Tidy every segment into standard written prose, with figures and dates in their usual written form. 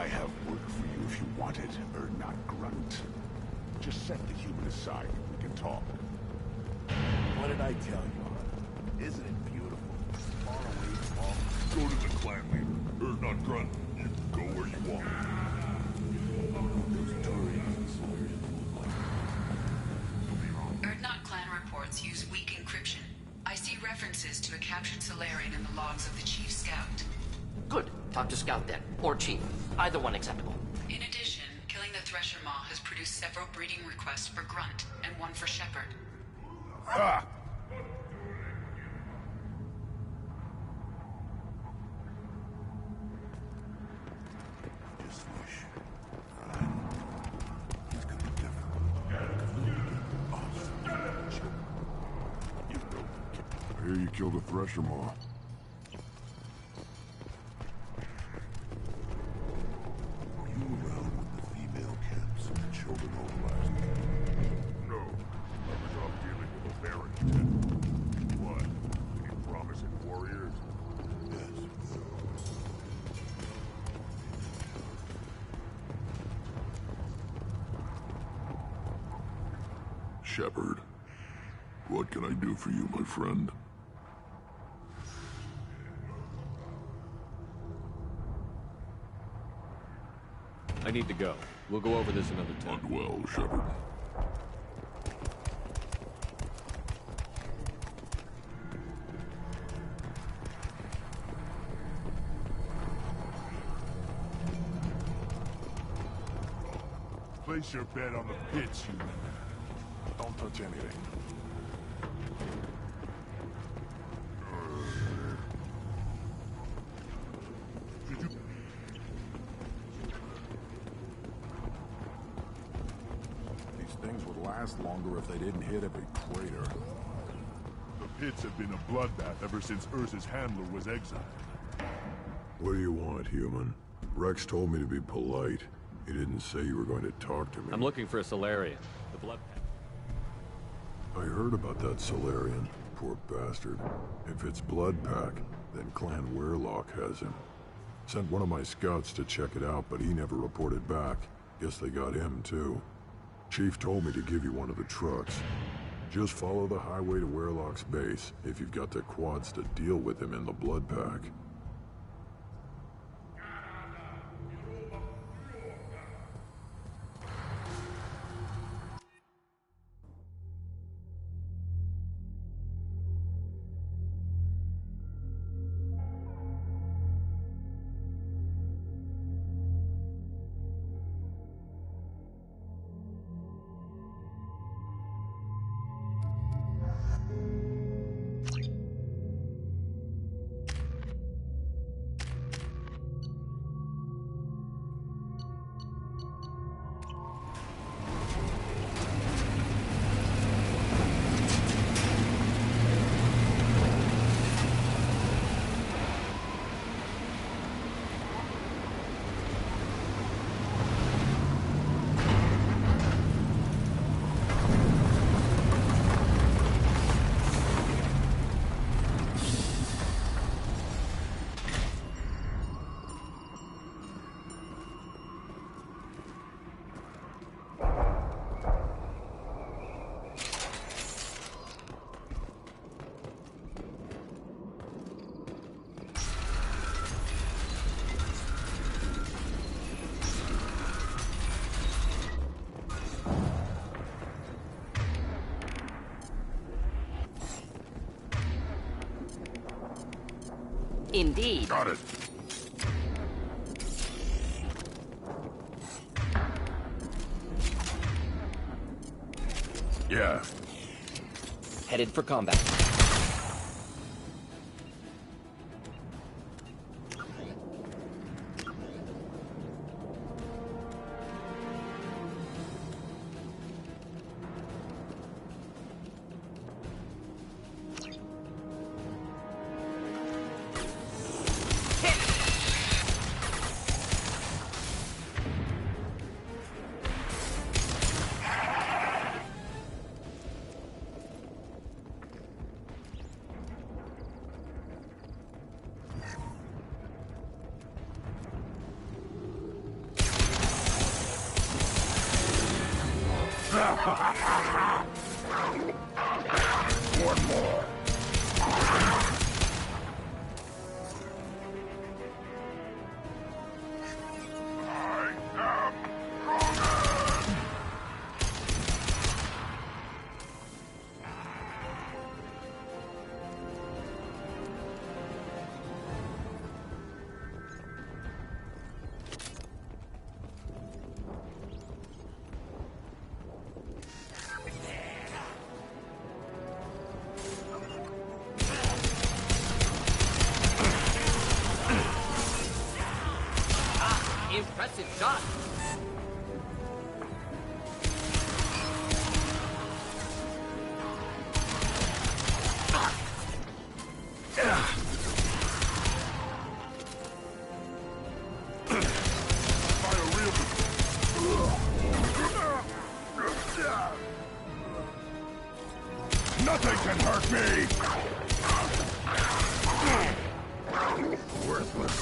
I have work for you if you want it, or not, Grunt. Just set the human aside and we can talk. What did I tell you? Isn't it beautiful? Far away from all. Go to the clan leader, or not, Grunt. You can go where you want. Those Turians. Erdnot clan reports use weak encryption. I see references to a captured Solarian in the logs of the Chief Scout. Good. Talk to Scout then. Or Chief. Either one acceptable. In addition, killing the Thresher Maw has produced several breeding requests for Grunt, and one for Shepard. Ah! Just wish. It's gonna be difficult. Awesome. You know. I hear you killed a Thresher Maw. Were you around when the female camps and the children mobilized? No. I was off dealing with a Barrington. What? Any promising warriors? Yes. Shepard, what can I do for you, my friend? I need to go. We'll go over this another time. Hunt well, Shepard. Place your bet on the pits, human. Don't touch anything. These things would last longer if they didn't hit every crater. The pits have been a bloodbath ever since Urza's handler was exiled. What do you want, human? Rex told me to be polite. He didn't say you were going to talk to me. I'm looking for a Solarian. The blood pack. I heard about that Solarian. Poor bastard. If it's Blood Pack, then Clan Weirlock has him. Sent one of my scouts to check it out, but he never reported back. Guess they got him, too. Chief told me to give you one of the trucks. Just follow the highway to Weirlock's base, if you've got the quads to deal with him in the Blood Pack. Indeed. Got it! Yeah. Headed for combat. One more. I am Krogan! Impressive shot. Nothing can hurt me! Worthless.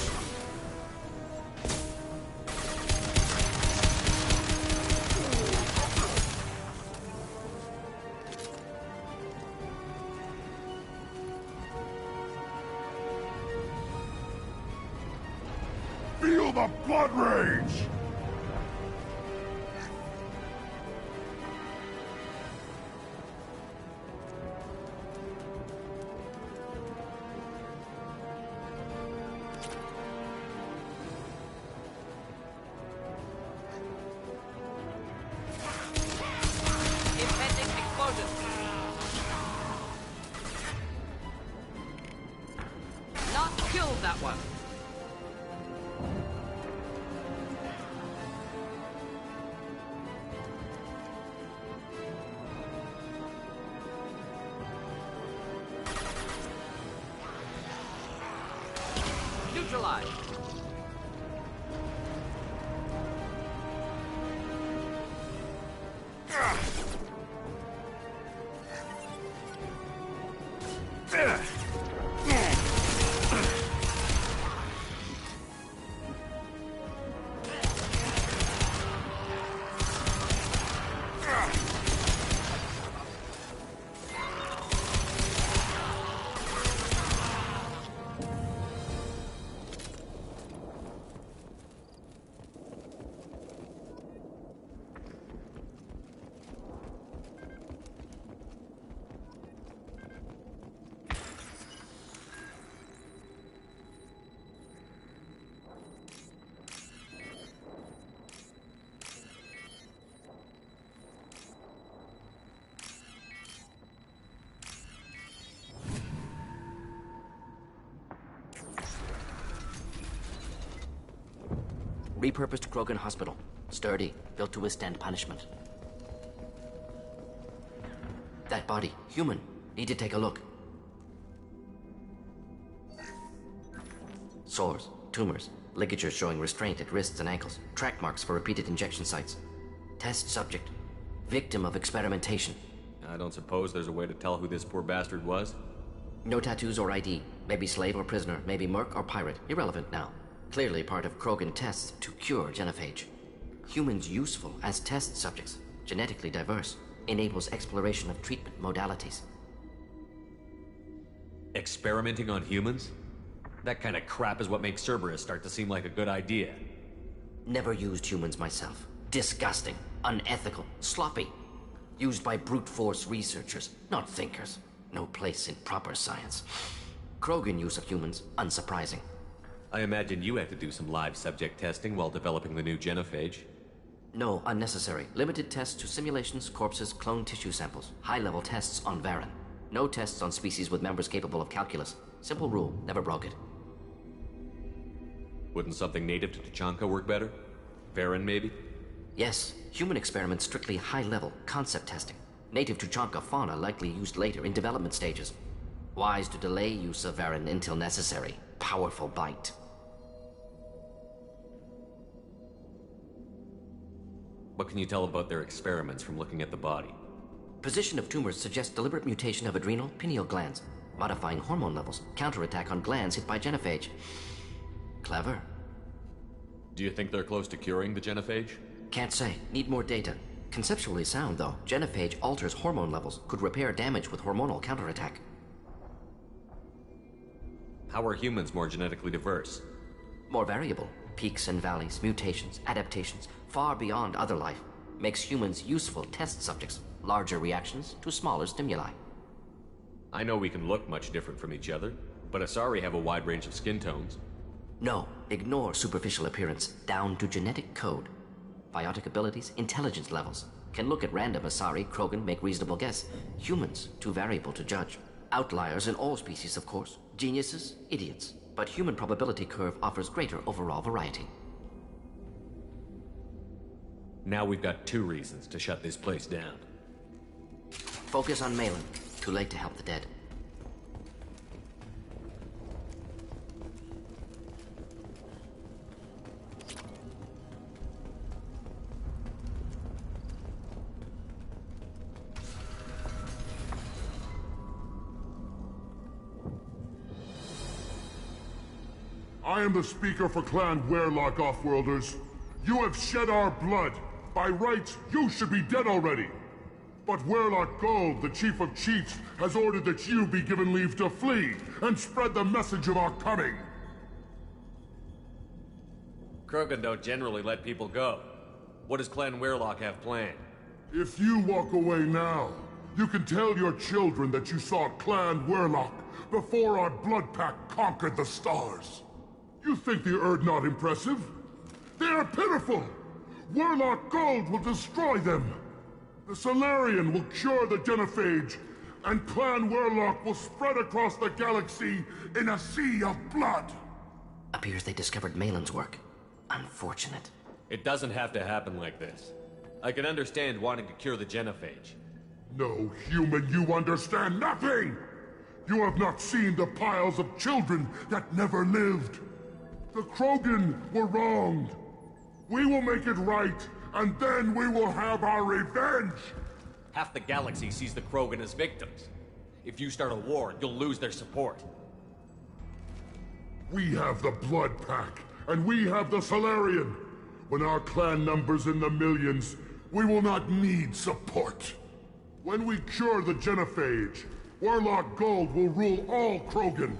Feel the blood rage! Impending explosion. Not killed that one. Neutralized. Repurposed Krogan Hospital. Sturdy, built to withstand punishment. That body, human. Need to take a look. Sores, tumors, ligatures showing restraint at wrists and ankles, track marks for repeated injection sites. Test subject. Victim of experimentation. I don't suppose there's a way to tell who this poor bastard was? No tattoos or ID. Maybe slave or prisoner, maybe merc or pirate. Irrelevant now. Clearly part of Krogan tests to cure genophage. Humans useful as test subjects. Genetically diverse. Enables exploration of treatment modalities. Experimenting on humans? That kind of crap is what makes Cerberus start to seem like a good idea. Never used humans myself. Disgusting. Unethical. Sloppy. Used by brute force researchers, not thinkers. No place in proper science. Krogan use of humans, unsurprising. I imagine you had to do some live subject testing while developing the new genophage. No, unnecessary. Limited tests to simulations, corpses, cloned tissue samples. High-level tests on Varen. No tests on species with members capable of calculus. Simple rule, never broke it. Wouldn't something native to Tuchanka work better? Varen, maybe? Yes, human experiments strictly high-level, concept testing. Native Tuchanka fauna likely used later in development stages. Wise to delay use of Varen until necessary. Powerful bite. What can you tell about their experiments from looking at the body? Position of tumors suggests deliberate mutation of adrenal, pineal glands, modifying hormone levels, counterattack on glands hit by genophage. Clever. Do you think they're close to curing the genophage? Can't say. Need more data. Conceptually sound, though, genophage alters hormone levels, could repair damage with hormonal counterattack. How are humans more genetically diverse? More variable. Peaks and valleys, mutations, adaptations, far beyond other life. Makes humans useful test subjects. Larger reactions to smaller stimuli. I know we can look much different from each other, but Asari have a wide range of skin tones. No, ignore superficial appearance, down to genetic code. Biotic abilities, intelligence levels. Can look at random Asari, Krogan, make reasonable guess. Humans, too variable to judge. Outliers in all species, of course. Geniuses, idiots. But human probability curve offers greater overall variety. Now we've got 2 reasons to shut this place down. Focus on Malin. Too late to help the dead. I am the speaker for Clan Weyrloc, Offworlders. You have shed our blood. By rights, you should be dead already. But Weyrloc Gold, the Chief of Chiefs, has ordered that you be given leave to flee and spread the message of our coming. Krogan don't generally let people go. What does Clan Weyrloc have planned? If you walk away now, you can tell your children that you saw Clan Weyrloc before our Blood Pact conquered the stars. You think the Erd not impressive? They are pitiful! Weyrloc Gold will destroy them! The Solarian will cure the genophage, and Clan Weyrloc will spread across the galaxy in a sea of blood! Appears they discovered Malin's work. Unfortunate. It doesn't have to happen like this. I can understand wanting to cure the genophage. No, human, you understand nothing! You have not seen the piles of children that never lived. The Krogan were wronged. We will make it right, and then we will have our revenge! Half the galaxy sees the Krogan as victims. If you start a war, you'll lose their support. We have the Blood Pack, and we have the Solarian. When our clan numbers in the millions, we will not need support. When we cure the genophage, Weyrloc Gold will rule all Krogan.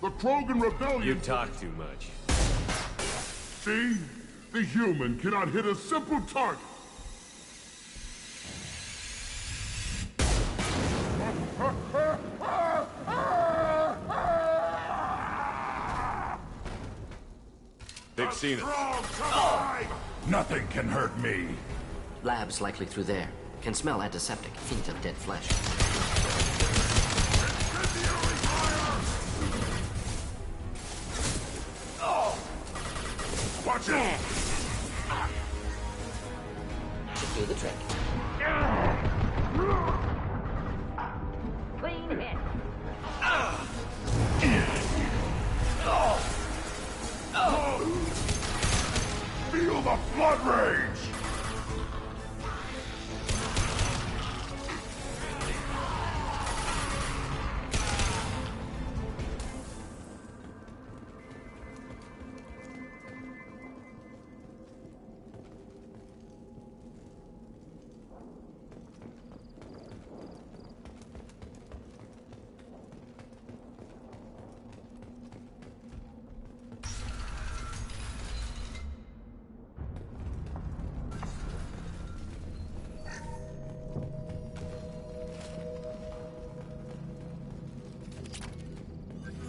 The Krogan Rebellion... You talk too much. See? The human cannot hit a simple target. They've seen it. Nothing can hurt me. Labs likely through there. Can smell antiseptic, hint of dead flesh. Watch it! Should do the trick. Clean hit. Feel the blood rage!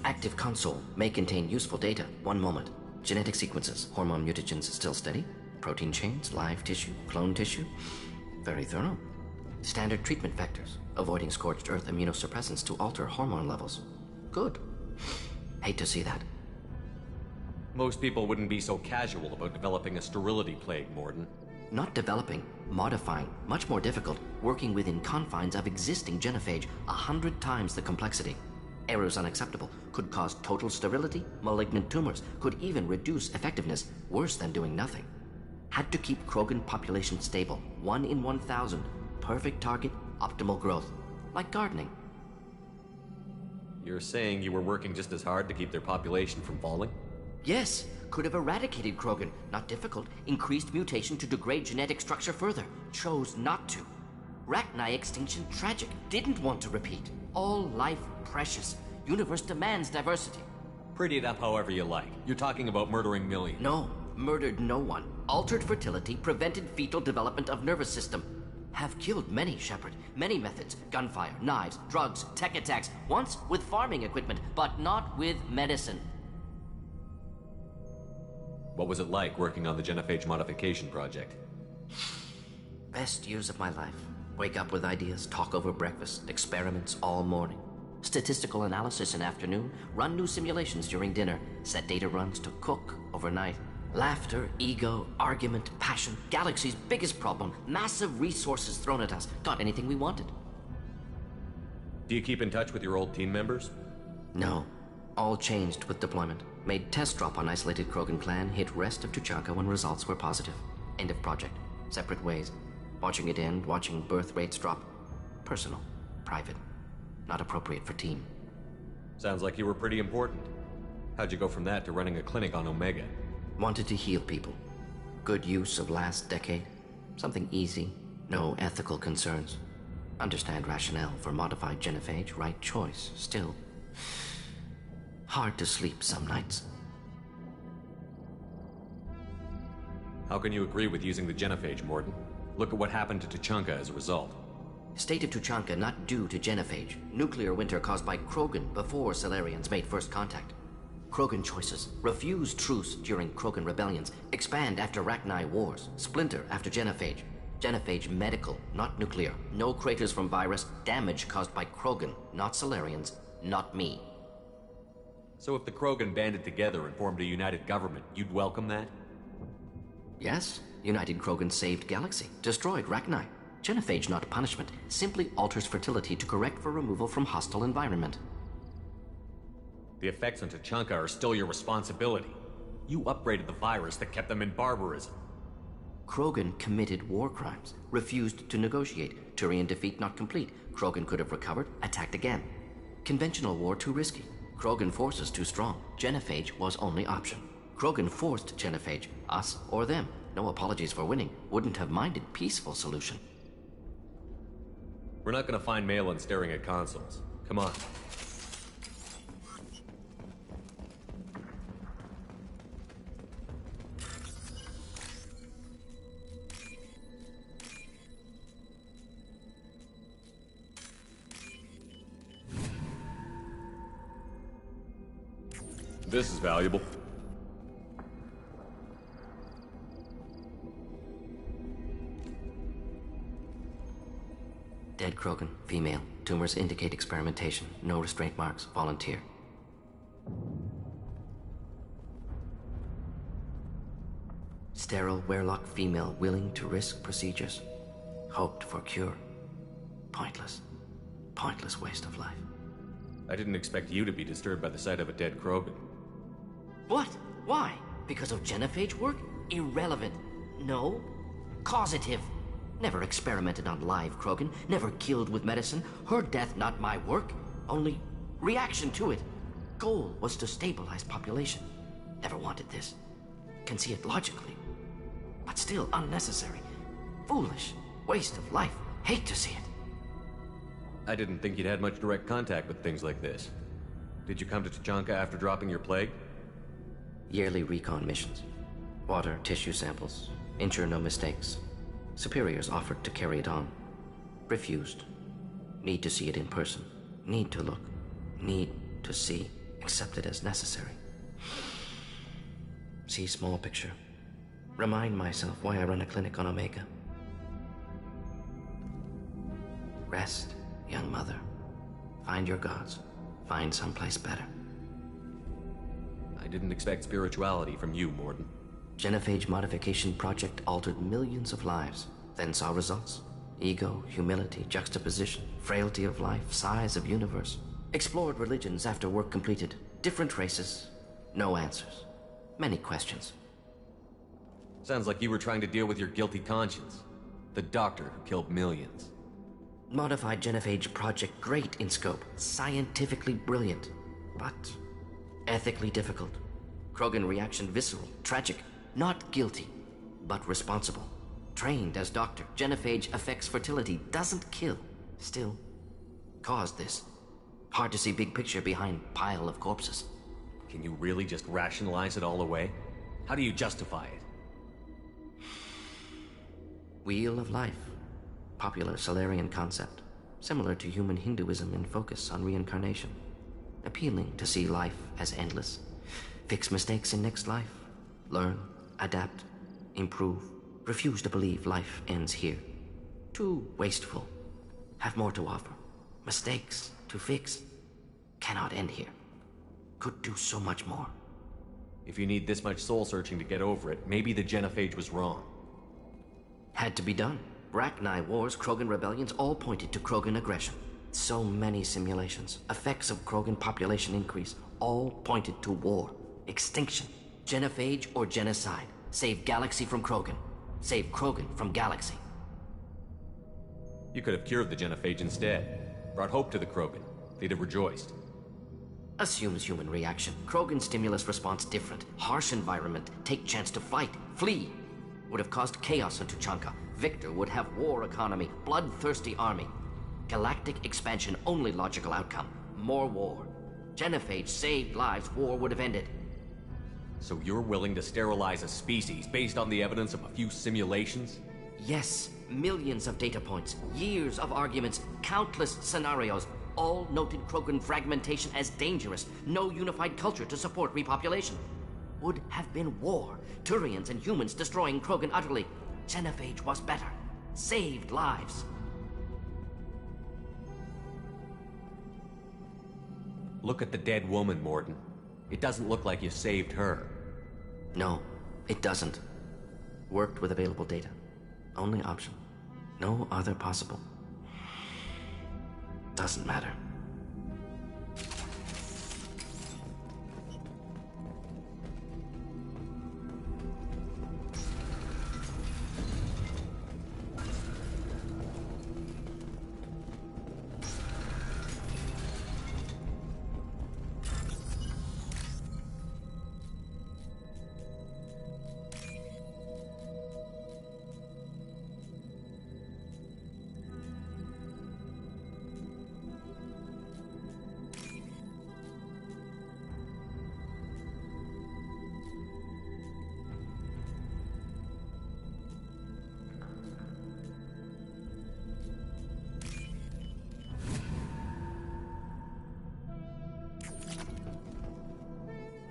Active console may contain useful data. One moment. Genetic sequences, hormone mutagens still steady. Protein chains, live tissue, clone tissue. Very thorough. Standard treatment vectors, avoiding scorched earth immunosuppressants to alter hormone levels. Good. Hate to see that. Most people wouldn't be so casual about developing a sterility plague, Mordin. Not developing, modifying, much more difficult, working within confines of existing genophage, 100 times the complexity. Errors unacceptable, could cause total sterility, malignant tumors, could even reduce effectiveness, worse than doing nothing. Had to keep Krogan population stable, 1 in 1,000, perfect target, optimal growth, like gardening. You're saying you were working just as hard to keep their population from falling? Yes, could have eradicated Krogan. Not difficult. Increased mutation to degrade genetic structure further. Chose not to. Rachni extinction tragic. Didn't want to repeat. All life precious. Universe demands diversity. Pretty it up however you like. You're talking about murdering millions. No, murdered no one. Altered fertility, prevented fetal development of nervous system. Have killed many, Shepard. Many methods. Gunfire, knives, drugs, tech attacks. Once with farming equipment, but not with medicine. What was it like working on the genophage modification project? Best years of my life. Wake up with ideas, talk over breakfast, experiments all morning. Statistical analysis in afternoon, run new simulations during dinner, set data runs to cook overnight. Laughter, ego, argument, passion, galaxy's biggest problem, massive resources thrown at us. Got anything we wanted. Do you keep in touch with your old team members? No. All changed with deployment. Made test drop on isolated Krogan clan, hit rest of Tuchanka when results were positive. End of project. Separate ways. Watching it end, watching birth rates drop. Personal. Private. Not appropriate for team. Sounds like you were pretty important. How'd you go from that to running a clinic on Omega? Wanted to heal people. Good use of last decade. Something easy. No ethical concerns. Understand rationale for modified genophage. Right choice. Still. Hard to sleep some nights. How can you agree with using the genophage, Mordin? Look at what happened to Tuchanka as a result. State of Tuchanka not due to genophage. Nuclear winter caused by Krogan before Salarians made first contact. Krogan choices. Refuse truce during Krogan rebellions. Expand after Rachni wars. Splinter after genophage. Genophage medical, not nuclear. No craters from virus. Damage caused by Krogan, not Salarians, not me. So if the Krogan banded together and formed a united government, you'd welcome that? Yes. United Krogan saved Galaxy. Destroyed Rachni. Genophage not punishment. Simply alters fertility to correct for removal from hostile environment. The effects on Tuchanka are still your responsibility. You upgraded the virus that kept them in barbarism. Krogan committed war crimes. Refused to negotiate. Turian defeat not complete. Krogan could have recovered, attacked again. Conventional war too risky. Krogan forces too strong. Genophage was only option. Krogan forced genophage. Us or them. No apologies for winning. Wouldn't have minded peaceful solution. We're not gonna find Malin staring at consoles. Come on. This is valuable. Dead Krogan, female. Tumors indicate experimentation. No restraint marks. Volunteer. Sterile Werelock female willing to risk procedures. Hoped for cure. Pointless. Pointless waste of life. I didn't expect you to be disturbed by the sight of a dead Krogan. What? Why? Because of genophage work? Irrelevant. No. Causative. Never experimented on live Krogan. Never killed with medicine. Her death not my work. Only reaction to it. Goal was to stabilize population. Never wanted this. Can see it logically. But still unnecessary. Foolish. Waste of life. Hate to see it. I didn't think you'd had much direct contact with things like this. Did you come to Tuchanka after dropping your plague? Yearly recon missions. Water, tissue samples. Ensure no mistakes. Superiors offered to carry it on. Refused. Need to see it in person. Need to look. Need to see. Accept it as necessary. See small picture. Remind myself why I run a clinic on Omega. Rest, young mother. Find your gods. Find someplace better. I didn't expect spirituality from you, Mordin. Genophage modification project altered millions of lives, then saw results. Ego, humility, juxtaposition, frailty of life, size of universe. Explored religions after work completed. Different races. No answers. Many questions. Sounds like you were trying to deal with your guilty conscience. The doctor who killed millions. Modified genophage project great in scope. Scientifically brilliant. But ethically difficult. Krogan reaction visceral, tragic. Not guilty, but responsible. Trained as doctor, genophage affects fertility, doesn't kill. Still, caused this. Hard to see big picture behind pile of corpses. Can you really just rationalize it all away? How do you justify it? Wheel of Life. Popular Solarian concept. Similar to human Hinduism in focus on reincarnation. Appealing to see life as endless. Fix mistakes in next life. Learn, adapt, improve. Refuse to believe life ends here. Too wasteful. Have more to offer. Mistakes to fix. Cannot end here. Could do so much more. If you need this much soul-searching to get over it, maybe the genophage was wrong. Had to be done. Rachni wars, Krogan rebellions, all pointed to Krogan aggression. So many simulations. Effects of Krogan population increase. All pointed to war. Extinction. Genophage or genocide. Save galaxy from Krogan. Save Krogan from galaxy. You could have cured the genophage instead. Brought hope to the Krogan. They'd have rejoiced. Assumes human reaction. Krogan stimulus response different. Harsh environment. Take chance to fight. Flee. Would have caused chaos on Tuchanka. Victor would have war economy. Bloodthirsty army. Galactic expansion only logical outcome. More war. Genophage saved lives. War would have ended. So you're willing to sterilize a species based on the evidence of a few simulations? Yes. Millions of data points. Years of arguments. Countless scenarios. All noted Krogan fragmentation as dangerous. No unified culture to support repopulation. Would have been war. Turians and humans destroying Krogan utterly. Genophage was better. Saved lives. Look at the dead woman, Mordin. It doesn't look like you saved her. No, it doesn't. Worked with available data. Only option. No other possible. Doesn't matter.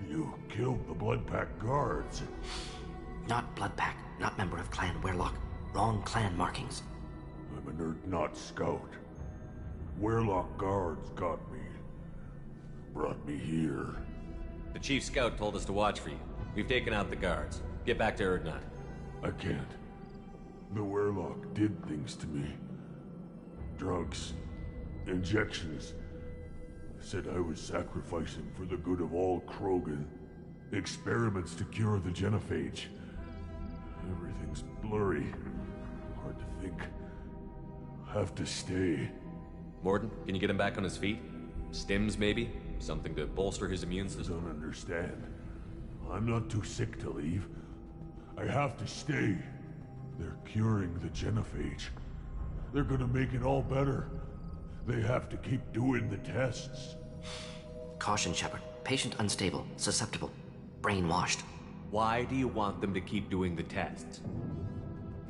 You killed the Bloodpack guards. Not Bloodpack, not member of Clan Werlock. Wrong clan markings. I'm an Urdnot scout. Werlock guards got me. Brought me here. The chief scout told us to watch for you. We've taken out the guards. Get back to Urdnot. I can't. The Werlock did things to me. Drugs. Injections. Said I was sacrificing for the good of all Krogan. Experiments to cure the genophage. Everything's blurry. Hard to think. Have to stay. Mordin, can you get him back on his feet? Stims, maybe? Something to bolster his immune system? Don't understand. I'm not too sick to leave. I have to stay. They're curing the genophage. They're gonna make it all better. They have to keep doing the tests. Caution, Shepard. Patient unstable, susceptible, brainwashed. Why do you want them to keep doing the tests?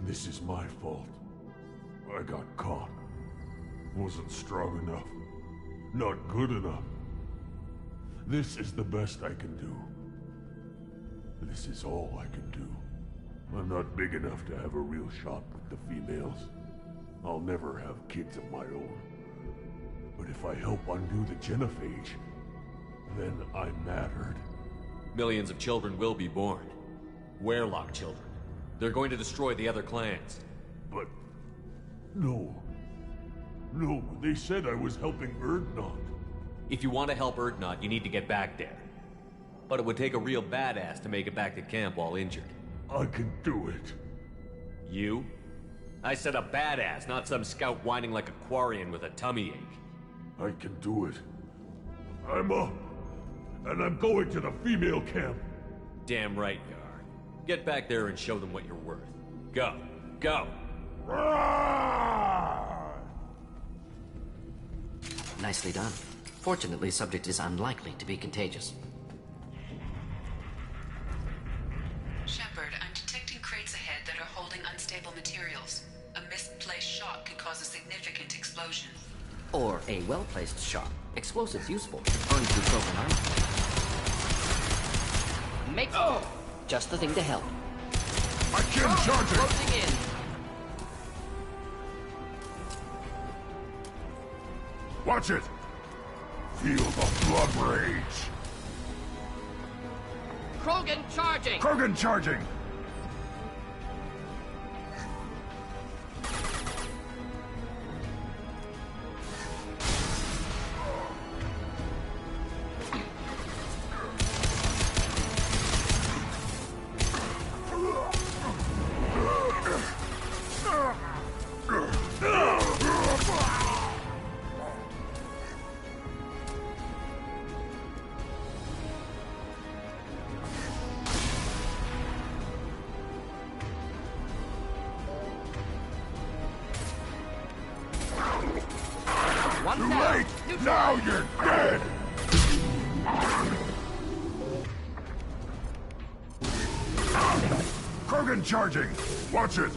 This is my fault. I got caught. Wasn't strong enough. Not good enough. This is the best I can do. This is all I can do. I'm not big enough to have a real shot with the females. I'll never have kids of my own. But if I help undo the genophage, then I mattered. Millions of children will be born. Werlock children. They're going to destroy the other clans. But... no. No, they said I was helping Urdnot. If you want to help Urdnot, you need to get back there. But it would take a real badass to make it back to camp while injured. I can do it. You? I said a badass, not some scout whining like a Quarian with a tummy ache. I can do it. I'm up. And I'm going to the female camp. Damn right you are. Get back there and show them what you're worth. Go. Go! Nicely done. Fortunately, subject is unlikely to be contagious. Shepard, I'm detecting crates ahead that are holding unstable materials. A misplaced shot could cause a significant explosion. Or a well-placed shot. Explosives useful. Burned through broken armor. Make just the thing to help. I can't charge it! Closing in. Watch it! Feel the blood rage! Krogan charging! Krogan charging! One Too late! Now you're dead! Krogan charging! Watch it!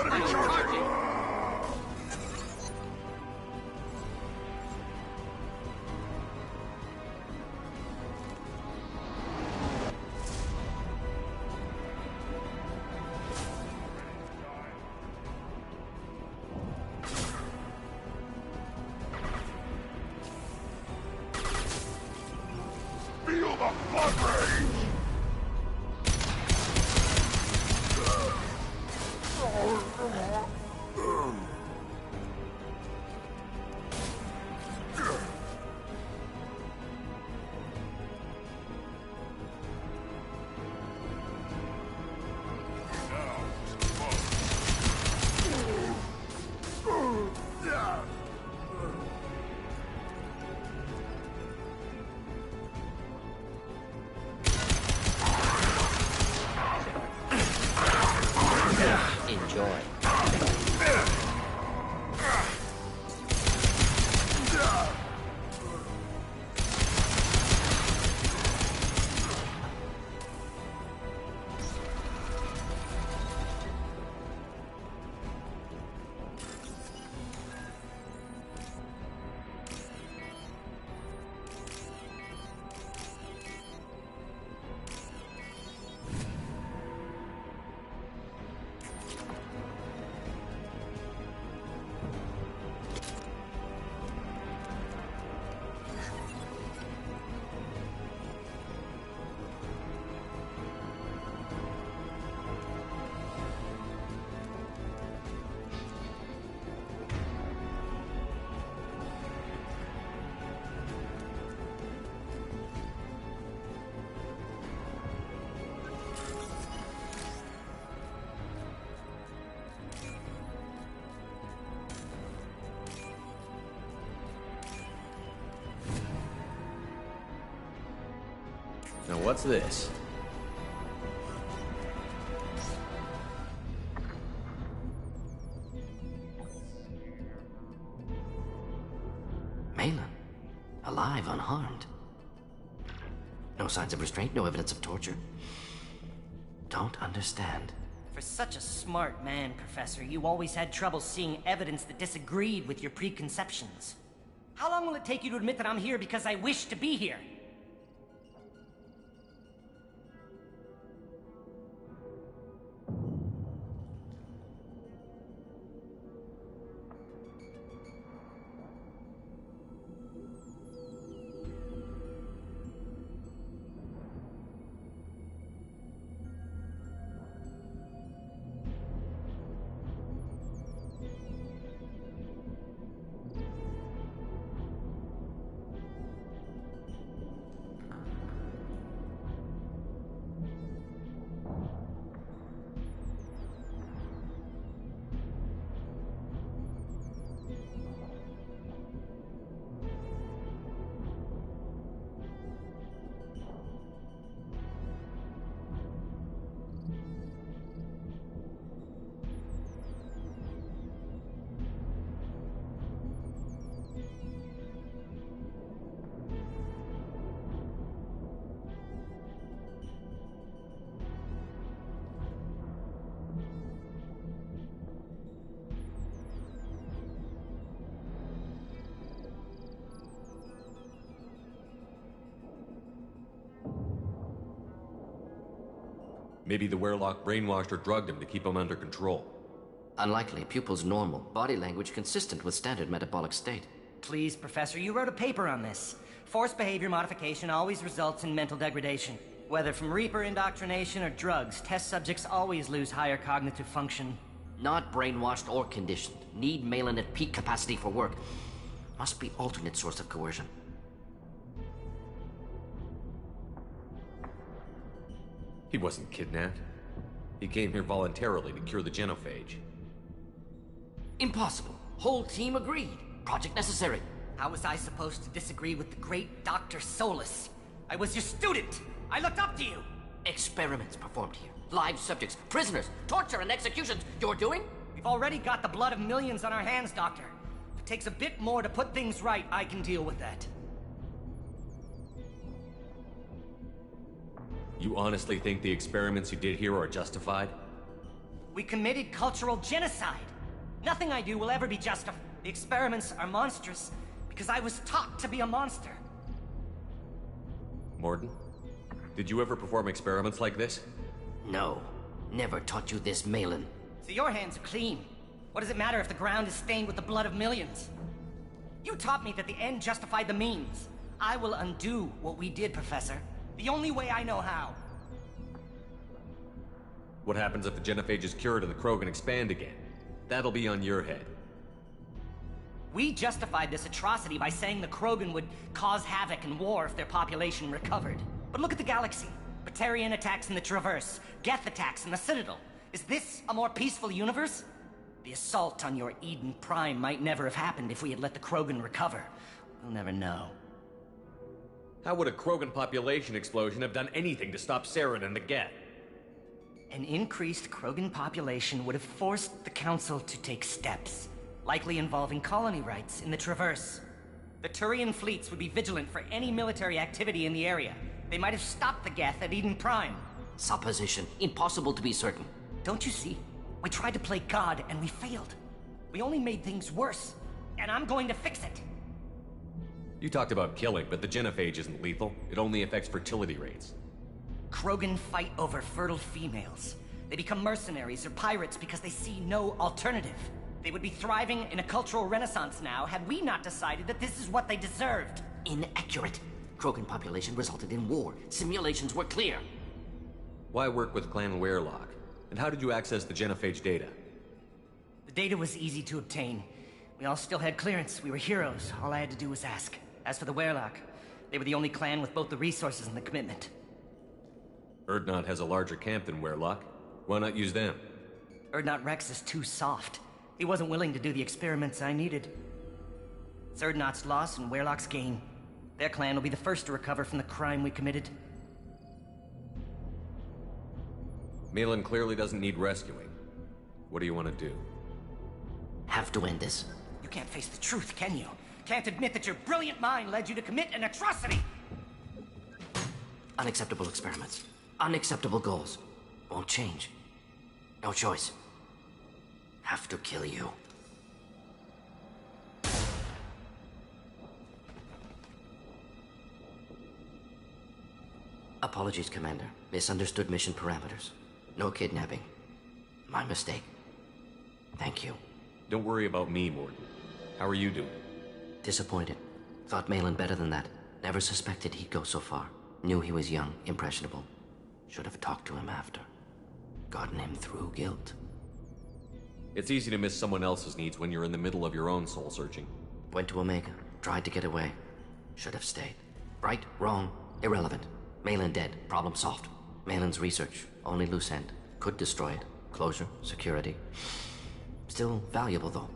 Enemy charging! Feel the blood rage! Enjoy. Now what's this? Malin. Alive, unharmed. No signs of restraint, no evidence of torture. Don't understand. For such a smart man, Professor, you always had trouble seeing evidence that disagreed with your preconceptions. How long will it take you to admit that I'm here because I wish to be here? Maybe the Werelock brainwashed or drugged him to keep him under control. Unlikely. Pupil's normal. Body language consistent with standard metabolic state. Please, Professor, you wrote a paper on this. Forced behavior modification always results in mental degradation. Whether from Reaper indoctrination or drugs, test subjects always lose higher cognitive function. Not brainwashed or conditioned. Need Malin at peak capacity for work. Must be alternate source of coercion. He wasn't kidnapped. He came here voluntarily to cure the genophage. Impossible. Whole team agreed. Project necessary. How was I supposed to disagree with the great Dr. Solus? I was your student! I looked up to you! Experiments performed here. Live subjects, prisoners, torture and executions. You're doing? We've already got the blood of millions on our hands, Doctor. If it takes a bit more to put things right, I can deal with that. You honestly think the experiments you did here are justified? We committed cultural genocide. Nothing I do will ever be justified. The experiments are monstrous because I was taught to be a monster. Mordin, did you ever perform experiments like this? No. Never taught you this, Malin. So your hands are clean. What does it matter if the ground is stained with the blood of millions? You taught me that the end justified the means. I will undo what we did, Professor. The only way I know how. What happens if the genophage is cured and the Krogan expand again? That'll be on your head. We justified this atrocity by saying the Krogan would cause havoc and war if their population recovered. But look at the galaxy. Batarian attacks in the Traverse, Geth attacks in the Citadel. Is this a more peaceful universe? The assault on your Eden Prime might never have happened if we had let the Krogan recover. We'll never know. How would a Krogan population explosion have done anything to stop Saren and the Geth? An increased Krogan population would have forced the Council to take steps, likely involving colony rights in the Traverse. The Turian fleets would be vigilant for any military activity in the area. They might have stopped the Geth at Eden Prime. Supposition. Impossible to be certain. Don't you see? We tried to play God and we failed. We only made things worse, and I'm going to fix it. You talked about killing, but the genophage isn't lethal. It only affects fertility rates. Krogan fight over fertile females. They become mercenaries or pirates because they see no alternative. They would be thriving in a cultural renaissance now had we not decided that this is what they deserved. Inaccurate. Krogan population resulted in war. Simulations were clear. Why work with Clan Werelock? And how did you access the genophage data? The data was easy to obtain. We all still had clearance. We were heroes. All I had to do was ask. As for the Werelock, they were the only clan with both the resources and the commitment. Urdnot has a larger camp than Werelock. Why not use them? Urdnot Rex is too soft. He wasn't willing to do the experiments I needed. It's Urdnot's loss and Werelock's gain. Their clan will be the first to recover from the crime we committed. Malin clearly doesn't need rescuing. What do you want to do? Have to end this. You can't face the truth, can you? Can't admit that your brilliant mind led you to commit an atrocity! Unacceptable experiments. Unacceptable goals. Won't change. No choice. Have to kill you. Apologies, Commander. Misunderstood mission parameters. No kidnapping. My mistake. Thank you. Don't worry about me, Mordin. How are you doing? Disappointed. Thought Malin better than that. Never suspected he'd go so far. Knew he was young, impressionable. Should have talked to him after. Gotten him through guilt. It's easy to miss someone else's needs when you're in the middle of your own soul-searching. Went to Omega. Tried to get away. Should have stayed. Right, wrong, irrelevant. Malin dead. Problem solved. Malin's research. Only loose end. Could destroy it. Closure. Security. Still valuable, though.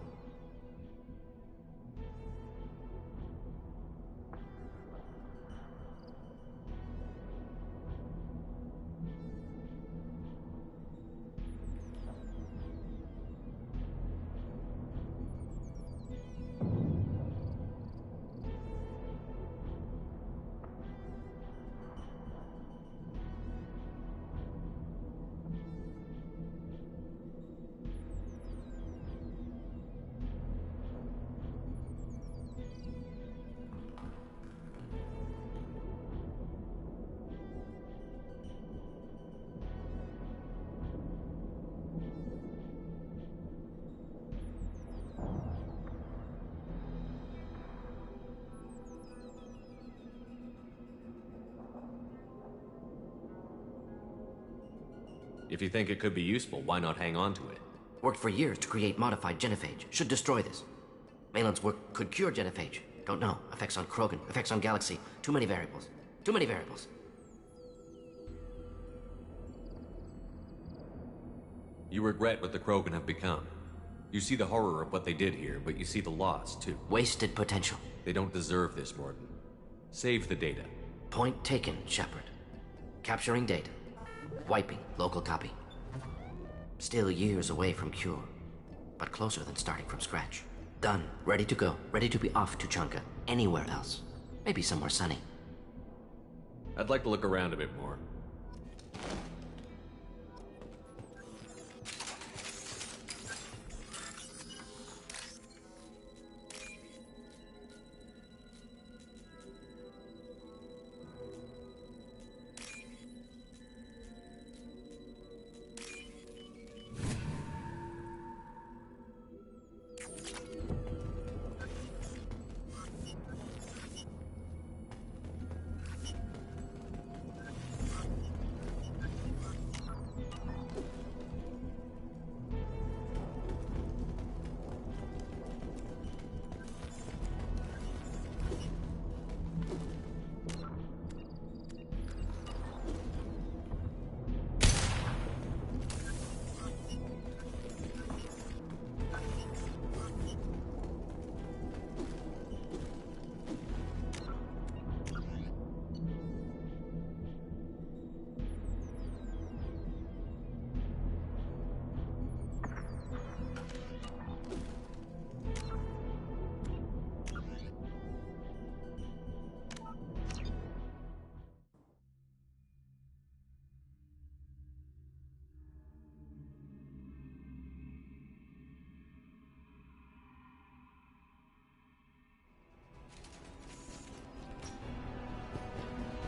If you think it could be useful, why not hang on to it? Worked for years to create modified genophage. Should destroy this. Malin's work could cure genophage. Don't know. Effects on Krogan, effects on Galaxy. Too many variables. Too many variables. You regret what the Krogan have become. You see the horror of what they did here, but you see the loss, too. Wasted potential. They don't deserve this, Mordin. Save the data. Point taken, Shepard. Capturing data. Wiping local copy. Still years away from cure, but closer than starting from scratch. Done. Ready to go. Ready to be off to Chanka. Anywhere else. Maybe somewhere sunny. I'd like to look around a bit more.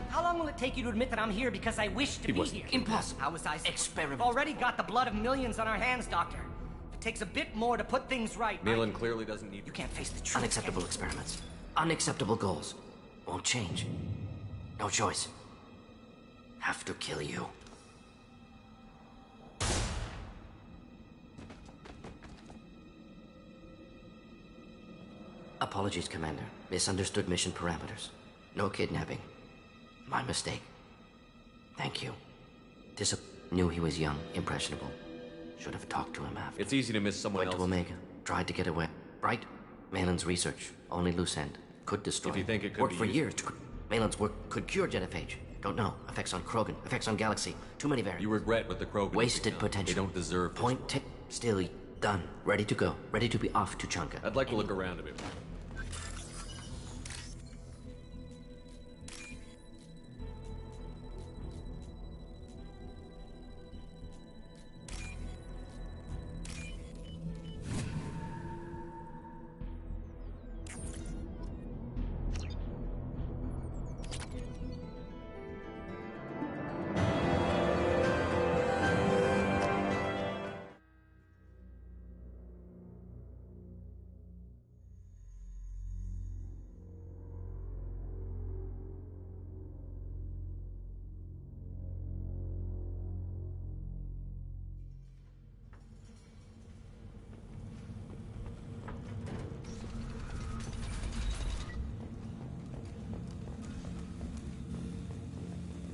How long will it take you to admit that I'm here because I wish to be here? Impossible. How was I? Experiment. We've already got the blood of millions on our hands, Doctor. It takes a bit more to put things right. Malin clearly doesn't need... You can't face the truth. Unacceptable experiments. Unacceptable goals. Won't change. No choice. Have to kill you. Apologies, Commander. Misunderstood mission parameters. No kidnapping. My mistake. Thank you. Knew he was young, impressionable. Should have talked to him after. It's easy to miss someone Went else. to Omega. Tried to get away. Right? Malin's research. Only loose end. Could destroy. If you think it could Worked be for useful. years to... Malin's work could cure genophage. Don't know. Effects on Krogan. Effects on Galaxy. Too many variables. You regret what the Krogan have Wasted become. potential. They don't deserve this. Point still done. Ready to go. Ready to be off to Chanka. I'd like to look around a bit more.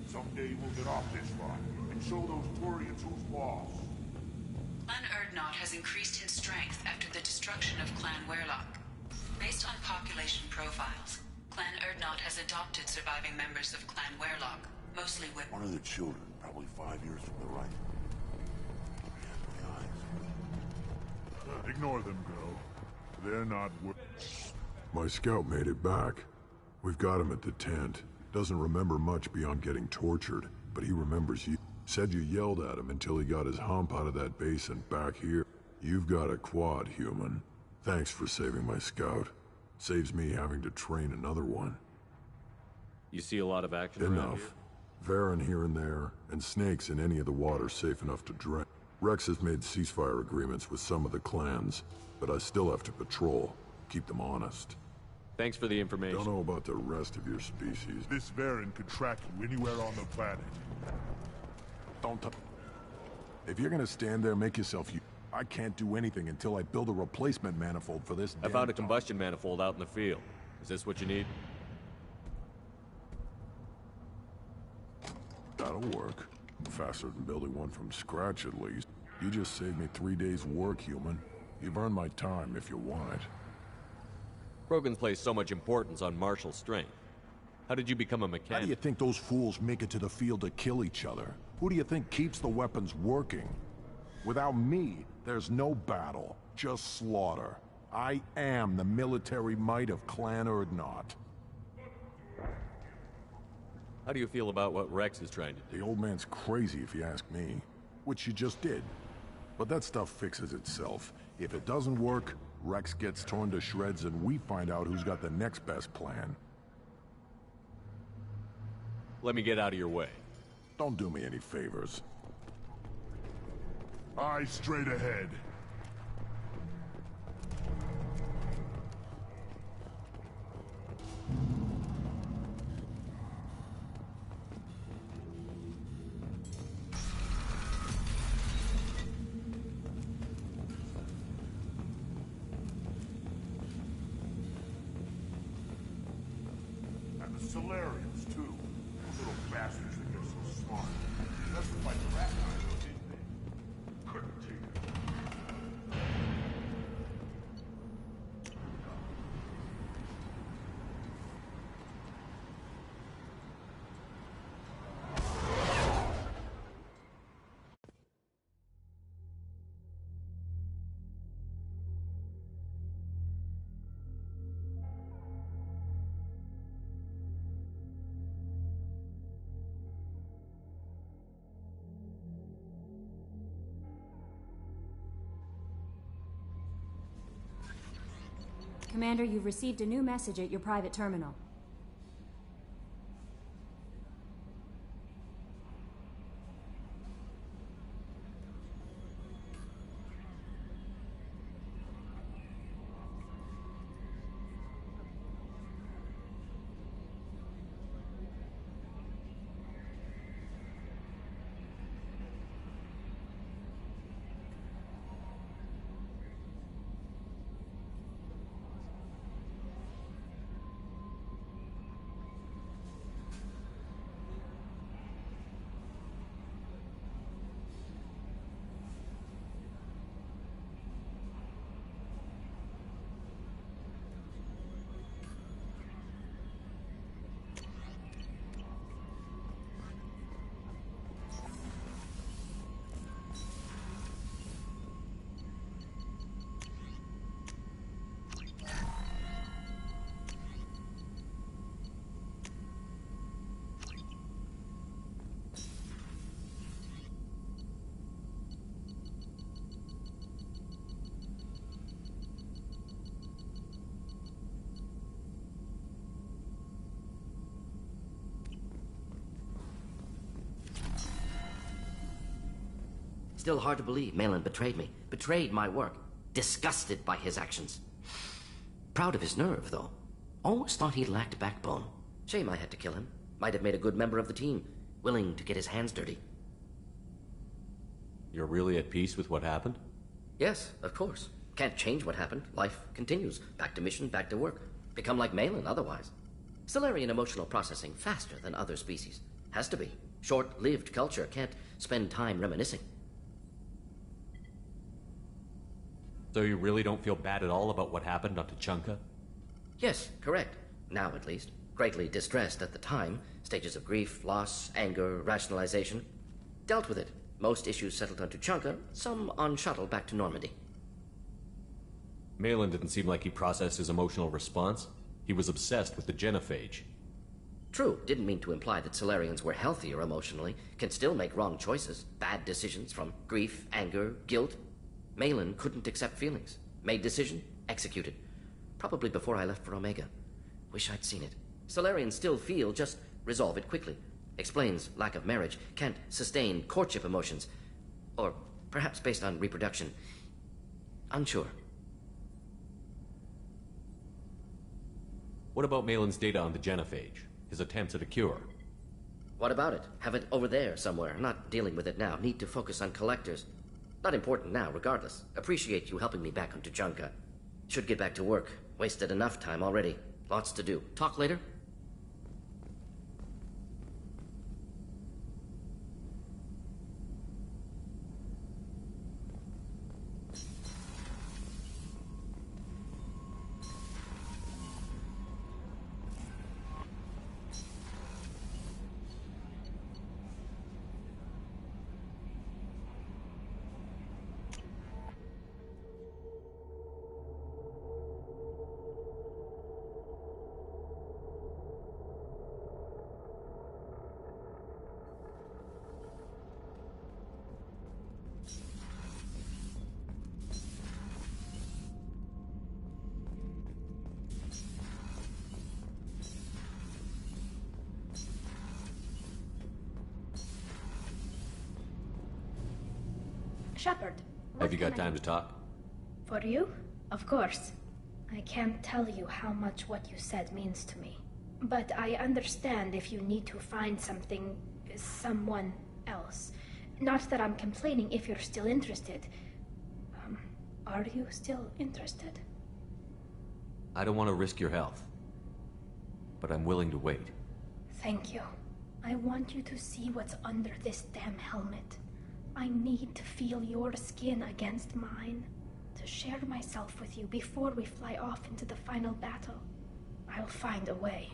Someday we'll get off this rock and show those Turians who's boss. Clan Urdnot has increased in strength after the destruction of Clan Werlock. Based on population profiles, Clan Urdnot has adopted surviving members of Clan Werlock, mostly women. One of the children, probably 5 years from the right. My eyes. Ignore them, girl. They're not My scout made it back. We've got him at the tent. Doesn't remember much beyond getting tortured, but he remembers you. Said you yelled at him until he got his hump out of that base and back here. You've got a quad, human. Thanks for saving my scout. Saves me having to train another one. You see a lot of action around Enough. Varen here and there, and snakes in any of the water safe enough to drink. Rex has made ceasefire agreements with some of the clans, but I still have to patrol, keep them honest. Thanks for the information. Don't know about the rest of your species. This Varen could track you anywhere on the planet. Don't touch. If you're gonna stand there, make yourself I can't do anything until I build a replacement manifold for this I found a combustion manifold out in the field. Is this what you need? That'll work. Faster than building one from scratch, at least. You just saved me 3 days' work, human. You've earned my time if you want it. Krogan's placed so much importance on martial strength. How did you become a mechanic? How do you think those fools make it to the field to kill each other? Who do you think keeps the weapons working? Without me, there's no battle, just slaughter. I am the military might of Clan Urdnot. How do you feel about what Rex is trying to do? The old man's crazy if you ask me. Which you just did. But that stuff fixes itself. If it doesn't work, Rex gets torn to shreds and we find out who's got the next best plan. Let me get out of your way. Don't do me any favors. Eyes straight ahead. And the Solarians, too. Little bastards that get so smart. That's the fight the rat guy, though, didn't they? Couldn't take it. Commander, you've received a new message at your private terminal. Still hard to believe Malin betrayed me. Betrayed my work. Disgusted by his actions. Proud of his nerve, though. Almost thought he lacked backbone. Shame I had to kill him. Might have made a good member of the team. Willing to get his hands dirty. You're really at peace with what happened? Yes, of course. Can't change what happened. Life continues. Back to mission, back to work. Become like Malin otherwise. Solarian emotional processing faster than other species. Has to be. Short-lived culture can't spend time reminiscing. So you really don't feel bad at all about what happened on Tuchanka? Yes, correct. Now at least. Greatly distressed at the time. Stages of grief, loss, anger, rationalization. Dealt with it. Most issues settled on Tuchanka, some on shuttle back to Normandy. Malin didn't seem like he processed his emotional response. He was obsessed with the genophage. True, didn't mean to imply that Solarians were healthier emotionally, can still make wrong choices, bad decisions from grief, anger, guilt. Malin couldn't accept feelings. Made decision, executed. Probably before I left for Omega. Wish I'd seen it. Solarians still feel, just resolve it quickly. Explains lack of marriage, can't sustain courtship emotions. Or perhaps based on reproduction. Unsure. What about Malin's data on the genophage? His attempts at a cure? What about it? Have it over there somewhere. Not dealing with it now. Need to focus on collectors. Not important now, regardless. Appreciate you helping me back on Tuchanka. Should get back to work. Wasted enough time already. Lots to do. Talk later? Shepard. Have you got time to talk? For you? Of course. I can't tell you how much what you said means to me. But I understand if you need to find someone else. Not that I'm complaining if you're still interested. Are you still interested? I don't want to risk your health. But I'm willing to wait. Thank you. I want you to see what's under this damn helmet. I need to feel your skin against mine. To share myself with you before we fly off into the final battle. I'll find a way.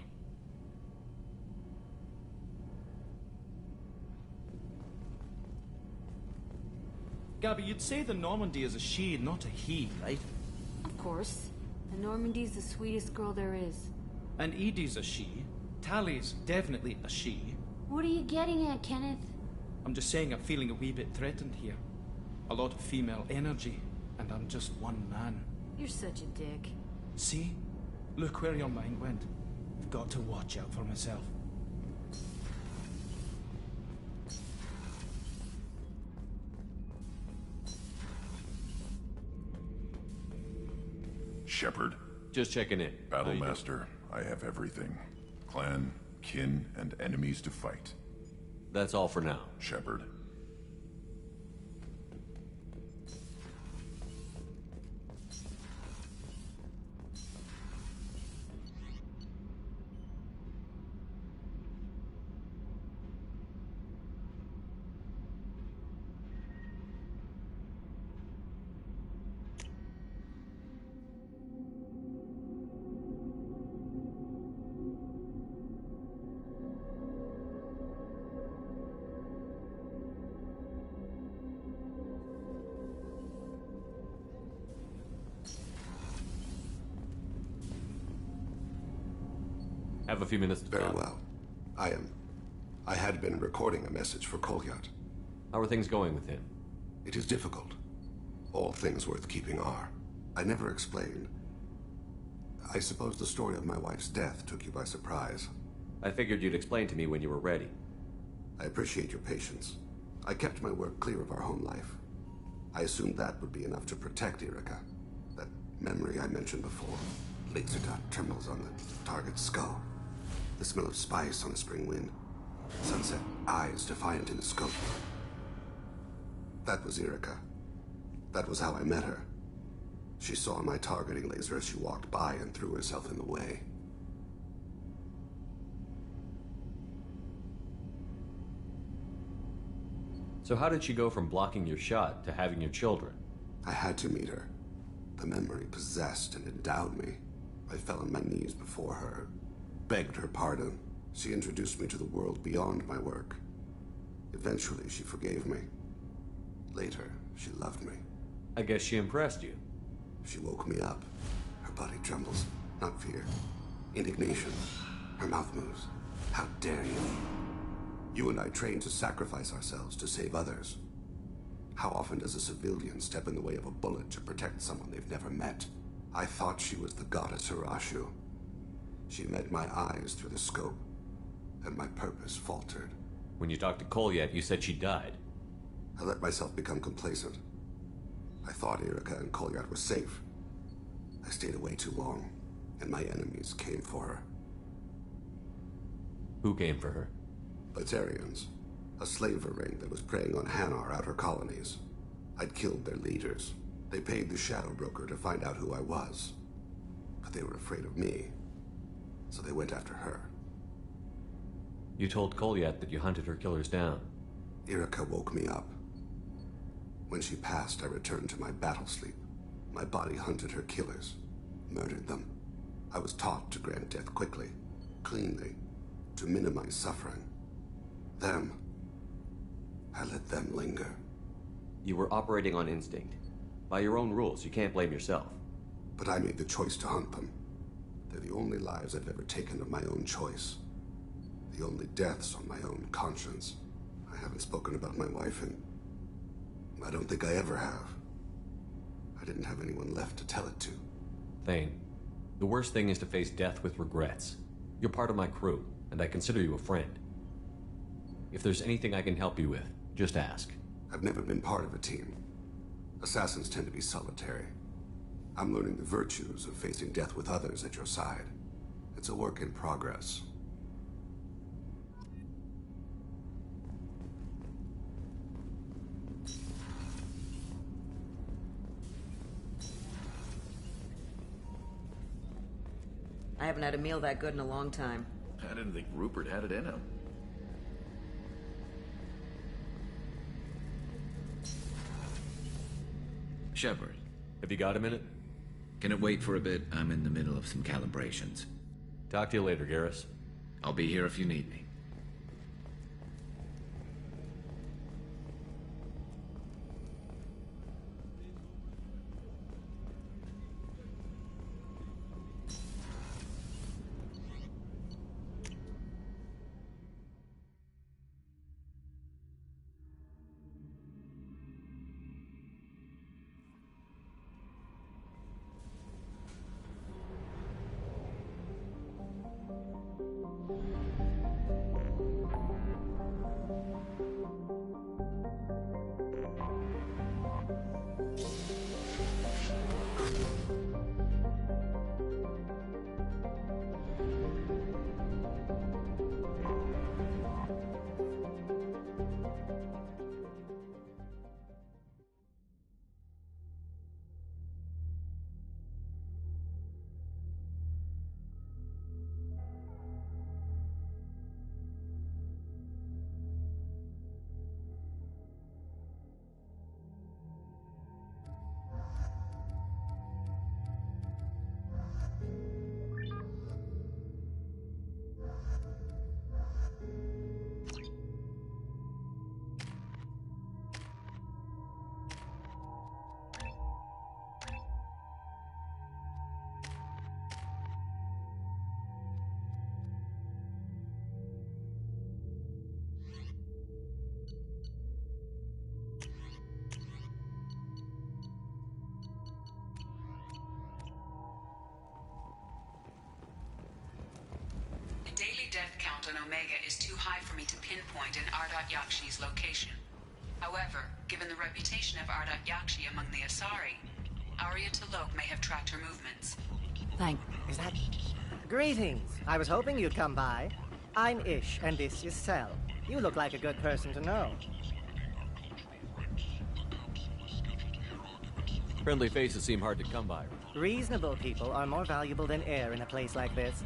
Gabby, you'd say the Normandy is a she, not a he, right? Of course. The Normandy's the sweetest girl there is. And Edie's a she. Tally's definitely a she. What are you getting at, Kenneth? I'm just saying I'm feeling a wee bit threatened here. A lot of female energy, and I'm just one man. You're such a dick. See? Look where your mind went. I've got to watch out for myself. Shepard. Just checking in. Battlemaster, I have everything. Clan, kin, and enemies to fight. That's all for now. Shepard. Have a few minutes to Very talk. well. I had been recording a message for Kolyat. How are things going with him? It is difficult. All things worth keeping are. I never explained. I suppose the story of my wife's death took you by surprise. I figured you'd explain to me when you were ready. I appreciate your patience. I kept my work clear of our home life. I assumed that would be enough to protect Erica. That memory I mentioned before. Laser dot trembles on the target's skull. The smell of spice on a spring wind. Sunset eyes defiant in the scope. That was Erica. That was how I met her. She saw my targeting laser as she walked by and threw herself in the way. So how did she go from blocking your shot to having your children? I had to meet her. The memory possessed and endowed me. I fell on my knees before her, begged her pardon. She introduced me to the world beyond my work. Eventually, she forgave me. Later, she loved me. I guess she impressed you. She woke me up. Her body trembles. Not fear. Indignation. Her mouth moves. How dare you? You and I trained to sacrifice ourselves to save others. How often does a civilian step in the way of a bullet to protect someone they've never met? I thought she was the goddess Hirashu. She met my eyes through the scope, and my purpose faltered. When you talked to Kolyat, you said she died. I let myself become complacent. I thought Erica and Kolyat were safe. I stayed away too long, and my enemies came for her. Who came for her? Batarians. A slaver ring that was preying on Hanar outer colonies. I'd killed their leaders. They paid the Shadow Broker to find out who I was. But they were afraid of me. So they went after her. You told Kolyat that you hunted her killers down. Irika woke me up. When she passed, I returned to my battle sleep. My body hunted her killers, murdered them. I was taught to grant death quickly, cleanly, to minimize suffering. Them, I let them linger. You were operating on instinct. By your own rules, you can't blame yourself. But I made the choice to hunt them. They're the only lives I've ever taken of my own choice. The only deaths on my own conscience. I haven't spoken about my wife, and I don't think I ever have. I didn't have anyone left to tell it to. Thane, the worst thing is to face death with regrets. You're part of my crew, and I consider you a friend. If there's anything I can help you with, just ask. I've never been part of a team. Assassins tend to be solitary. I'm learning the virtues of facing death with others at your side. It's a work in progress. I haven't had a meal that good in a long time. I didn't think Rupert had it in him. Shepard. Have you got a minute? Can it wait for a bit? I'm in the middle of some calibrations. Talk to you later, Garrus. I'll be here if you need me. Death count on Omega is too high for me to pinpoint an Ardat Yakshi's location. However, given the reputation of Ardat Yakshi among the Asari, Arya T'Loak may have tracked her movements. Is that... Greetings. I was hoping you'd come by. I'm Ish, and this is Cell. You look like a good person to know. Friendly faces seem hard to come by. Reasonable people are more valuable than air in a place like this.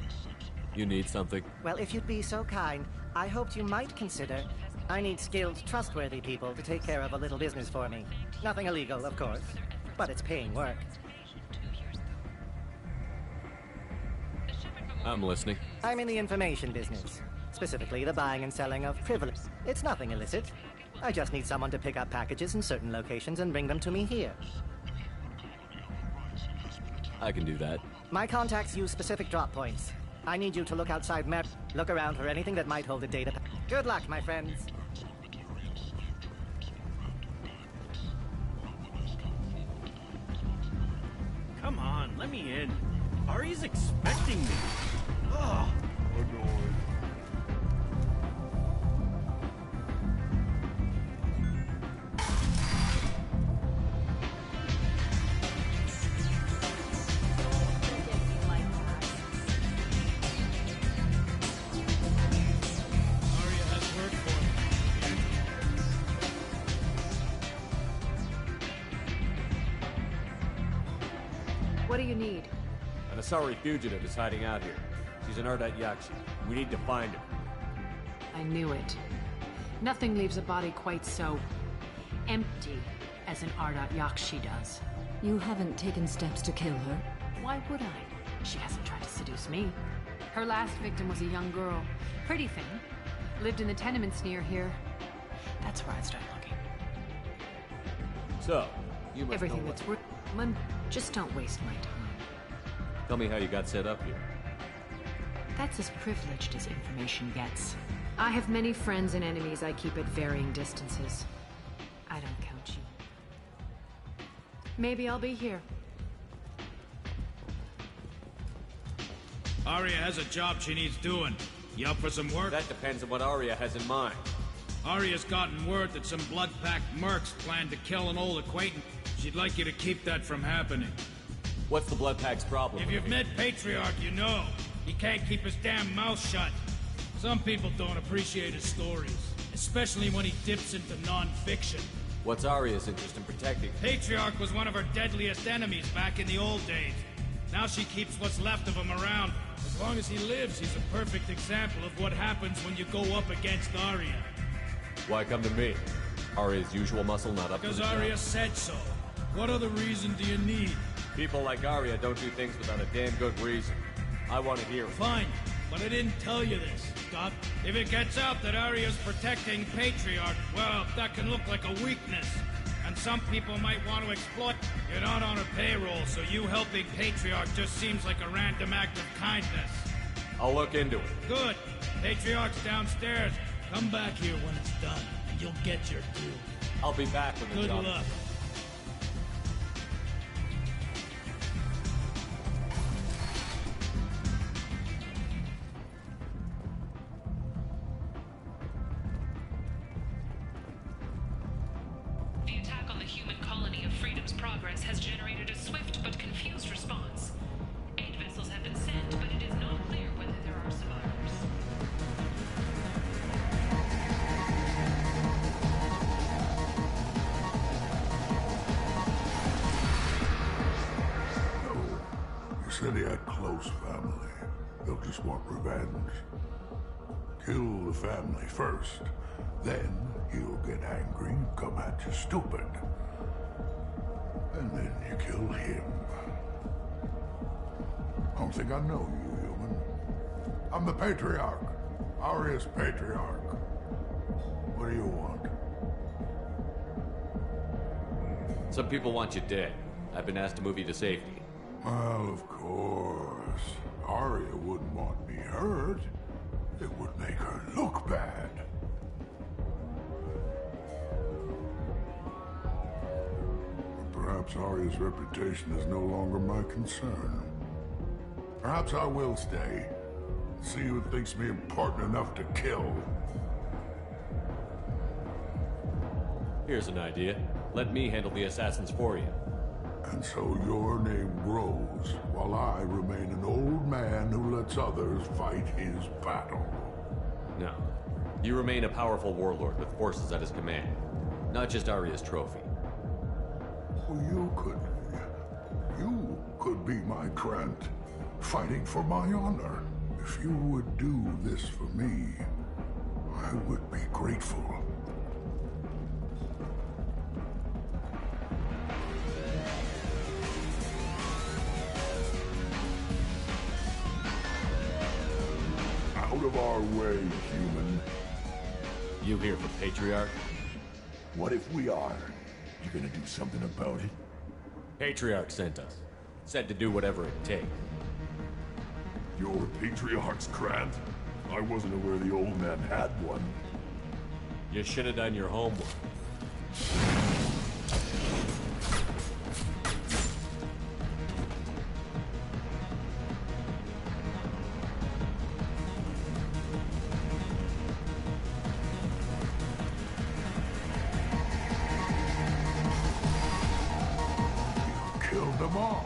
You need something? Well, if you'd be so kind, I hoped you might consider... I need skilled, trustworthy people to take care of a little business for me. Nothing illegal, of course, but it's paying work. I'm listening. I'm in the information business. Specifically, the buying and selling of privilege. It's nothing illicit. I just need someone to pick up packages in certain locations and bring them to me here. I can do that. My contacts use specific drop points. I need you to look outside map. Look around for anything that might hold a data. Good luck, my friends. Come on, let me in. Ari's expecting me. Ugh. Annoying. What do you need? An Asari fugitive is hiding out here. She's an Urdat Yakshi. We need to find her. I knew it. Nothing leaves a body quite so empty as an Ardat Yakshi does. You haven't taken steps to kill her? Why would I? She hasn't tried to seduce me. Her last victim was a young girl. Pretty thing. Lived in the tenements near here. That's where I'd start looking. So, you must Everything know that's worth... Just don't waste my time. Tell me how you got set up here. That's as privileged as information gets. I have many friends and enemies I keep at varying distances. I don't count you. Maybe I'll be here. Arya has a job she needs doing. You up for some work? That depends on what Arya has in mind. Arya's gotten word that some blood-packed mercs plan to kill an old acquaintance. She'd like you to keep that from happening. What's the Bloodpack's problem? If you've met Patriarch, you know. He can't keep his damn mouth shut. Some people don't appreciate his stories, especially when he dips into non-fiction. What's Arya's interest in protecting? Patriarch was one of her deadliest enemies back in the old days. Now she keeps what's left of him around. As long as he lives, he's a perfect example of what happens when you go up against Arya. Why come to me? Arya's usual muscle not up to the Because job? Arya said so. What other reason do you need? People like Arya don't do things without a damn good reason. I want to hear it. Fine, but I didn't tell you this, Doc. If it gets out that Arya's protecting Patriarch, well, that can look like a weakness. And some people might want to exploit. You're not on her payroll, so you helping Patriarch just seems like a random act of kindness. I'll look into it. Good. Patriarch's downstairs. Come back here when it's done, and you'll get your due. I'll be back when the Good job is luck. The attack on the human colony of Freedom's Progress has generated a swift but confused response. 8 vessels have been sent, but it is not clear whether there are survivors. You said he had close family. They'll just want revenge. Kill the family first. Then he'll get angry and come at you stupid. And then you kill him. I don't think I know you, human. I'm the Patriarch. Arya's Patriarch. What do you want? Some people want you dead. I've been asked to move you to safety. Well, of course. Arya wouldn't want me hurt. It would make her look bad. Perhaps Arya's reputation is no longer my concern. Perhaps I will stay. See who thinks me important enough to kill. Here's an idea. Let me handle the assassins for you. And so your name grows, while I remain an old man who lets others fight his battle. No. You remain a powerful warlord with forces at his command. Not just Arya's trophy. Well, you could be my Krant, fighting for my honor. If you would do this for me, I would be grateful. Out of our way, human. You here for Patriarch? What if we are? You gonna do something about it? Patriarch sent us. Said to do whatever it takes. You're Patriarch's Krant? I wasn't aware the old man had one. You should have done your homework. Killed them all.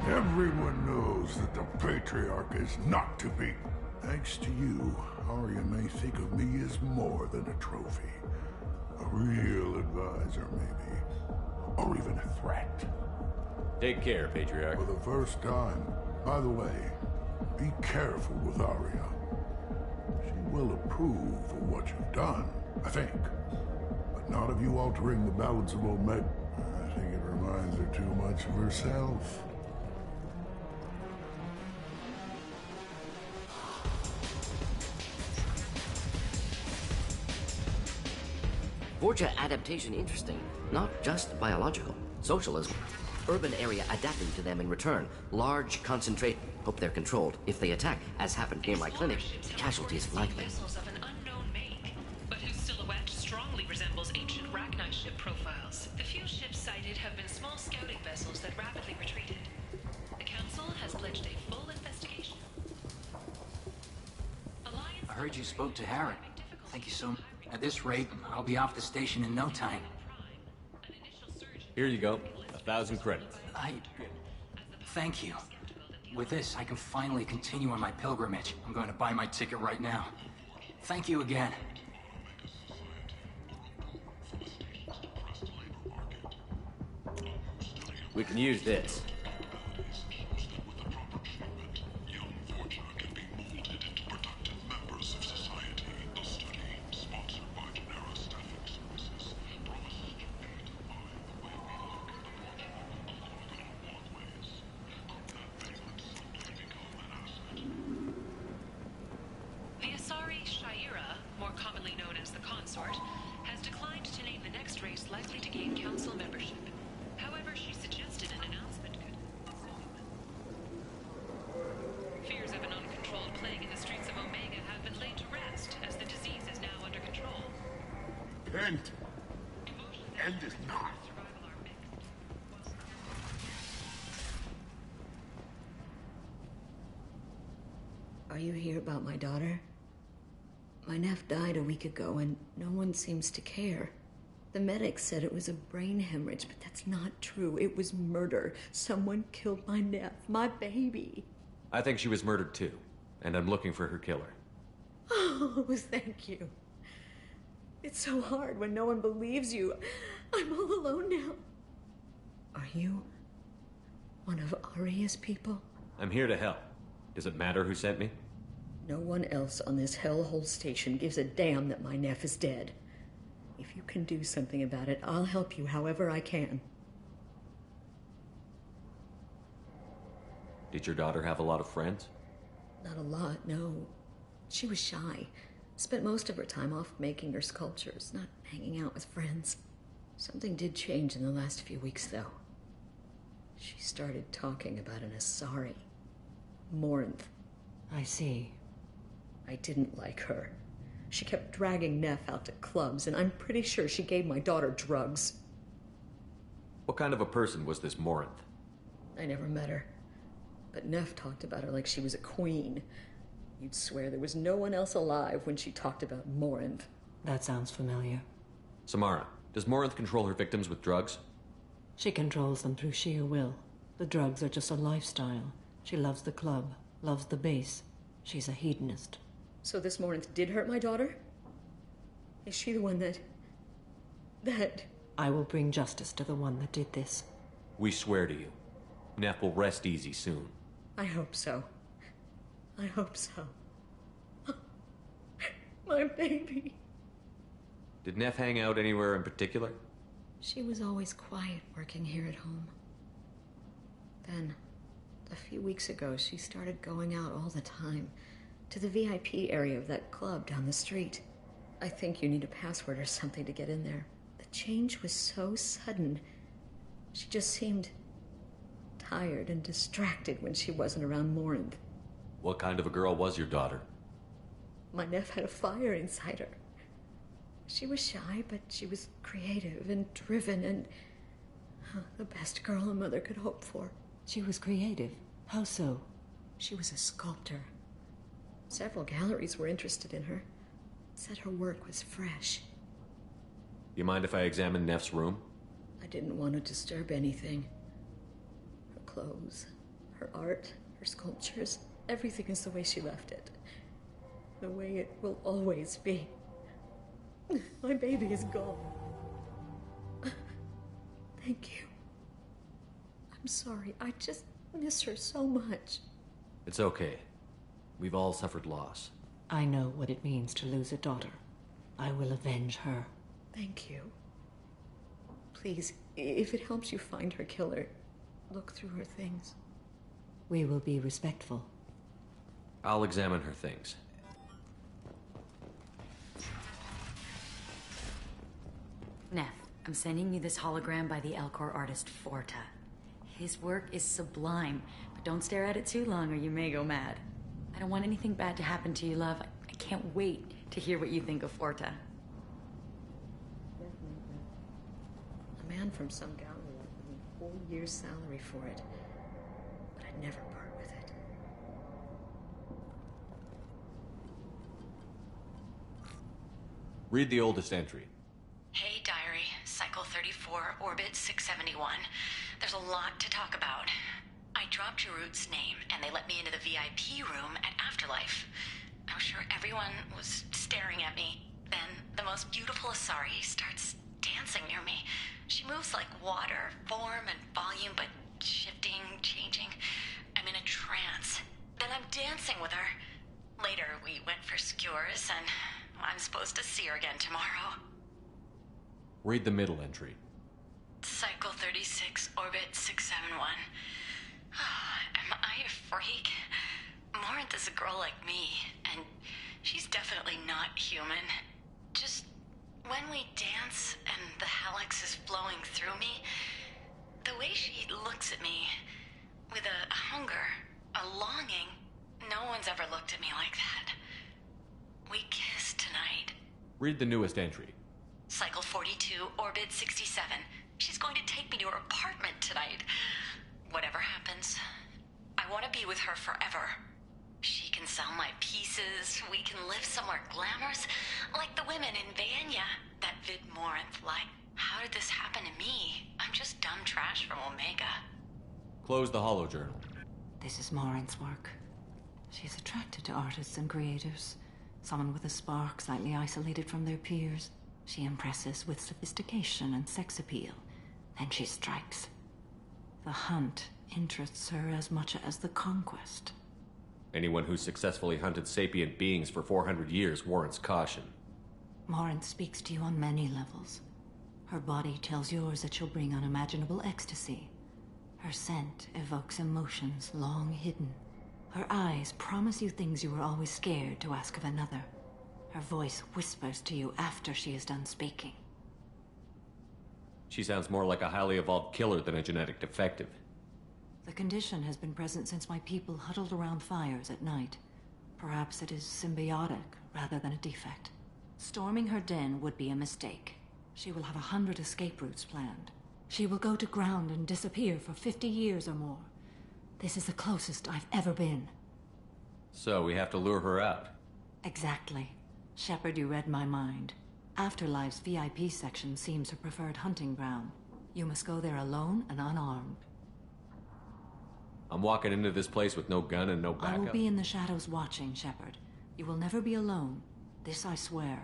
And everyone knows that the Patriarch is not to be. Thanks to you, Arya may think of me as more than a trophy. A real advisor, maybe. Or even a threat. Take care, Patriarch. For the first time. By the way, be careful with Arya. She will approve of what you've done, I think. But not of you altering the balance of Omega. I think it reminds her too much of herself. Forja adaptation interesting, not just biological. Socialism. Urban area adapting to them in return. Large concentrate. Hope they're controlled. If they attack, as happened near my clinic, casualties likely. Vessels of an unknown make, but whose silhouette strongly resembles ancient Rachni ship profiles. The few ships sighted have been small scouting vessels that rapidly retreated. The Council has pledged a full investigation. I heard you spoke to Harry. Thank you so much. At this rate, I'll be off the station in no time. Here you go. 1,000 credits. Thank you. With this, I can finally continue on my pilgrimage. I'm going to buy my ticket right now. Thank you again. We can use this. The Asari Shaira, more commonly known as the Consort, has declined to name the next race likely to gain council membership. However, she suggested an announcement could... Fears of an uncontrolled plague in the streets of Omega have been laid to rest, as the disease is now under control. Repent! End is not. Are you here about my daughter? My nephew died a week ago and no one seems to care. The medics said it was a brain hemorrhage, but that's not true. It was murder. Someone killed my nephew, my baby. I think she was murdered too, and I'm looking for her killer. Oh, thank you. It's so hard when no one believes you. I'm all alone now. Are you one of Arya's people? I'm here to help. Does it matter who sent me? No one else on this hellhole station gives a damn that my nephew is dead. If you can do something about it, I'll help you however I can. Did your daughter have a lot of friends? Not a lot, no. She was shy. Spent most of her time off making her sculptures, not hanging out with friends. Something did change in the last few weeks, though. She started talking about an Asari. Morinth. I see. I didn't like her. She kept dragging Neff out to clubs, and I'm pretty sure she gave my daughter drugs. What kind of a person was this Morinth? I never met her. But Neff talked about her like she was a queen. You'd swear there was no one else alive when she talked about Morinth. That sounds familiar. Samara, does Morinth control her victims with drugs? She controls them through sheer will. The drugs are just a lifestyle. She loves the club, loves the base. She's a hedonist. So this Morinth did hurt my daughter? Is she the one that... I will bring justice to the one that did this. We swear to you. Neff will rest easy soon. I hope so. I hope so. My baby. Did Neff hang out anywhere in particular? She was always quiet working here at home. Then, a few weeks ago, she started going out all the time to the VIP area of that club down the street. I think you need a password or something to get in there. The change was so sudden. She just seemed tired and distracted when she wasn't around Morinth. What kind of a girl was your daughter? My nephew had a fire inside her. She was shy, but she was creative and driven and the best girl a mother could hope for. She was creative? How so? She was a sculptor. Several galleries were interested in her. Said her work was fresh. You mind if I examine Neff's room? I didn't want to disturb anything. Her clothes, her art, her sculptures, everything is the way she left it. The way it will always be. My baby is gone. Thank you. I'm I'm sorry. I just miss her so much. It's okay. We've all suffered loss. I know what it means to lose a daughter. I will avenge her. Thank you. Please, if it helps you find her killer, look through her things. We will be respectful. I'll examine her things. Neff, I'm sending you this hologram by the Elcor artist Forta. His work is sublime, but don't stare at it too long or you may go mad. I don't want anything bad to happen to you, love. I can't wait to hear what you think of Forta. A man from some gallery offered me 4 years' salary for it, but I'd never part with it. Read the oldest entry. Hey, Diary. Cycle 34, Orbit 671. There's a lot to talk about. I dropped Jarut's name, and they let me into the VIP room at Afterlife. I was sure everyone was staring at me. Then, the most beautiful Asari starts dancing near me. She moves like water, form and volume, but shifting, changing. I'm in a trance. Then I'm dancing with her. Later, we went for skewers, and I'm supposed to see her again tomorrow. Read the middle entry. Cycle 36, Orbit 671. Am I a freak? Morinth is a girl like me, and she's definitely not human. Just when we dance and the Helix is flowing through me, the way she looks at me, with a hunger, a longing, no one's ever looked at me like that. We kissed tonight. Read the newest entry. Cycle 42, Orbit 67. She's going to take me to her apartment tonight. Whatever happens, I want to be with her forever. She can sell my pieces. We can live somewhere glamorous, like the women in Vanya that Vid Morinth liked. How did this happen to me? I'm just dumb trash from Omega. Close the holojournal. This is Morinth's work. She's attracted to artists and creators. Someone with a spark, slightly isolated from their peers. She impresses with sophistication and sex appeal. Then she strikes. The hunt interests her as much as the conquest. Anyone who's successfully hunted sapient beings for 400 years warrants caution. Morinth speaks to you on many levels. Her body tells yours that she'll bring unimaginable ecstasy. Her scent evokes emotions long hidden. Her eyes promise you things you were always scared to ask of another. Her voice whispers to you after she is done speaking. She sounds more like a highly evolved killer than a genetic defective. The condition has been present since my people huddled around fires at night. Perhaps it is symbiotic rather than a defect. Storming her den would be a mistake. She will have 100 escape routes planned. She will go to ground and disappear for 50 years or more. This is the closest I've ever been. So we have to lure her out. Exactly. Shepard, you read my mind. Afterlife's VIP section seems her preferred hunting ground. You must go there alone and unarmed. I'm walking into this place with no gun and no backup. I will be in the shadows watching, Shepard. You will never be alone. This I swear.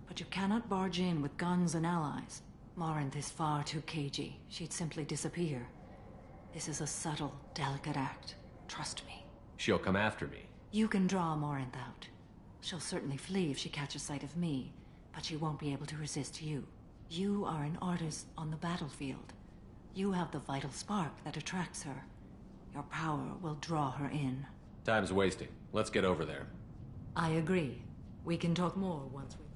But you cannot barge in with guns and allies. Morinth is far too cagey. She'd simply disappear. This is a subtle, delicate act. Trust me. She'll come after me. You can draw Morinth out. She'll certainly flee if she catches sight of me, but she won't be able to resist you. You are an artist on the battlefield. You have the vital spark that attracts her. Your power will draw her in. Time's wasting. Let's get over there. I agree. We can talk more once we...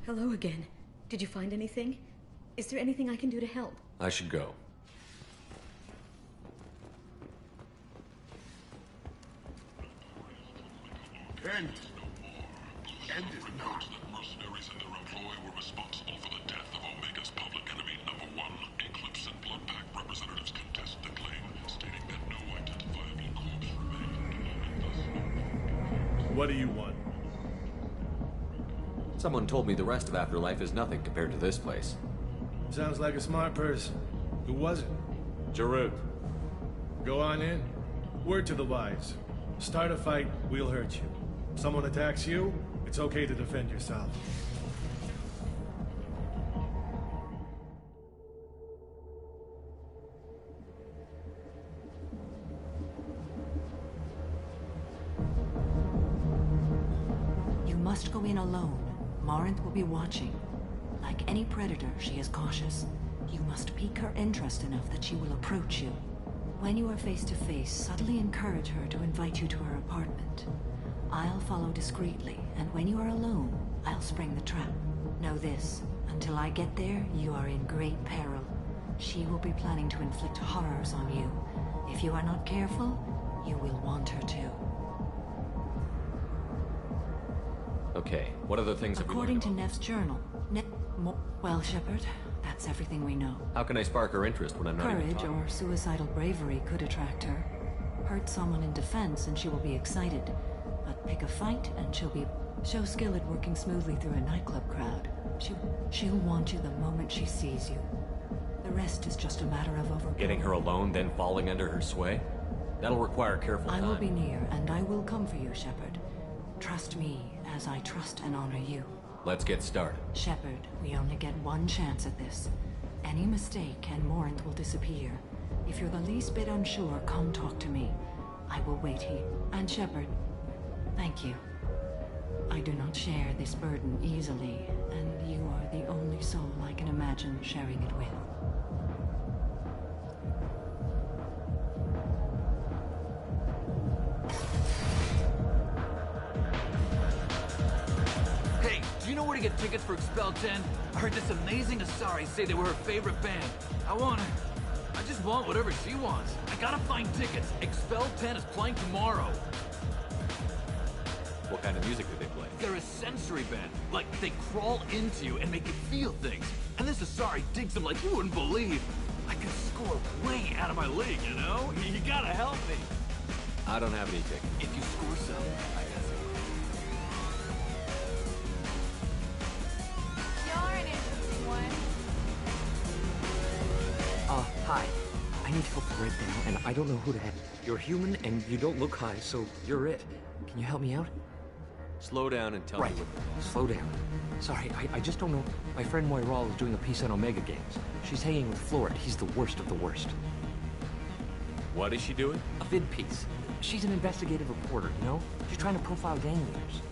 Hello again. Did you find anything? Is there anything I can do to help? I should go. End. End it now. The mercenaries and their employ were responsible for the death of Omega's public enemy #1. Eclipse and Blood Pack representatives contest the claim, stating that no identifiable corpse remained. What do you want? Someone told me the rest of Afterlife is nothing compared to this place. Sounds like a smart person. Who was it? Jarut. Go on in. Word to the wise. Start a fight, we'll hurt you. Someone attacks you, It's okay to defend yourself. You must go in alone. Morinth will be watching. Like any predator, she is cautious. You must pique her interest enough that she will approach you. When you are face to face, subtly encourage her to invite you to her apartment. I'll follow discreetly, and when you are alone, I'll spring the trap. Know this, until I get there, you are in great peril. She will be planning to inflict horrors on you. If you are not careful, you will want her to. Okay, what other things have we According learned to Neff's journal, well, Shepard, that's everything we know. How can I spark her interest when I'm not even Courage talking? or suicidal bravery could attract her. Hurt someone in defense and she will be excited. But pick a fight and show skill at working smoothly through a nightclub crowd. She'll want you the moment she sees you. The rest is just a matter of overcoming. Getting her alone, then falling under her sway? That'll require careful time. I will be near, and I will come for you, Shepard. Trust me, as I trust and honor you. Let's get started. Shepard, we only get one chance at this. Any mistake and Morinth will disappear. If you're the least bit unsure, come talk to me. I will wait here. And Shepard, thank you. I do not share this burden easily, and you are the only soul I can imagine sharing it with. Hey, do you know where to get tickets for Expel 10? I heard this amazing Asari say they were her favorite band. I just want whatever she wants. I gotta find tickets. Expel 10 is playing tomorrow. What kind of music do they play? They're a sensory band. Like, they crawl into you and make you feel things. And this Asari digs them like you wouldn't believe. I could score way out of my league, you know? You gotta help me. I don't have any tickets. If you score some, I guess. You're an interesting one. Hi. I need help right now, and I don't know who to help. You're human, and you don't look high, so you're it. Can you help me out? Slow down and tell me what... Slow down. Sorry, I just don't know. My friend Moiral is doing a piece on Omega Games. She's hanging with Florid. He's the worst of the worst. What is she doing? A vid piece. She's an investigative reporter, you know? She's trying to profile gang leaders.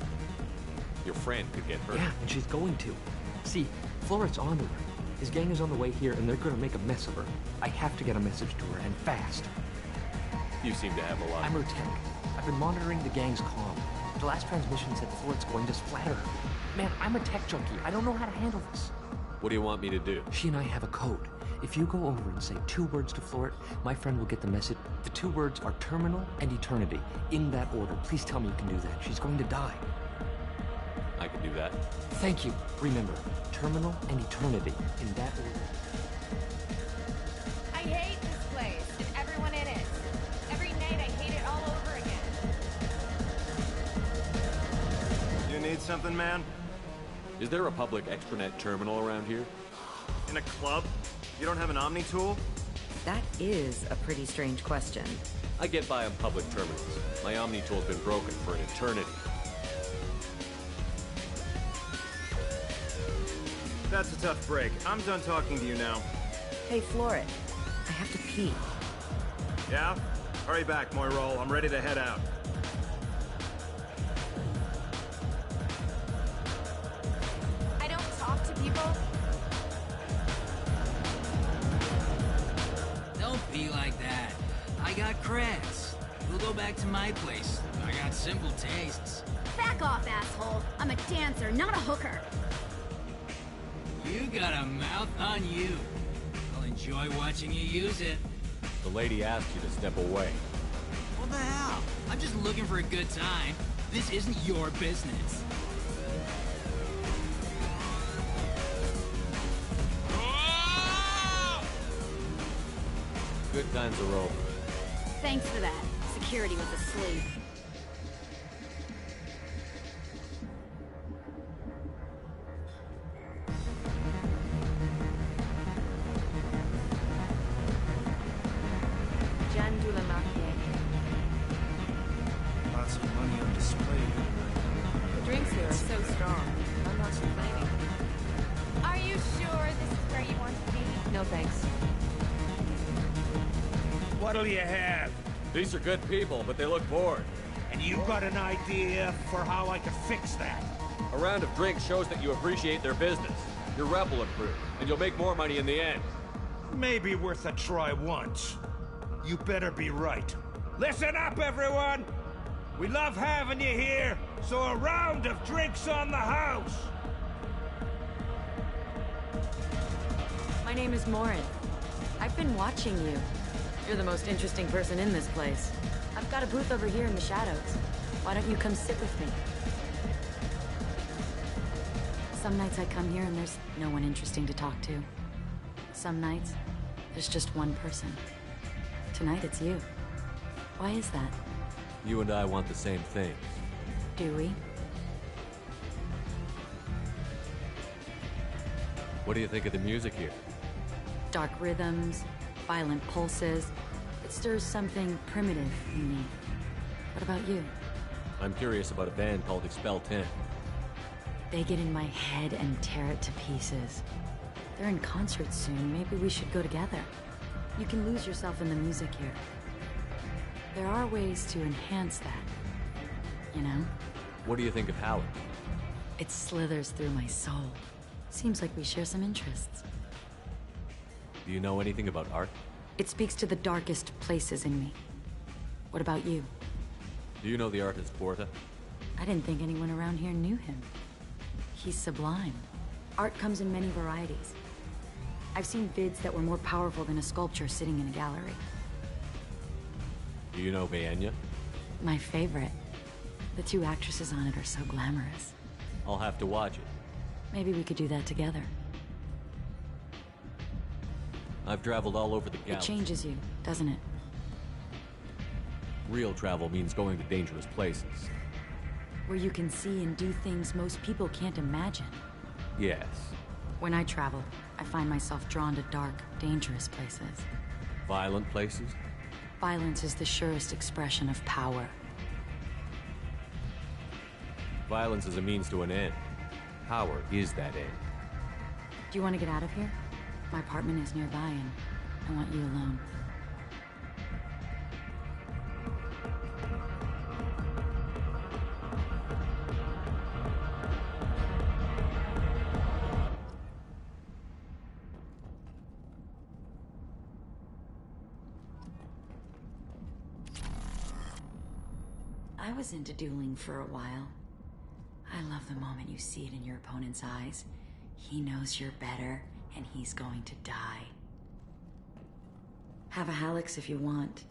Your friend could get hurt. Yeah, and she's going to. See, Florid's on to her. His gang is on the way here, and they're gonna make a mess of her. I have to get a message to her, and fast. You seem to have a lot. I'm her tech. I've been monitoring the gang's comm. The last transmission said Florid's going to splatter her. Man, I'm a tech junkie. I don't know how to handle this. What do you want me to do? She and I have a code. If you go over and say 2 words to Florid, my friend will get the message. The 2 words are terminal and eternity. In that order. Please tell me you can do that. She's going to die. I can do that. Thank you. Remember, terminal and eternity. In that order. I hate this place and everyone in it. Every night I hate it all over again. You need something, man? Is there a public extranet terminal around here? In a club? You don't have an Omni tool? That is a pretty strange question. I get by on public terminals. My Omni tool's been broken for an eternity. That's a tough break. I'm done talking to you now. Hey, Florid. I have to pee. Yeah? Hurry back, Moiral. I'm ready to head out. I don't talk to people. Don't be like that. I got creds. We'll go back to my place. I got simple tastes. Back off, asshole. I'm a dancer, not a hooker. You got a mouth on you. I'll enjoy watching you use it. The lady asked you to step away. What the hell? I'm just looking for a good time. This isn't your business. Good times are over. Thanks for that. Security was asleep. Lots of money on display. The drinks here are thanks. What'll you have? These are good people, but they look bored. And you got an idea for how I could fix that? A round of drinks shows that you appreciate their business. You're rebel a crew, and you'll make more money in the end. Maybe worth a try once. You better be right. Listen up, everyone! We love having you here, so a round of drinks on the house! My name is Morin. I've been watching you. You're the most interesting person in this place. I've got a booth over here in the shadows. Why don't you come sit with me? Some nights I come here and there's no one interesting to talk to. Some nights, there's just one person. Tonight it's you. Why is that? You and I want the same thing. Do we? What do you think of the music here? Dark rhythms, violent pulses. It stirs something primitive in me. What about you? I'm curious about a band called Expel 10. They get in my head and tear it to pieces. They're in concert soon. Maybe we should go together. You can lose yourself in the music here. There are ways to enhance that, you know? What do you think of Howard? It slithers through my soul. Seems like we share some interests. Do you know anything about art? It speaks to the darkest places in me. What about you? Do you know the artist Porta? I didn't think anyone around here knew him. He's sublime. Art comes in many varieties. I've seen vids that were more powerful than a sculpture sitting in a gallery. Do you know Baenya? My favorite. The two actresses on it are so glamorous. I'll have to watch it. Maybe we could do that together. I've traveled all over the galaxy. It changes you, doesn't it? Real travel means going to dangerous places. Where you can see and do things most people can't imagine. Yes. When I travel, I find myself drawn to dark, dangerous places. Violent places? Violence is the surest expression of power. Violence is a means to an end. Power is that end. Do you want to get out of here? My apartment is nearby and I want you alone. I was into dueling for a while. I love the moment you see it in your opponent's eyes. He knows you're better, and he's going to die. Have a Hallex if you want,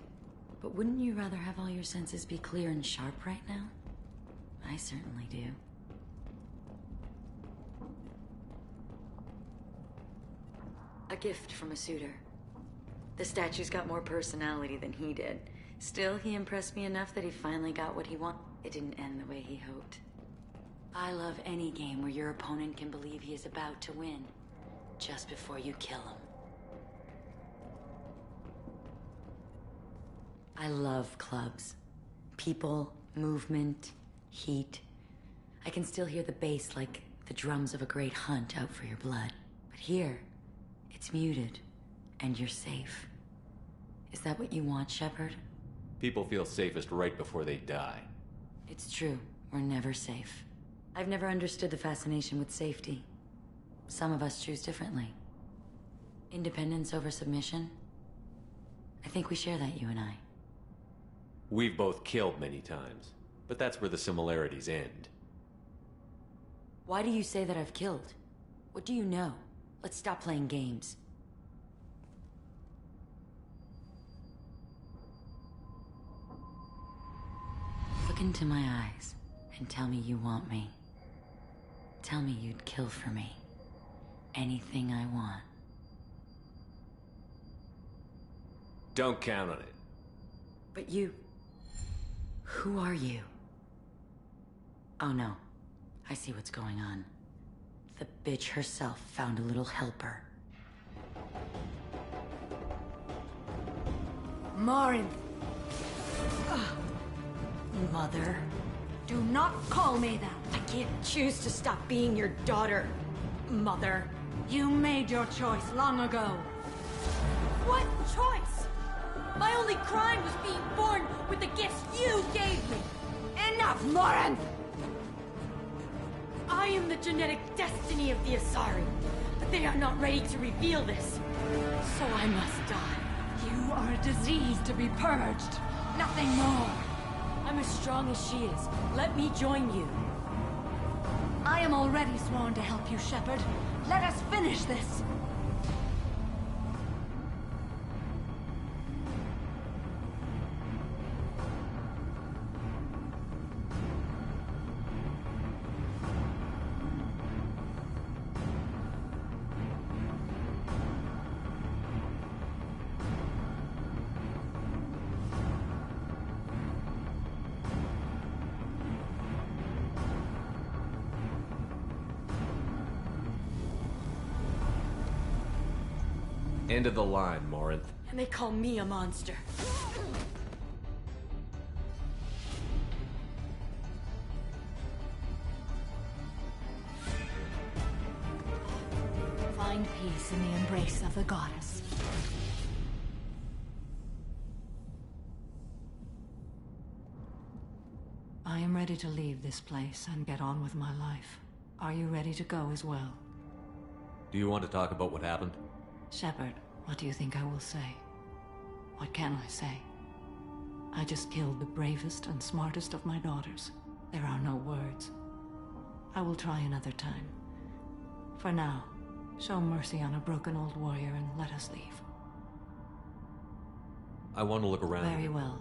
but wouldn't you rather have all your senses be clear and sharp right now? I certainly do. A gift from a suitor. The statue's got more personality than he did. Still, he impressed me enough that he finally got what he wanted. It didn't end the way he hoped. I love any game where your opponent can believe he is about to win, just before you kill him. I love clubs. People, movement, heat. I can still hear the bass like the drums of a great hunt out for your blood. But here, it's muted, and you're safe. Is that what you want, Shepard? People feel safest right before they die. It's true. We're never safe. I've never understood the fascination with safety. Some of us choose differently. Independence over submission? I think we share that, you and I. We've both killed many times, but that's where the similarities end. Why do you say that I've killed? What do you know? Let's stop playing games. Look into my eyes and tell me you want me. Tell me you'd kill for me. Anything I want. Don't count on it. But you... Who are you? Oh no. I see what's going on. The bitch herself found a little helper. Morin! Mother. Do not call me that. I can't choose to stop being your daughter, Mother. You made your choice long ago. What choice? My only crime was being born with the gifts you gave me. Enough, Morinth! I am the genetic destiny of the Asari, but they are not ready to reveal this. So I must die. You are a disease to be purged. Nothing more. I'm as strong as she is. Let me join you. I am already sworn to help you, Shepard. Let us finish this. End of the line, Morinth. And they call me a monster. Find peace in the embrace of the goddess. I am ready to leave this place and get on with my life. Are you ready to go as well? Do you want to talk about what happened? Shepard, what do you think I will say? What can I say? I just killed the bravest and smartest of my daughters. There are no words. I will try another time. For now, show mercy on a broken old warrior and let us leave. I want to look around. Very well.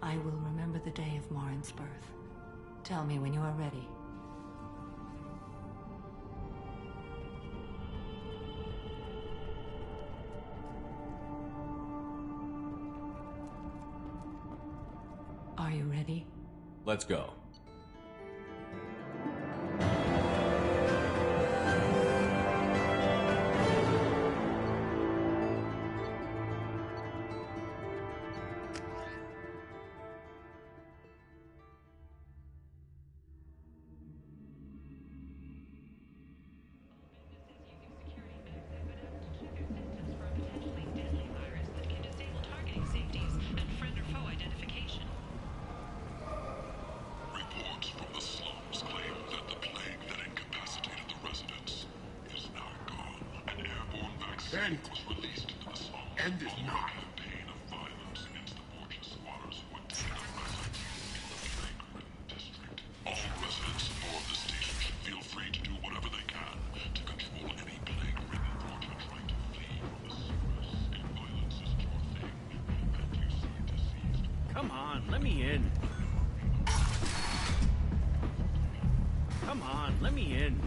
I will remember the day of Morinth's birth. Tell me when you are ready. Are you ready? Let's go. End it now. All residents aboard the station should feel free to do whatever they can to control any plague-ridden Vorta trying to flee from the sewers. If violence is your thing, and you see deceased... Come on, let me in. Come on, let me in.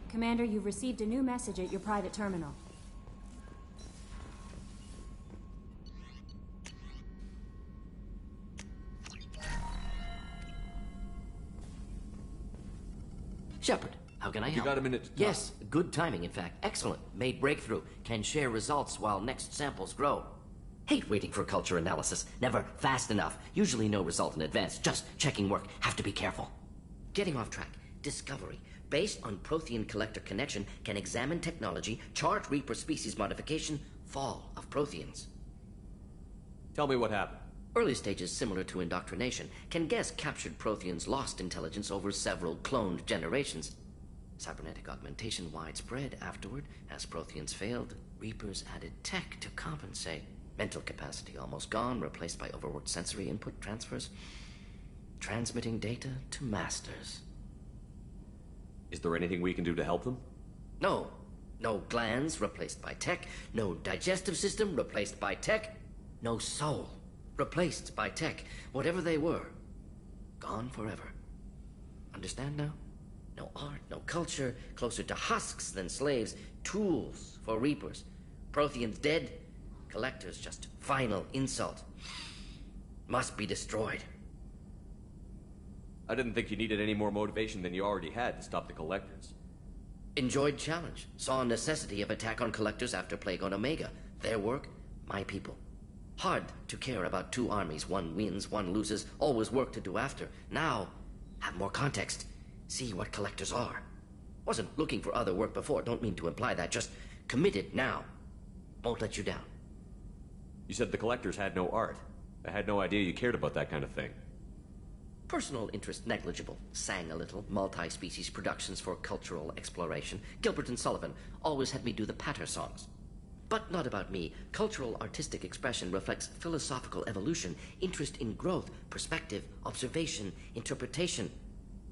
Commander, you've received a new message at your private terminal. Shepard, how can I help? You got a minute to talk? Yes, good timing, in fact. Excellent. Made breakthrough. Can share results while next samples grow. Hate waiting for culture analysis. Never fast enough. Usually no result in advance. Just checking work. Have to be careful. Getting off track. Discovery. Based on Prothean collector connection, can examine technology, chart Reaper species modification, fall of Protheans. Tell me what happened. Early stages similar to indoctrination. Can guess captured Protheans lost intelligence over several cloned generations. Cybernetic augmentation widespread afterward. As Protheans failed, Reapers added tech to compensate. Mental capacity almost gone, replaced by overworked sensory input transfers. Transmitting data to masters. Is there anything we can do to help them? No. No glands replaced by tech. No digestive system replaced by tech. No soul replaced by tech. Whatever they were, gone forever. Understand now? No art, no culture, closer to husks than slaves, tools for Reapers. Protheans dead, Collectors just final insult. Must be destroyed. I didn't think you needed any more motivation than you already had to stop the Collectors. Enjoyed challenge. Saw necessity of attack on Collectors after Plague on Omega. Their work, my people. Hard to care about two armies. One wins, one loses. Always work to do after. Now, have more context. See what Collectors are. Wasn't looking for other work before. Don't mean to imply that. Just committed now. Won't let you down. You said the Collectors had no art. I had no idea you cared about that kind of thing. Personal interest negligible. Sang a little. Multi-species productions for cultural exploration. Gilbert and Sullivan always had me do the patter songs. But not about me. Cultural artistic expression reflects philosophical evolution, interest in growth, perspective, observation, interpretation.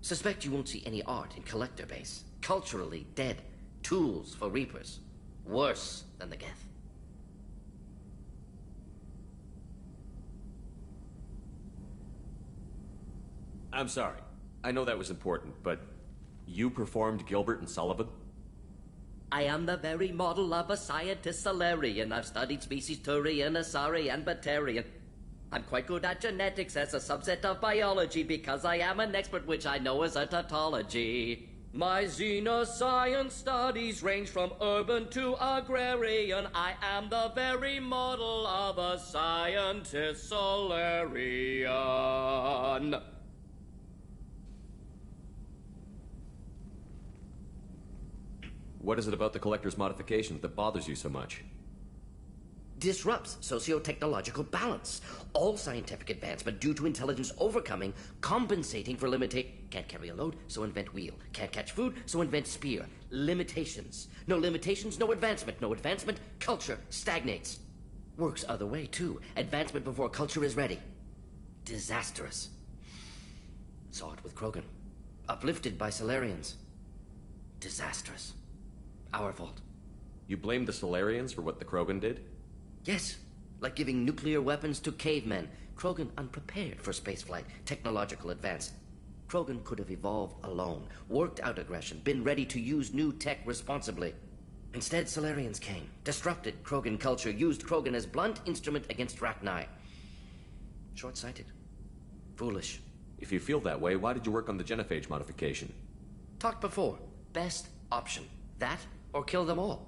Suspect you won't see any art in Collector base. Culturally dead. Tools for Reapers. Worse than the Geth. I'm sorry. I know that was important, but you performed Gilbert and Sullivan? I am the very model of a scientist Solarian. I've studied species Turian, Asari, and Batarian. I'm quite good at genetics as a subset of biology because I am an expert, which I know is a tautology. My xenoscience studies range from urban to agrarian. I am the very model of a scientist Solarian. What is it about the Collector's modifications that bothers you so much? Disrupts socio-technological balance. All scientific advancement due to intelligence overcoming, compensating for Can't carry a load, so invent wheel. Can't catch food, so invent spear. Limitations. No limitations, no advancement. No advancement, culture stagnates. Works other way, too. Advancement before culture is ready. Disastrous. Saw it with Krogan. Uplifted by Solarians. Disastrous. Our fault. You blame the Solarians for what the Krogan did? Yes. Like giving nuclear weapons to cavemen. Krogan unprepared for spaceflight, technological advance. Krogan could have evolved alone, worked out aggression, been ready to use new tech responsibly. Instead, Solarians came, disrupted Krogan culture, used Krogan as blunt instrument against Rachni. Short-sighted. Foolish. If you feel that way, why did you work on the genophage modification? Talked before. Best option. That or kill them all.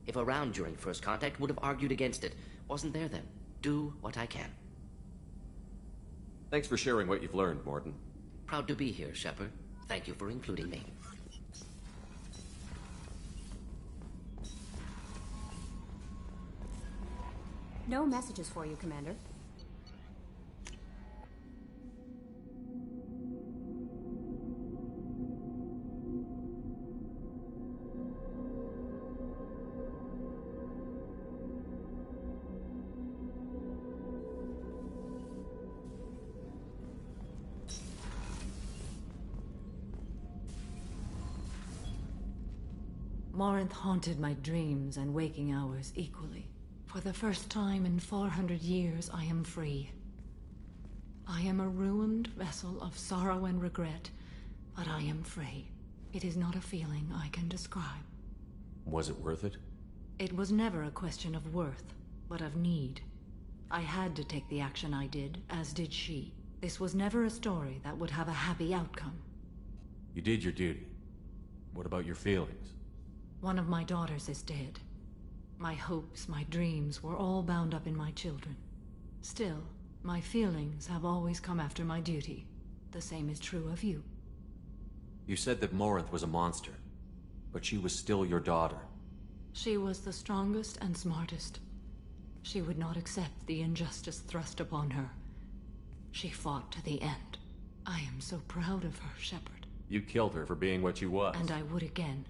If around during first contact, would have argued against it. Wasn't there then. Do what I can. Thanks for sharing what you've learned, Morton. Proud to be here, Shepard. Thank you for including me. No messages for you, Commander. Morinth haunted my dreams and waking hours equally. For the first time in 400 years, I am free. I am a ruined vessel of sorrow and regret, but I am free. It is not a feeling I can describe. Was it worth it? It was never a question of worth, but of need. I had to take the action I did, as did she. This was never a story that would have a happy outcome. You did your duty. What about your feelings? One of my daughters is dead. My hopes, my dreams were all bound up in my children. Still, my feelings have always come after my duty. The same is true of you. You said that Morinth was a monster, but she was still your daughter. She was the strongest and smartest. She would not accept the injustice thrust upon her. She fought to the end. I am so proud of her, Shepard. You killed her for being what she was. And I would again.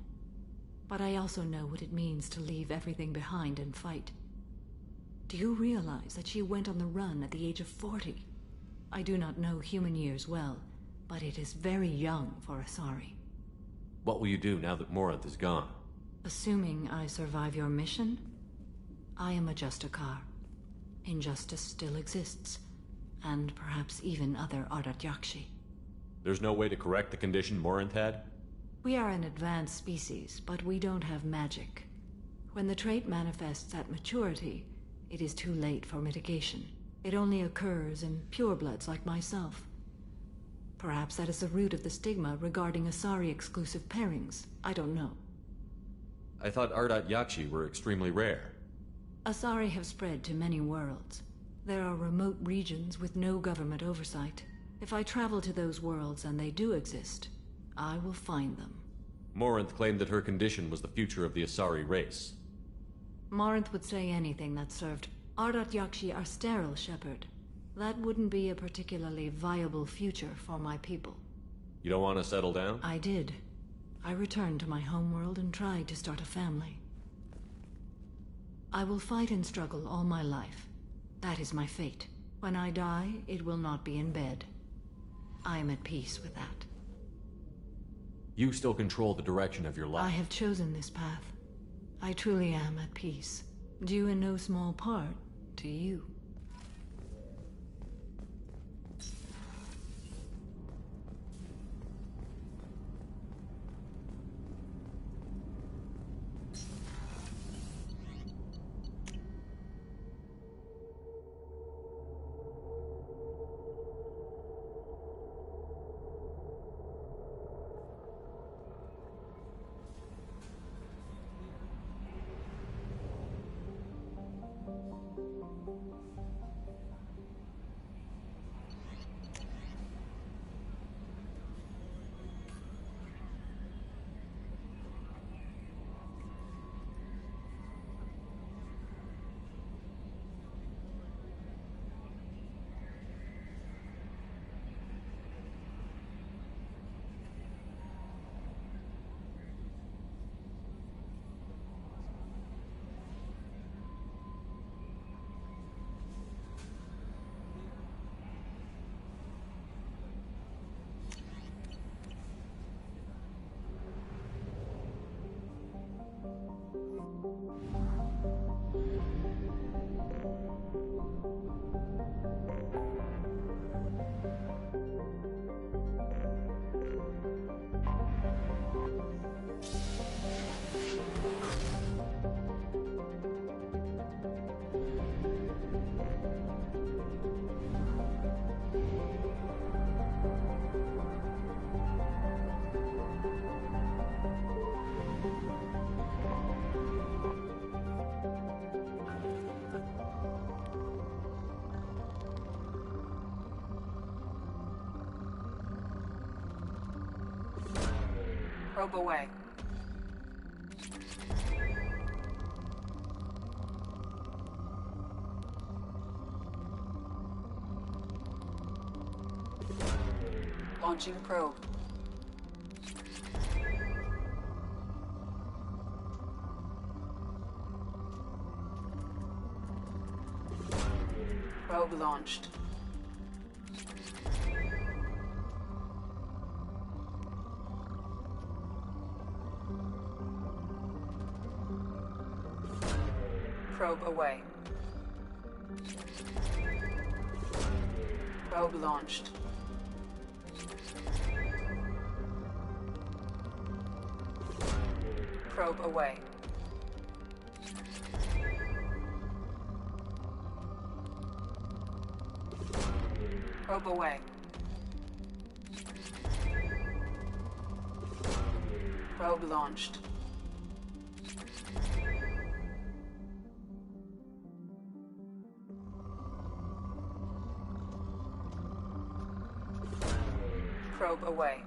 But I also know what it means to leave everything behind and fight. Do you realize that she went on the run at the age of 40? I do not know human years well, but it is very young for Asari. What will you do now that Morinth is gone? Assuming I survive your mission, I am a Justicar. Injustice still exists, and perhaps even other Ardat Yakshi. There's no way to correct the condition Morinth had? We are an advanced species, but we don't have magic. When the trait manifests at maturity, it is too late for mitigation. It only occurs in purebloods like myself. Perhaps that is the root of the stigma regarding Asari-exclusive pairings. I don't know. I thought Ardat Yakshi were extremely rare. Asari have spread to many worlds. There are remote regions with no government oversight. If I travel to those worlds and they do exist, I will find them. Morinth claimed that her condition was the future of the Asari race. Morinth would say anything that served. Ardat Yakshi are sterile, Shepard. That wouldn't be a particularly viable future for my people. You don't want to settle down? I did. I returned to my homeworld and tried to start a family. I will fight and struggle all my life. That is my fate. When I die, it will not be in bed. I am at peace with that. You still control the direction of your life. I have chosen this path. I truly am at peace, due in no small part to you. Probe away. Launching probe. Probe launched. Probe away. Probe launched. Probe away. Probe away. Probe launched. Probe away.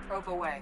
Probe away.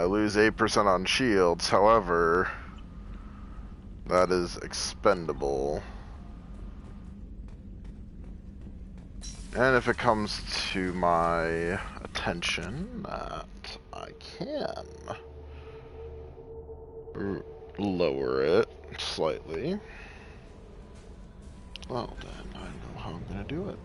lose 8% on shields, however, that is expendable. And if it comes to my attention that I can lower it slightly, well then I know how I'm gonna do it.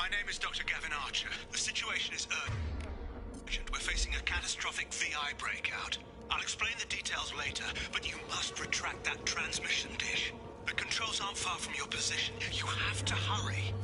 My name is Dr. Gavin Archer. The situation is urgent. We're facing a catastrophic VI breakout. I'll explain the details later, but you must retract that transmission dish. The controls aren't far from your position. You have to hurry.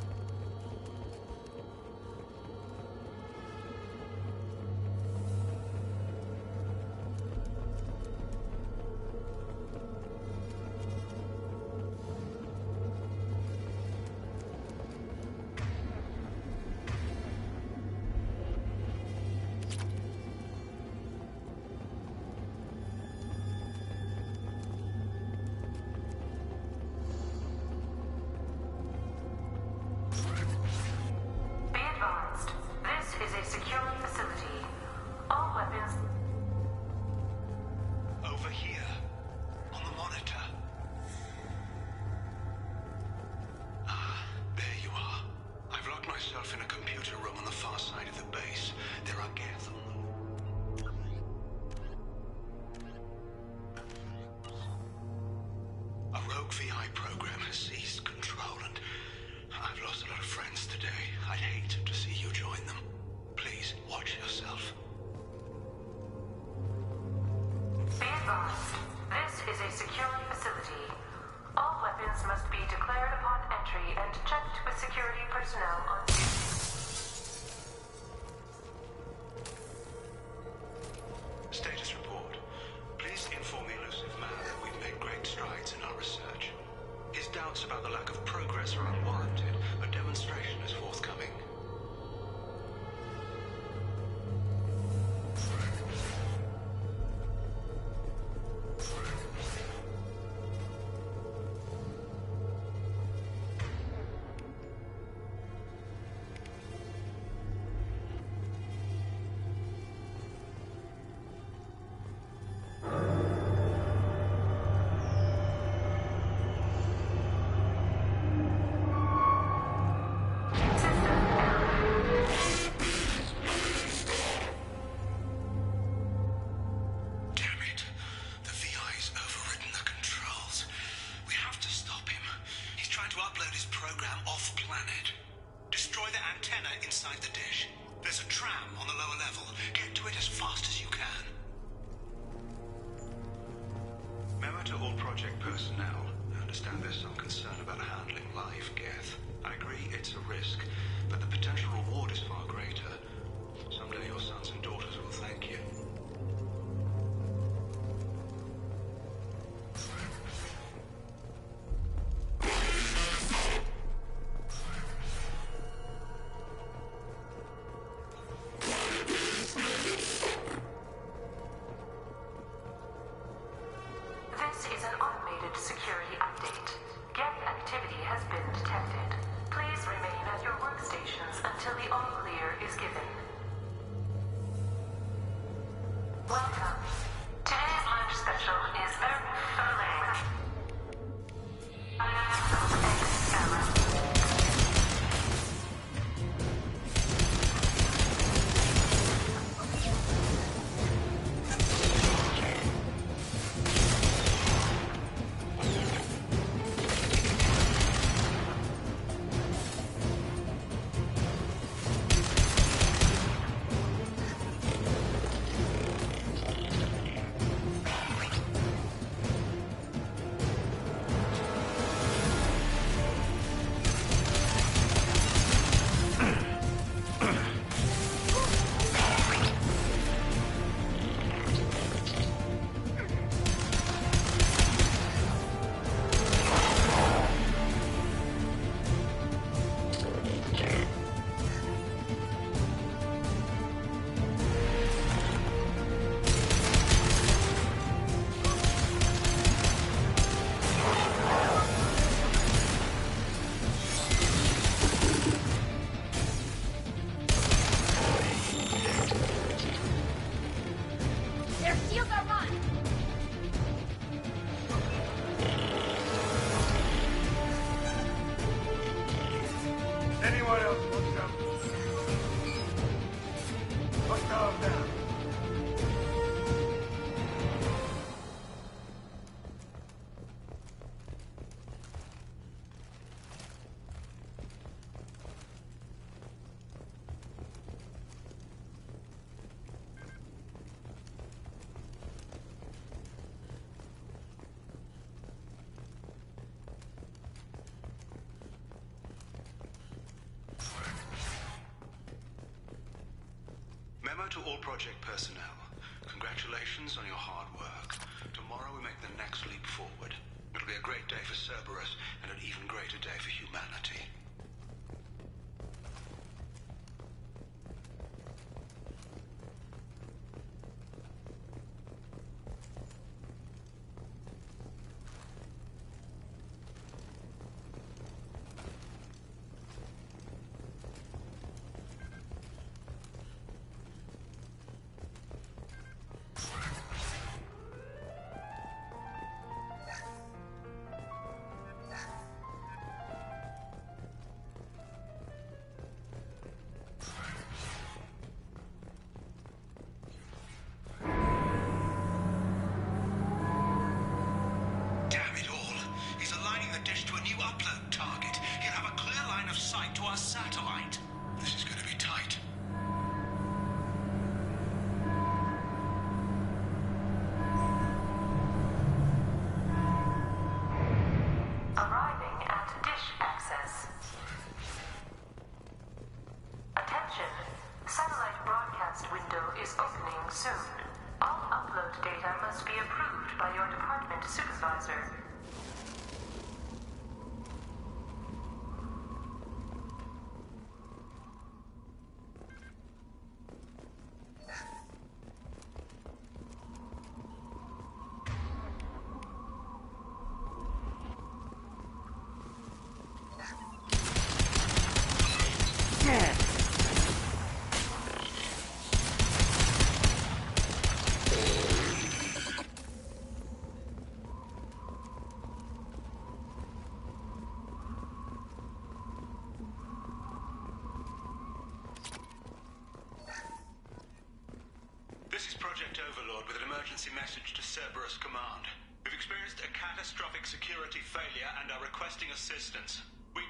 to all project personnel. I understand there's some concern about handling live Geth. I agree it's a risk, but the potential reward is far greater. Someday your sons and daughters will thank you. This is an automated security update. Geth activity has been detected. Please remain at your workstations until the all-clear is given. Welcome. Today's lunch special is Earth Filet. Their shields are run! Anyone else want to jump? Let's calm down. Memo to all project personnel. Congratulations on your hard work. Tomorrow we make the next leap forward. It'll be a great day for Cerberus and an even greater day for humanity. Satellite. This is going to be tight. Arriving at dish access. Attention. Satellite broadcast window is opening soon. All upload data must be approved by your department supervisor. This is Project Overlord with an emergency message to Cerberus Command. We've experienced a catastrophic security failure and are requesting assistance. What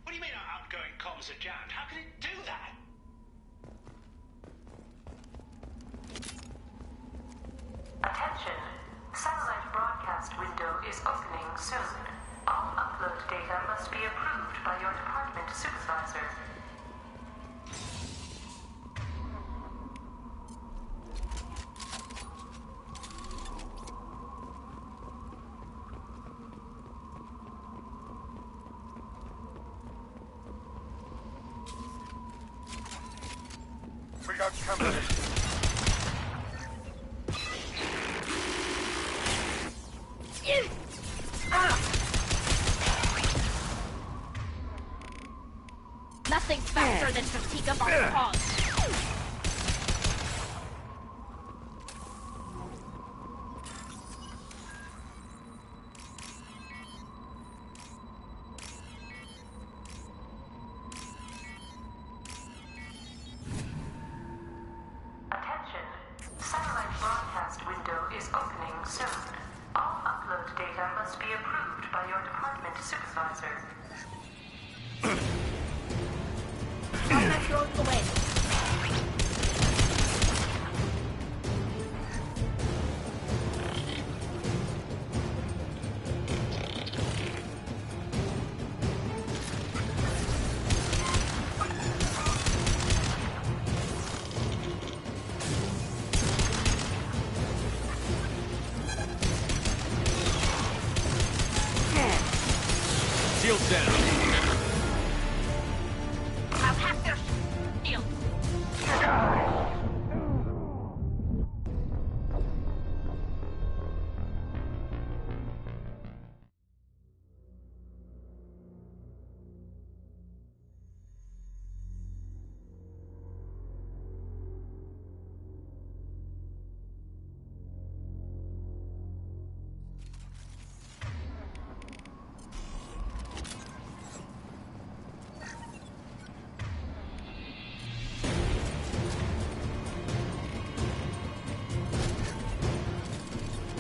do you mean our outgoing comms are jammed? How can it do that? Attention. Satellite broadcast broadcast window is opening soon. All upload data must be approved by your department supervisor. We got company. Nothing's faster than critique of our cause. Attention. Satellite broadcast window is opening soon. All upload data must be approved by your department supervisor. Contact goes away. Shields down. I'll have their shield.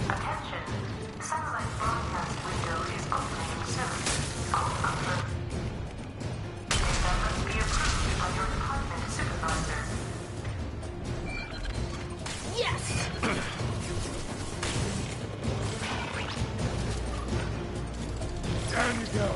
Attention. Satellite broadcast window is opening soon. All upload data must be approved by your department supervisor. Yes! Down you go.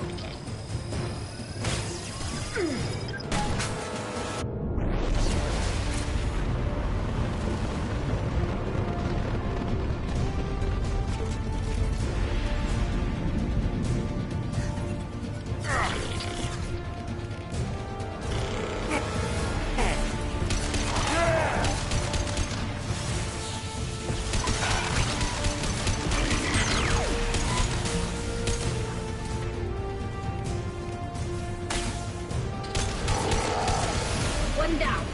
One down.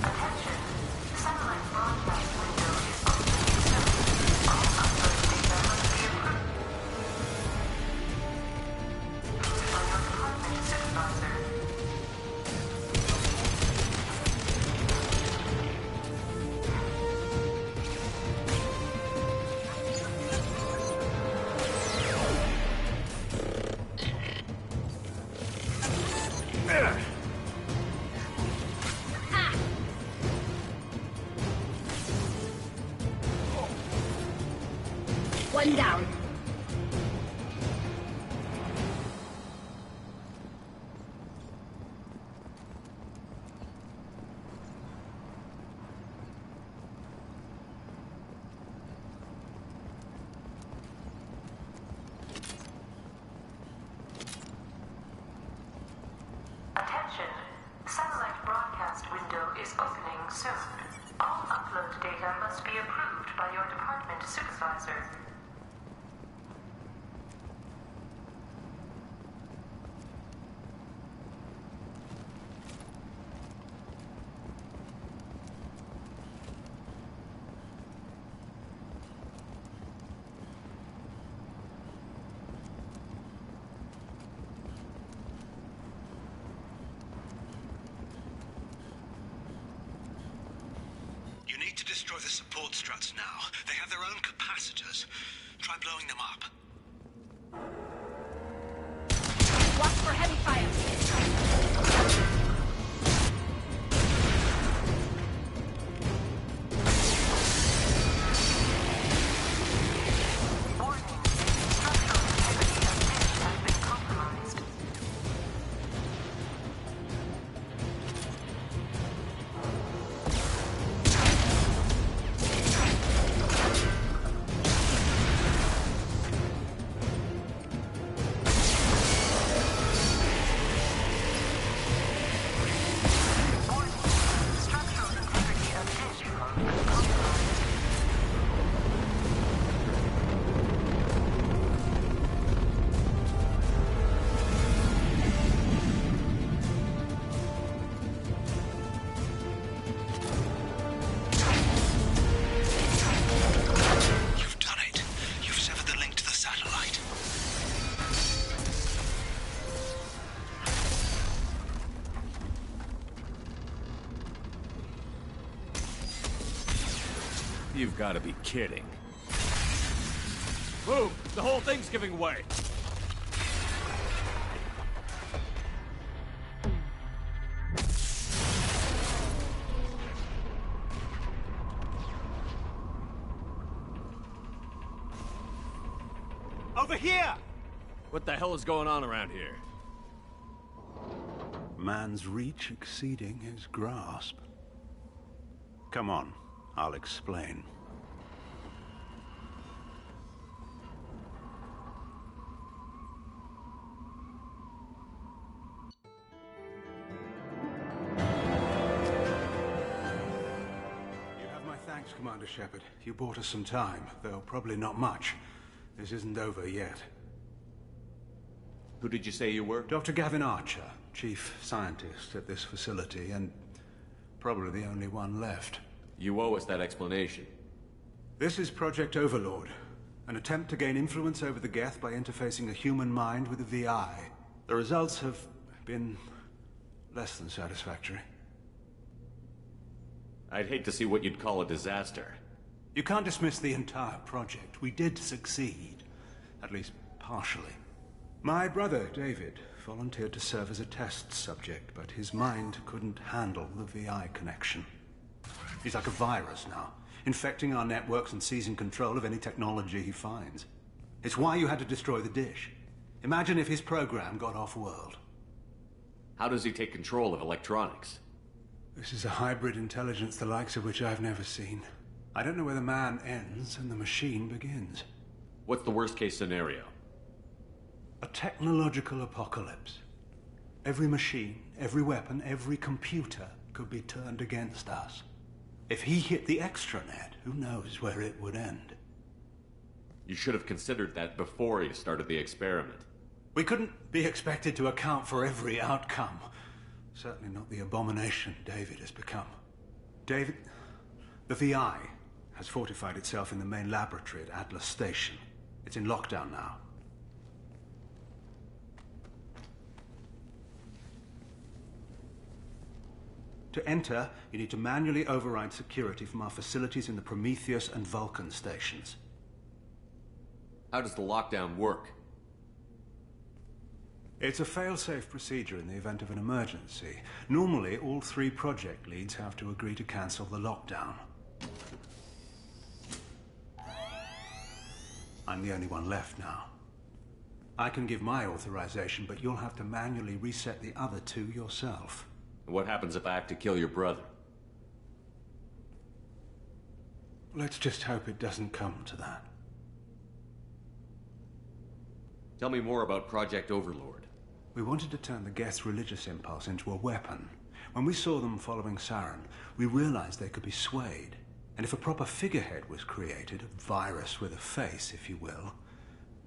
Attention. Satellite broadcast window is opening soon. All upload data must be approved by your department supervisor. One down. Attention. Satellite broadcast window is opening soon. All upload data must be approved by your department supervisor. You need to destroy the support struts now. They have their own capacitors. Try blowing them up. Watch for heavy fire. You've got to be kidding. Move! The whole thing's giving way! Over here! What the hell is going on around here? Man's reach exceeding his grasp. Come on, I'll explain. You have my thanks, Commander Shepard. You bought us some time, though probably not much. This isn't over yet. Who did you say you were? Dr. Gavin Archer, chief scientist at this facility, and probably the only one left. You owe us that explanation. This is Project Overlord, an attempt to gain influence over the Geth by interfacing a human mind with a VI. The results have been less than satisfactory. I'd hate to see what you'd call a disaster. You can't dismiss the entire project. We did succeed, at least partially. My brother, David, volunteered to serve as a test subject, but his mind couldn't handle the VI connection. He's like a virus now, infecting our networks and seizing control of any technology he finds. It's why you had to destroy the dish. Imagine if his program got off-world. How does he take control of electronics? This is a hybrid intelligence the likes of which I've never seen. I don't know where the man ends and the machine begins. What's the worst-case scenario? A technological apocalypse. Every machine, every weapon, every computer could be turned against us. If he hit the extranet, who knows where it would end? You should have considered that before you started the experiment. We couldn't be expected to account for every outcome. Certainly not the abomination David has become. David, the VI has fortified itself in the main laboratory at Atlas Station. It's in lockdown now. To enter, you need to manually override security from our facilities in the Prometheus and Vulcan stations. How does the lockdown work? It's a fail-safe procedure in the event of an emergency. Normally, all 3 project leads have to agree to cancel the lockdown. I'm the only one left now. I can give my authorization, but you'll have to manually reset the other 2 yourself. What happens if I have to kill your brother? Let's just hope it doesn't come to that. Tell me more about Project Overlord. We wanted to turn the Geth's religious impulse into a weapon. When we saw them following Saren, we realized they could be swayed. And if a proper figurehead was created, a virus with a face, if you will,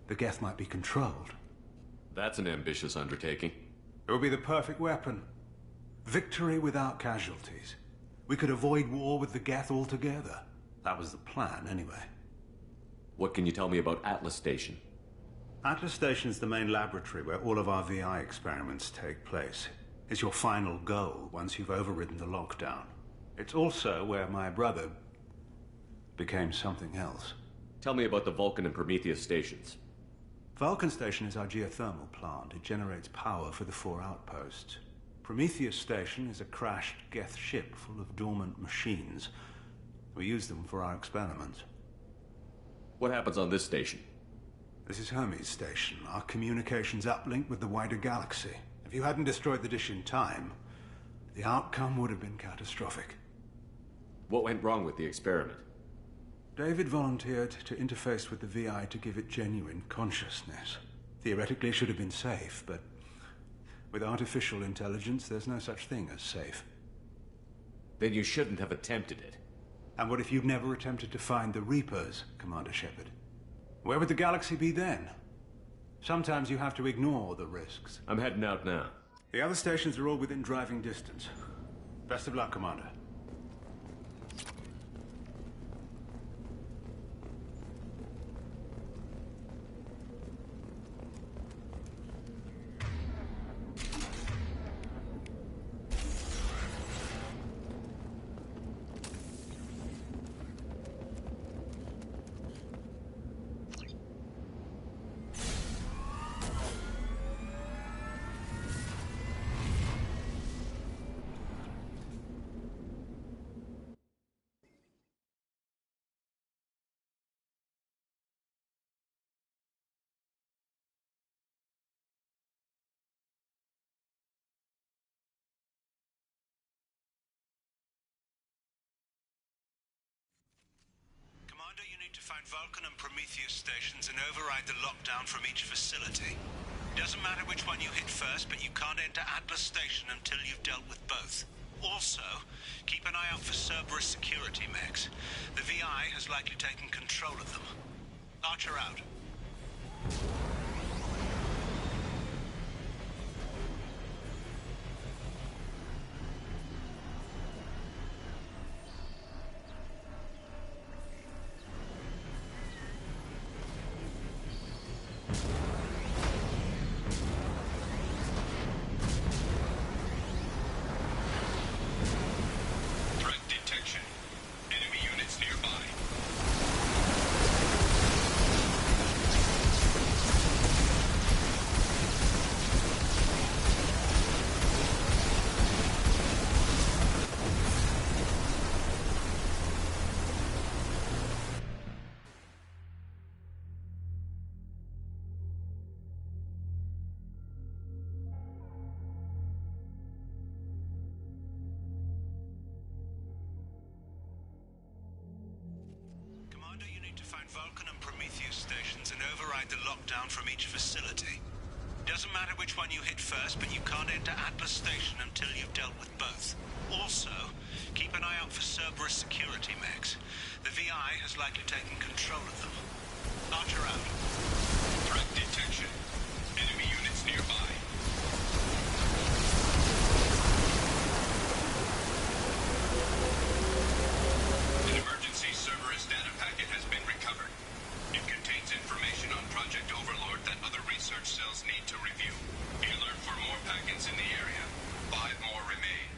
the Geth might be controlled. That's an ambitious undertaking. It would be the perfect weapon. Victory without casualties. We could avoid war with the Geth altogether. That was the plan, anyway. What can you tell me about Atlas Station? Atlas Station is the main laboratory where all of our VI experiments take place. It's your final goal once you've overridden the lockdown. It's also where my brother became something else. Tell me about the Vulcan and Prometheus stations. Vulcan Station is our geothermal plant. It generates power for the 4 outposts. Prometheus Station is a crashed Geth ship full of dormant machines. We use them for our experiments. What happens on this station? This is Hermes Station, our communications uplink with the wider galaxy. If you hadn't destroyed the dish in time, the outcome would have been catastrophic. What went wrong with the experiment? David volunteered to interface with the VI to give it genuine consciousness. Theoretically, it should have been safe, but with artificial intelligence, there's no such thing as safe. Then you shouldn't have attempted it. And what if you'd never attempted to find the Reapers, Commander Shepard? Where would the galaxy be then? Sometimes you have to ignore the risks. I'm heading out now. The other stations are all within driving distance. Best of luck, Commander. find Vulcan and Prometheus stations and override the lockdown from each facility. Doesn't matter which one you hit first, but you can't enter Atlas Station until you've dealt with both. Also, keep an eye out for Cerberus security mechs. The VI has likely taken control of them. Archer out. Vulcan and Prometheus stations and override the lockdown from each facility. Doesn't matter which one you hit first, but you can't enter Atlas Station until you've dealt with both. Also, keep an eye out for Cerberus security mechs. The VI has likely taken control of them. Archer out. Threat detection. Enemy units nearby. An emergency Cerberus data packet has been recovered. It contains information on Project Overlord that other research cells need to review. Be alert for more packets in the area. 5 more remain.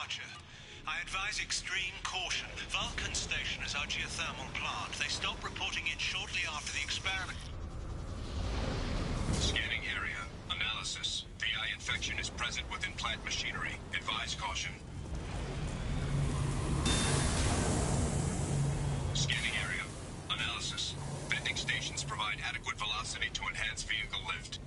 Archer. I advise extreme caution. Vulcan Station is our geothermal plant. They stopped reporting in shortly after the experiment. Scanning area. Analysis. VI infection is present within plant machinery. Advise caution. Scanning area. Analysis. Vending stations provide adequate velocity to enhance vehicle lift.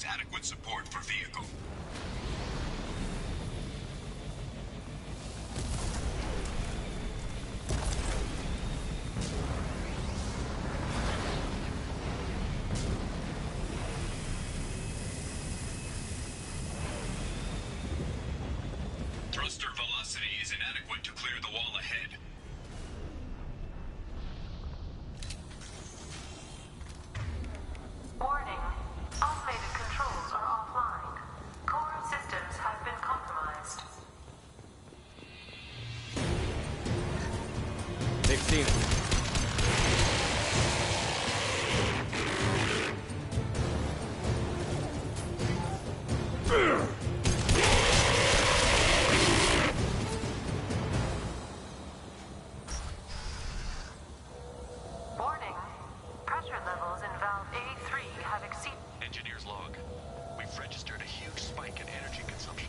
Adequate support for vehicle. Thruster velocity is inadequate to clear the wall ahead. Warning. Automated controls are offline. Core systems have been compromised. They've seen it. Warning. Pressure levels in valve A3 have exceeded. Engineer's log. We've registered a huge spike in energy consumption.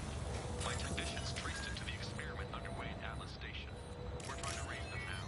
My technicians traced it to the experiment underway at Atlas Station. We're trying to raise them now.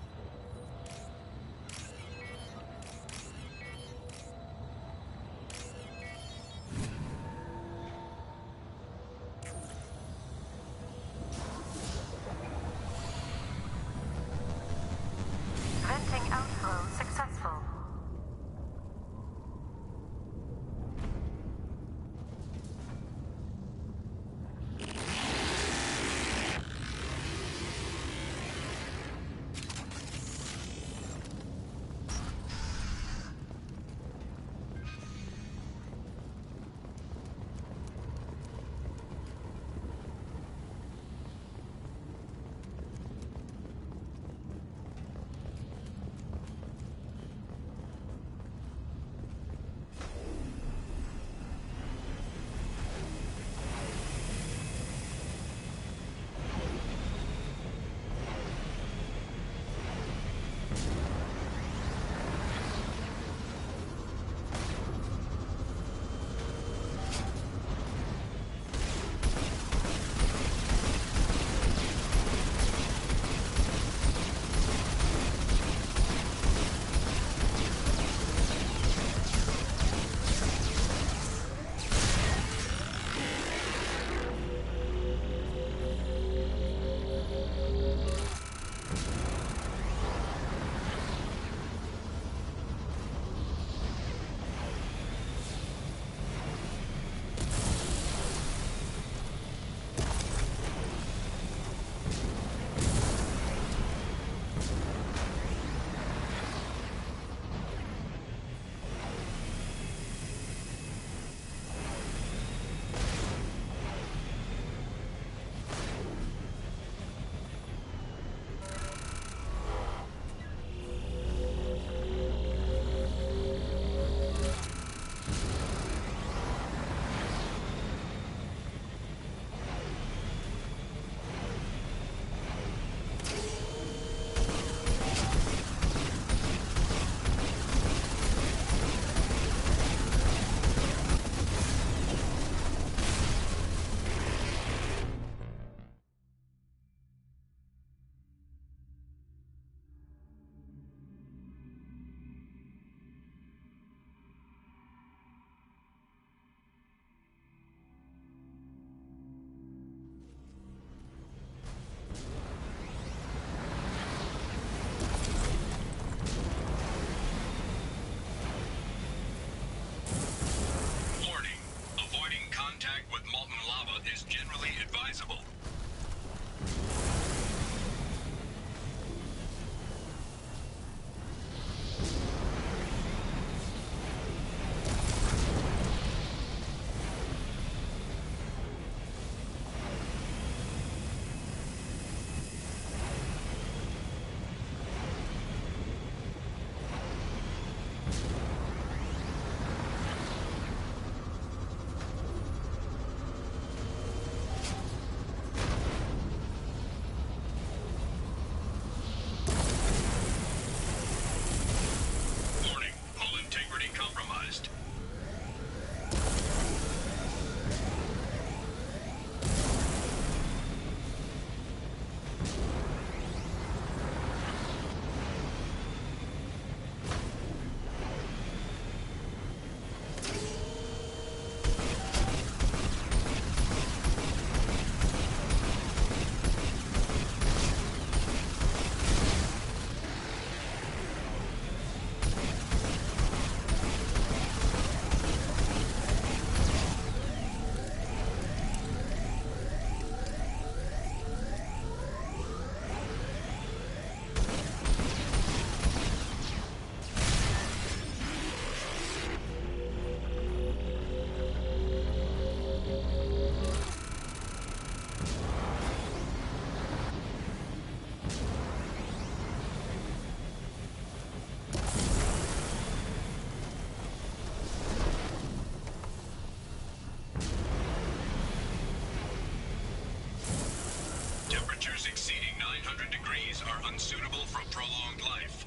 Temperatures exceeding 900 degrees are unsuitable for prolonged life.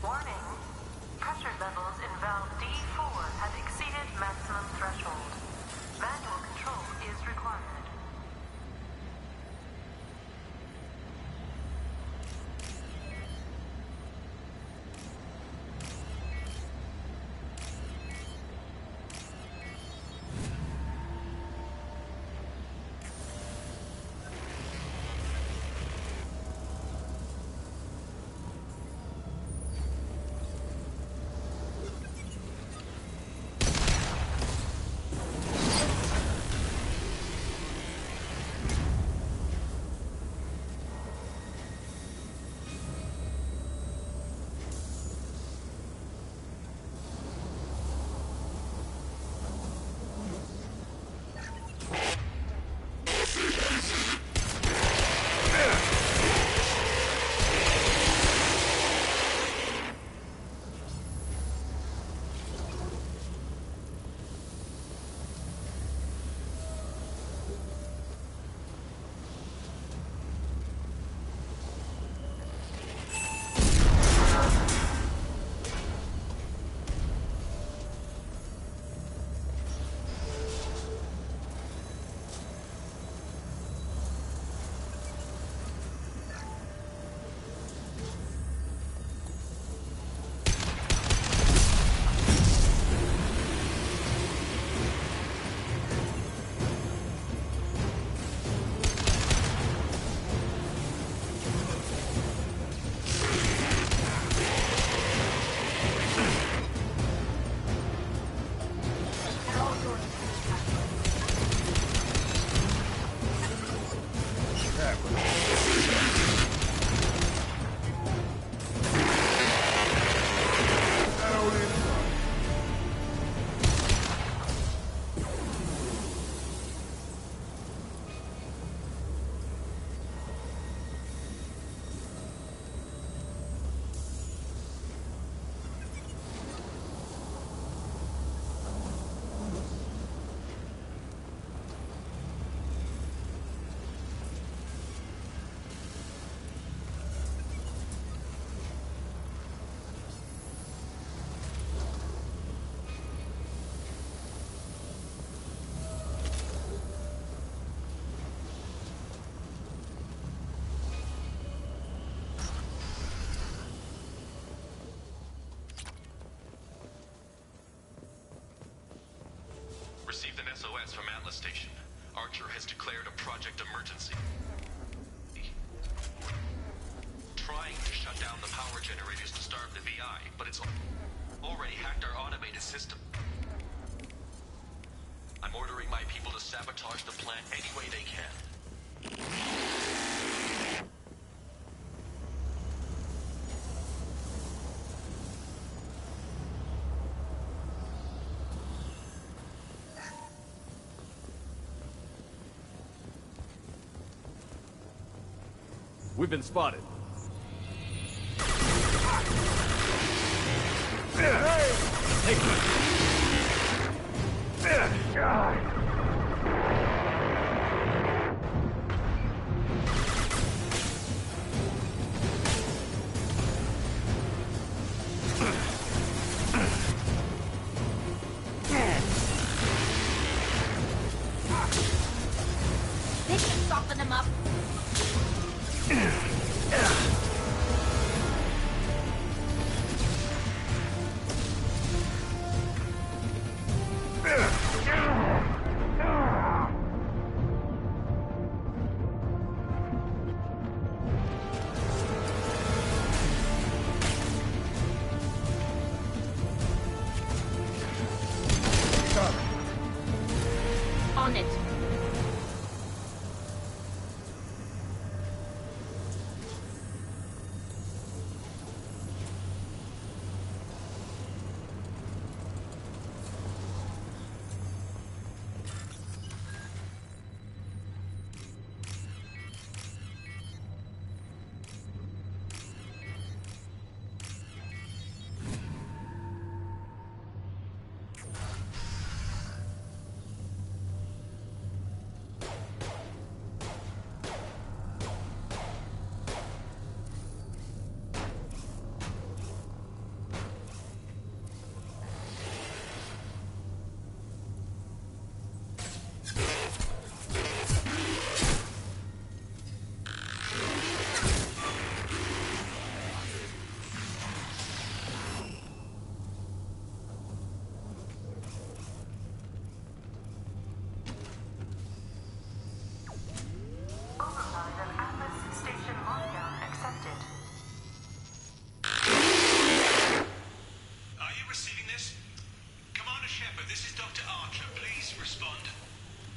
Warning. Pressure levels in valve D4 have exceeded maximum threshold. Manual control is required. Received an SOS from Atlas Station. Archer has declared a project emergency. Trying to shut down the power generators to starve the VI, but it's already hacked our automated system. I'm ordering my people to sabotage the plant any way they can. We've been spotted. Take They can soften them up.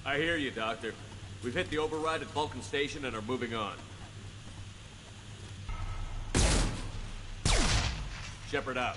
I hear you, Doctor. We've hit the override at Vulcan Station and are moving on. Shepard out.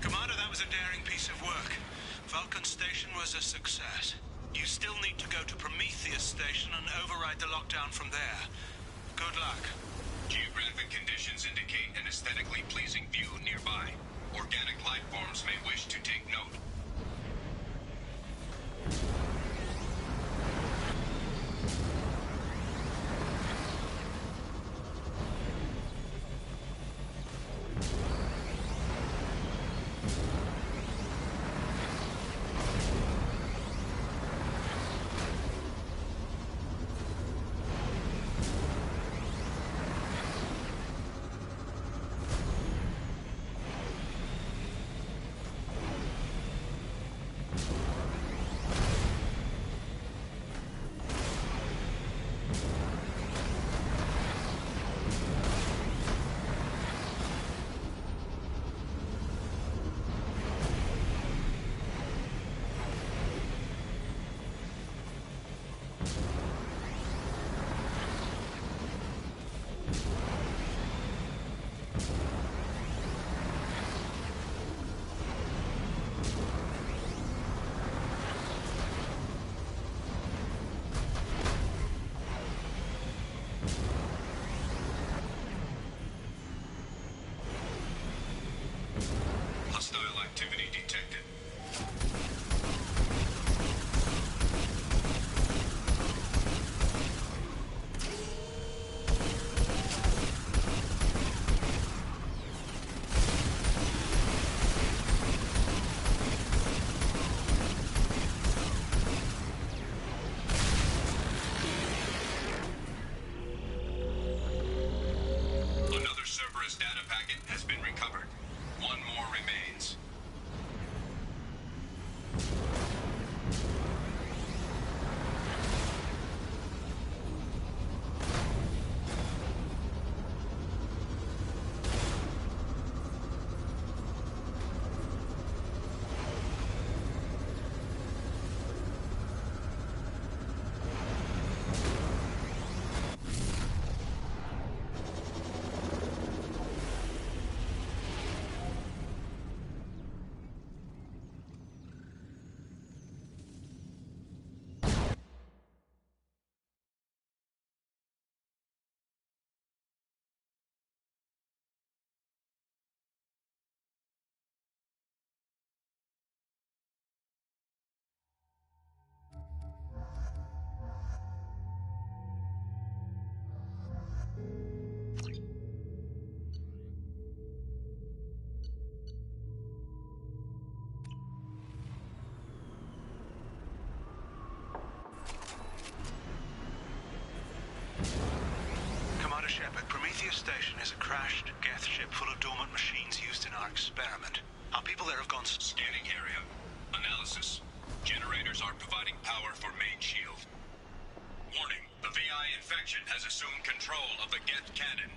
Commander, that was a daring piece of work. Vulcan Station was a success. You still need to go to Prometheus Station and override the lockdown from there. Good luck. Geographic conditions indicate an aesthetically pleasing view nearby. Organic life forms may wish to take note. Hostile activity detected. Another Cerberus data packet has been recovered. One more remains. Commander Shepard, Prometheus Station is a crashed Geth ship full of dormant machines used in our experiment. Our people there have gone... Scanning area. Analysis. Generators are providing power for main shield. Warning, the VI infection has assumed control of the Geth cannon.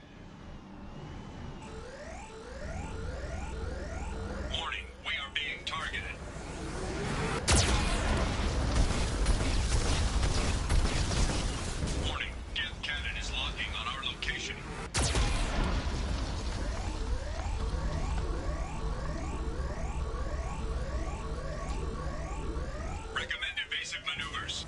Warning, we are being targeted. Warning, Geth cannon is locking on our location. Recommend evasive maneuvers.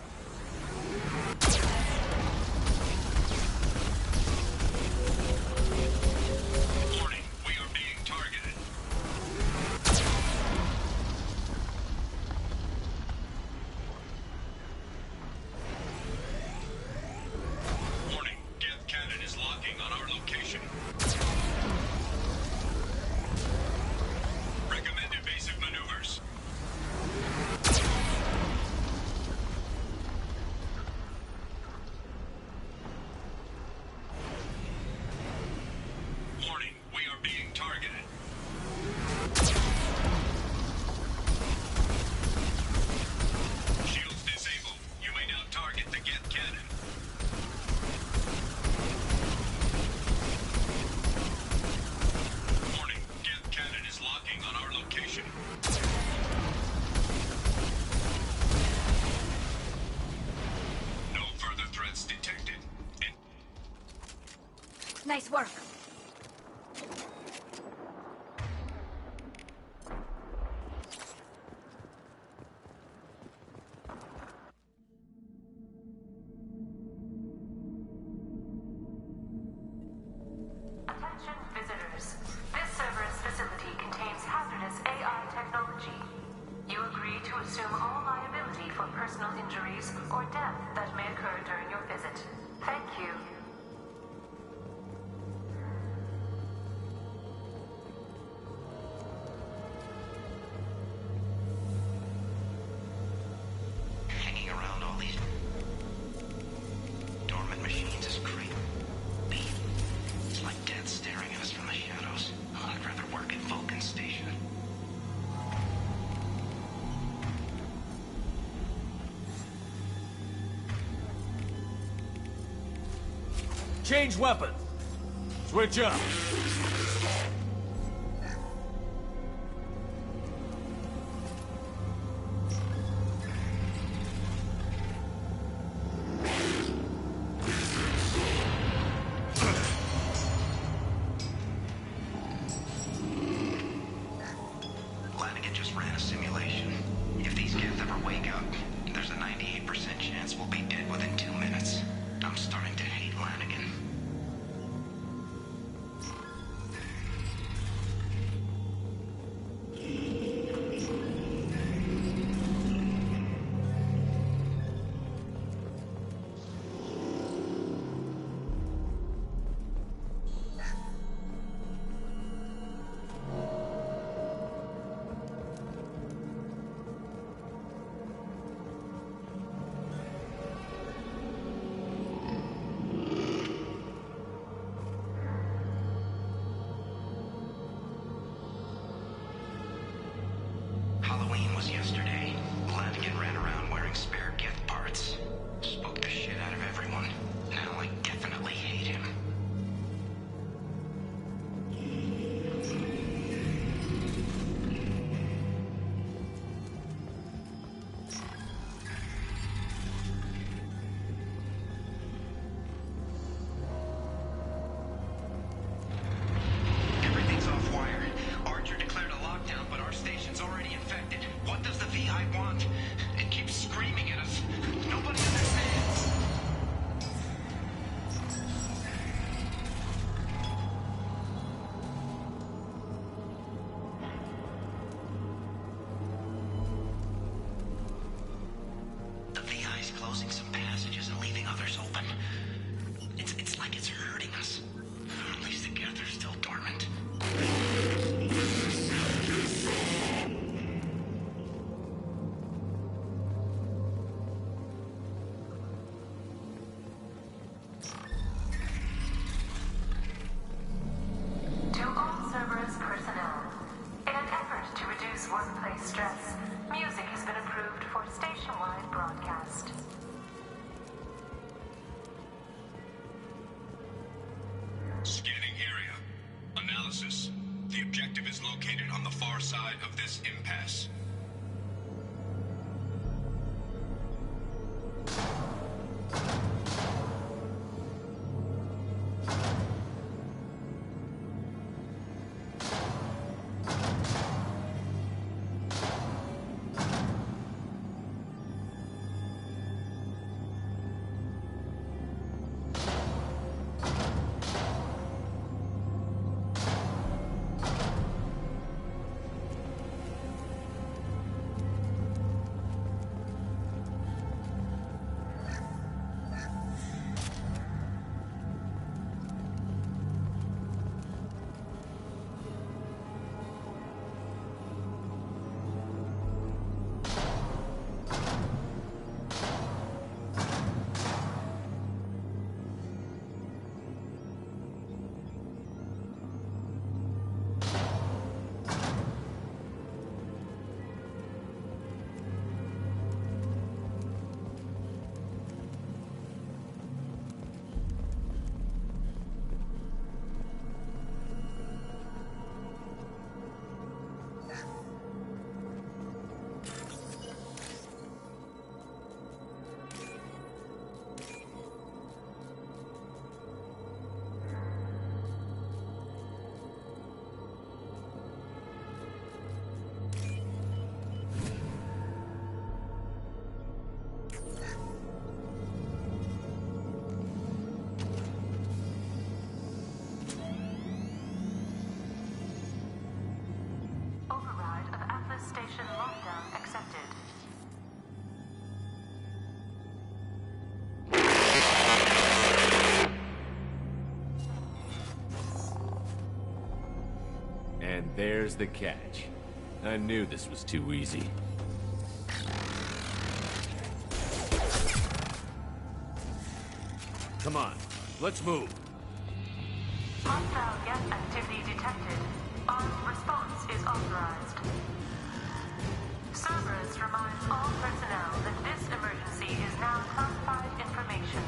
Nice work. Attention visitors. This Cerberus facility contains hazardous AI technology. You agree to assume all liability for personal injuries or death that may occur during your visit. Thank you. Hanging around all these dormant machines is creepy. It's like death staring at us from the shadows. Oh, I'd rather work at Vulcan Station. Change weapon. Switch up. Lanigan just ran a simulation. If these kids ever wake up, there's a 98% chance we'll be dead within 2 minutes. I'm starting to hate Lanigan. Halloween was yesterday. Lanigan ran around wearing spare gift parts. Spooked the shit out of everyone. Now I definitely hate him. Everything's off wire. Archer declared a lockdown, but our station's already infected. What does the VI want? It keeps screaming at us. Nobody understands. The VI's closing some passages and leaving others open. It's like it's hurting us. At least the Geth are still dormant. To all Cerberus personnel, in an effort to reduce workplace stress, music has been approved for station-wide broadcast. There's the catch. I knew this was too easy. Come on, let's move. Hostile gas activity detected. Armed response is authorized. Cerberus reminds all personnel that this emergency is now classified information.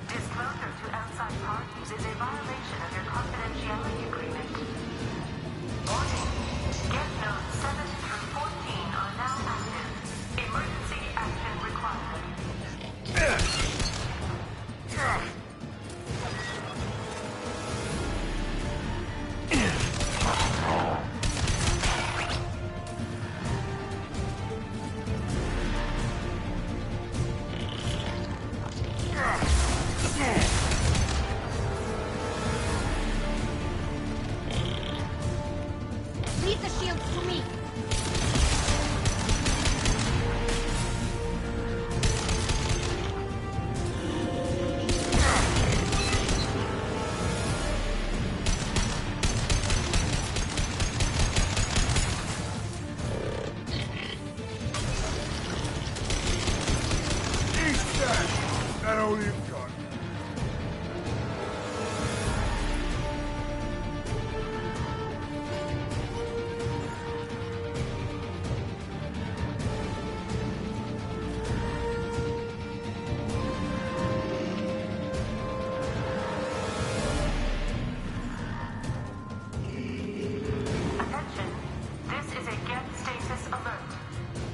Disclosure to outside parties is a violation of your confidentiality agreement. Warning. Get notes 7 through 14 are now active. Emergency action required. Leave the shields to me. That old you've got. Attention. This is a get status alert.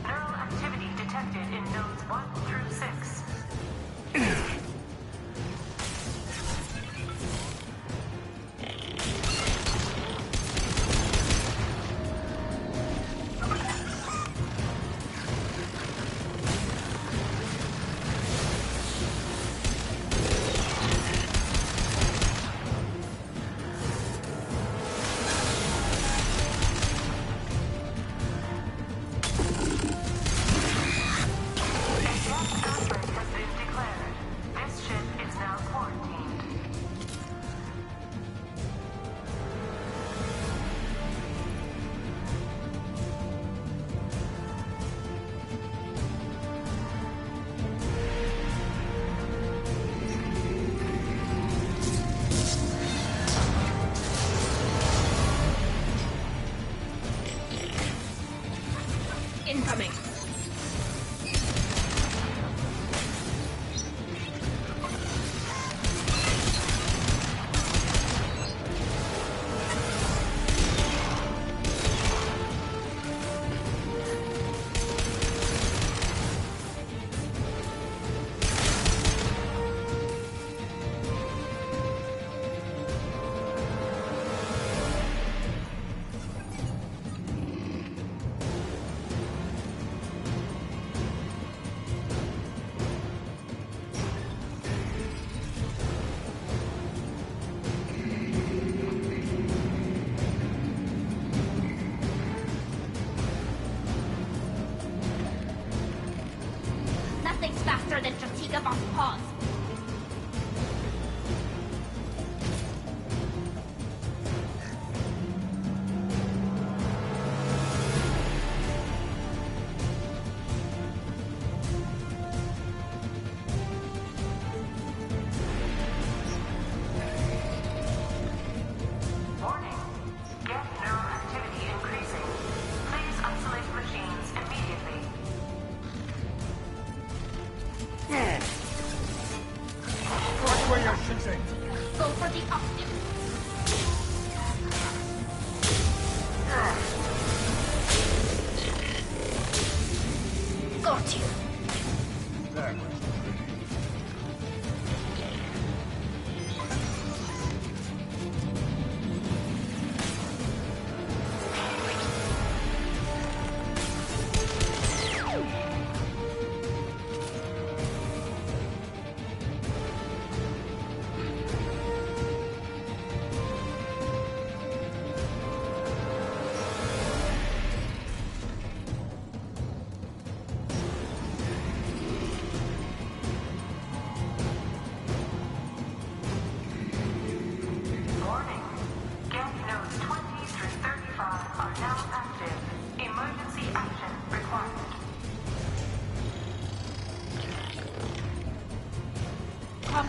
Neural activity detected in nodes 1 through 6. Incoming. Nothing's faster than Strategic on pause. Warning. Get neural activity increasing. Please isolate machines immediately. Watch where you're shooting. Go for the optic. Got you. That was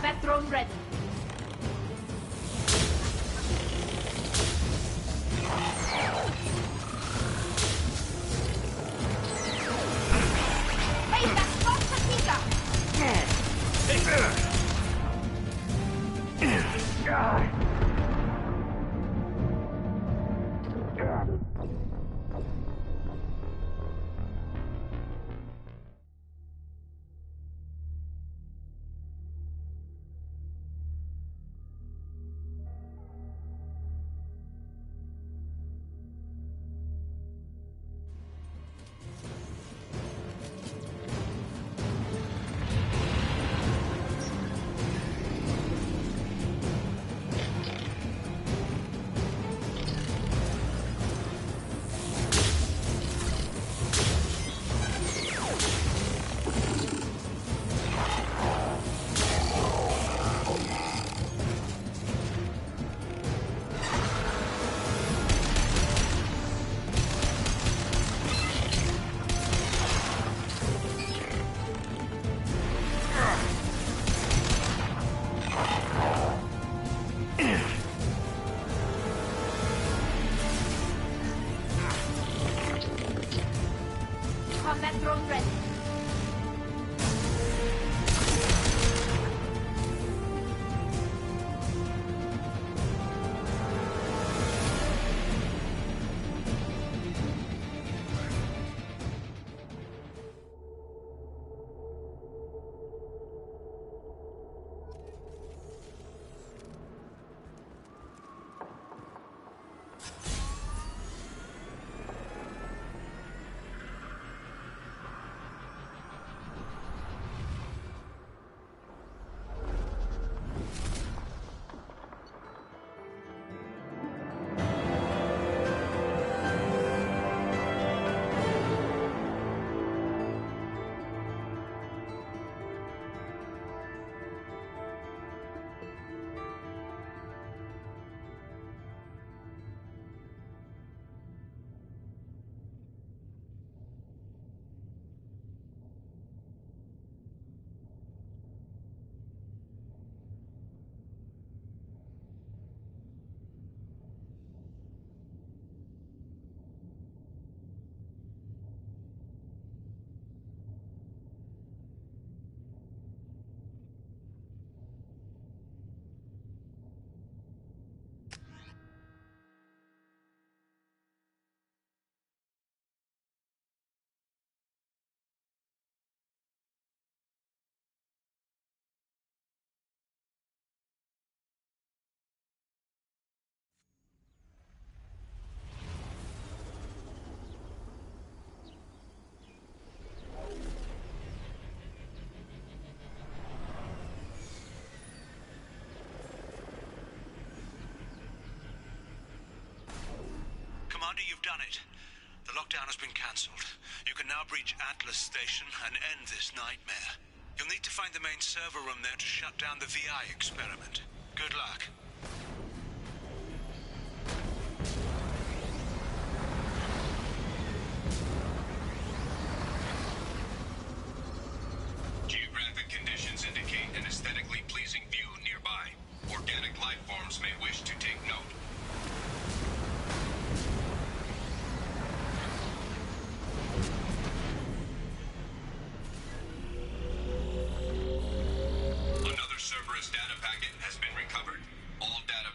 Combat drone ready. Hey, that's Patika! Take that! Combat drone ready. Commander, you've done it. The lockdown has been cancelled. You can now breach Atlas Station and end this nightmare. You'll need to find the main server room there to shut down the VI experiment. Good luck. Geographic conditions indicate an aesthetically pleasing view nearby. Organic life forms may wish to take note. Another Cerberus data packet has been recovered. All data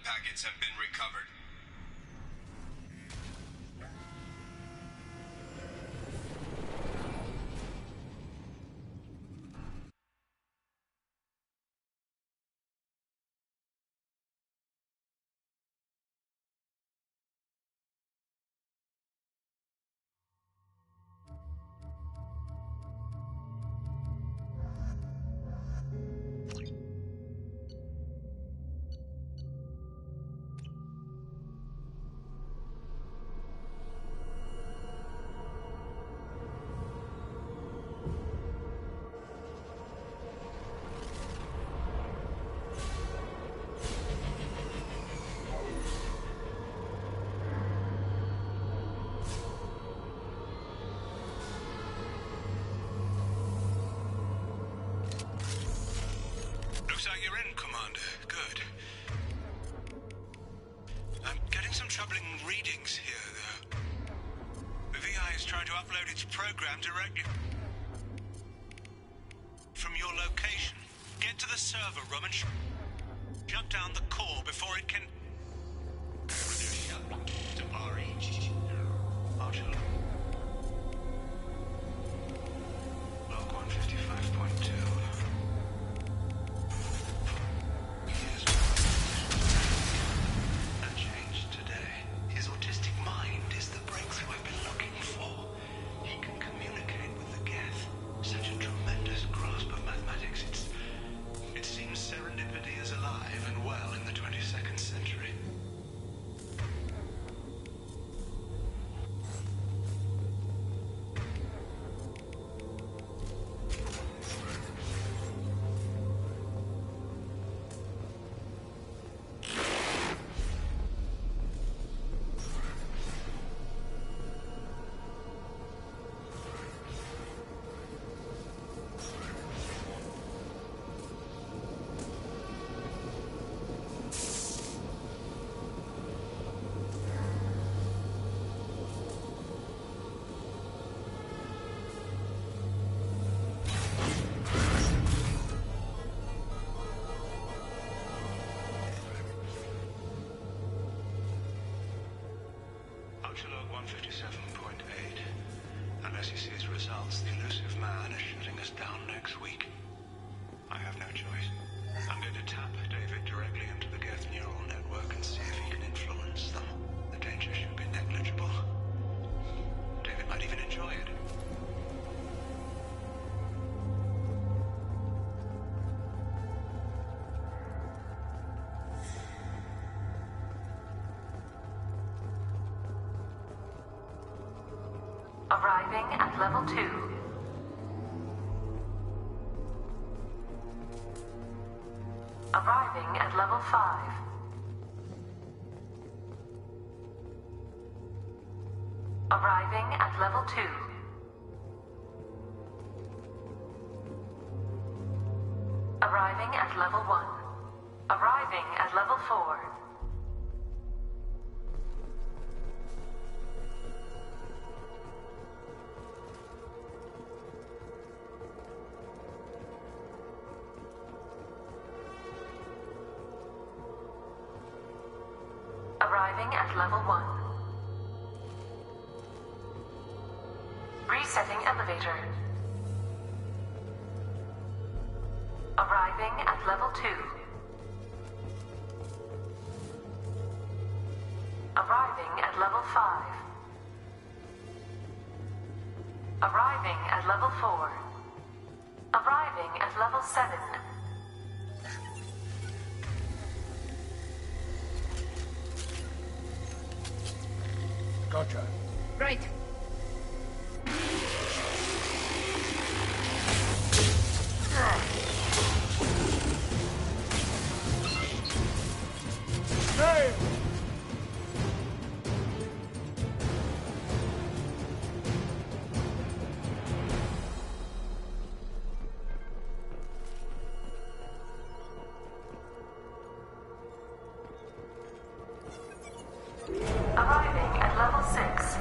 live program directly from your location. Get to the server room and shut down the core before it can... Archer. Log 155.2. That changed today. His autistic mind is the breakthrough I've been looking for. He can communicate with the Geth. Such a tremendous grasp of mathematics. It seems serendipity is alive and well in the 22nd century. Log 157.8. Unless he sees results, the elusive man is shutting us down next week. I have no choice. I'm going to tap David directly into the Geth neural network and see if he can influence them. The danger should be negligible. David might even enjoy it. Arriving at level 2. Arriving at level 5. Arriving at level 2. Arriving at level 1. Arriving at level 4. Arriving at level 1. Resetting elevator. Arriving at level 2. Arriving at level 5. Arriving at level 4. Arriving at level 7. Gotcha. Right. Hey! Arriving at level 6.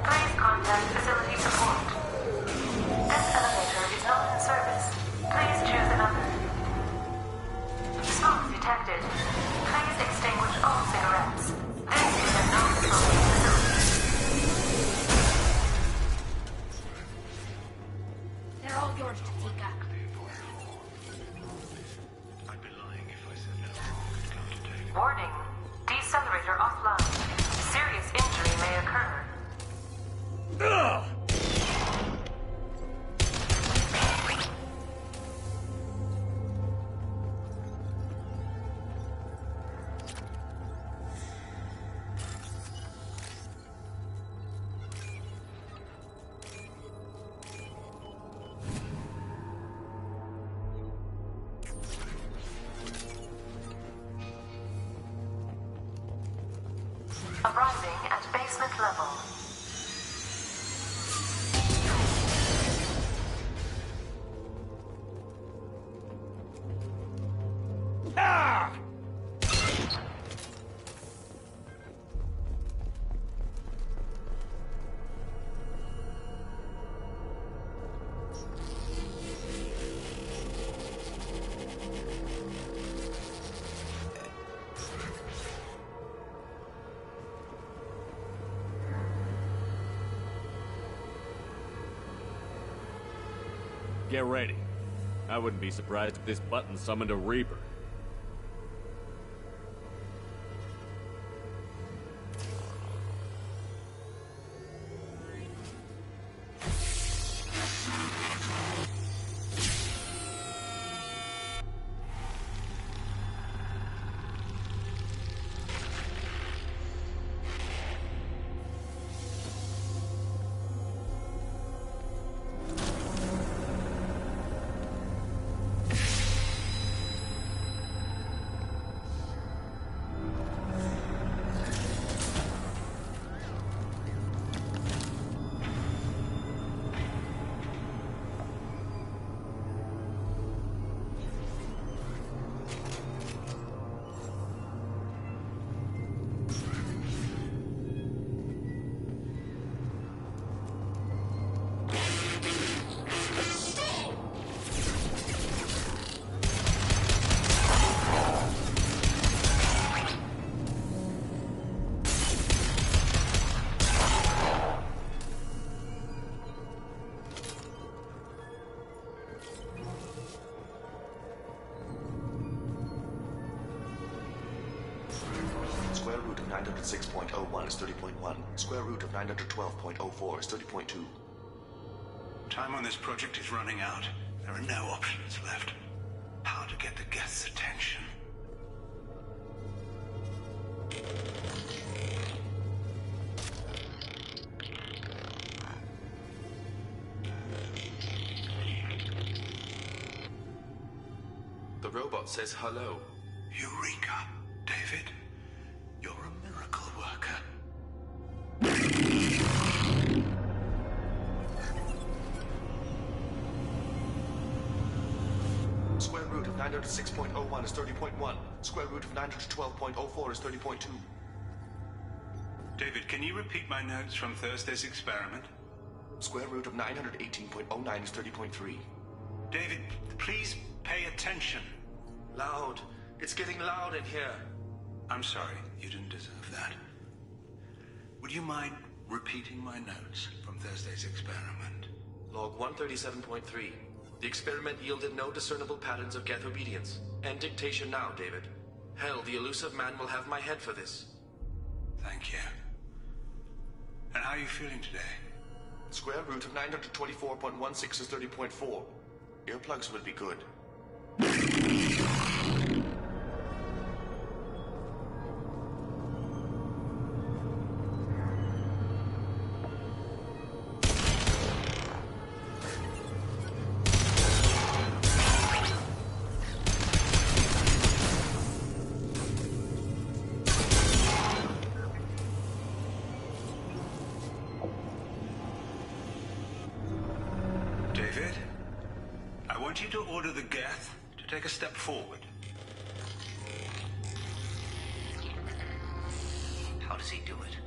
Please contact facility support. This elevator is not in service. Please choose another. Smoke detected. Please extinguish all cigarettes. This is a non-smoking facility. They're all yours, Tatika. Warning. Decelerator offline. Serious injury may occur. Arriving at basement level. Get ready. I wouldn't be surprised if this button summoned a Reaper. Square root of 906.01 is 30.1. Square root of 912.04 is 30.2. Time on this project is running out. There are no options left. How to get the Geth's attention? The robot says hello. Eureka, David. You're a miracle worker. Square root of 906.01 is 30.1. Square root of 912.04 is 30.2. David, can you repeat my notes from Thursday's experiment? Square root of 918.09 is 30.3. David, please pay attention. Loud. It's getting loud in here. I'm sorry, you didn't deserve that. Would you mind repeating my notes from Thursday's experiment? Log 137.3. The experiment yielded no discernible patterns of Geth obedience. End dictation now, David. Hell, the elusive man will have my head for this. Thank you. And how are you feeling today? Square root of 924.16 is 30.4. Earplugs would be good. David, I want you to order the Geth to take a step forward. How does he do it?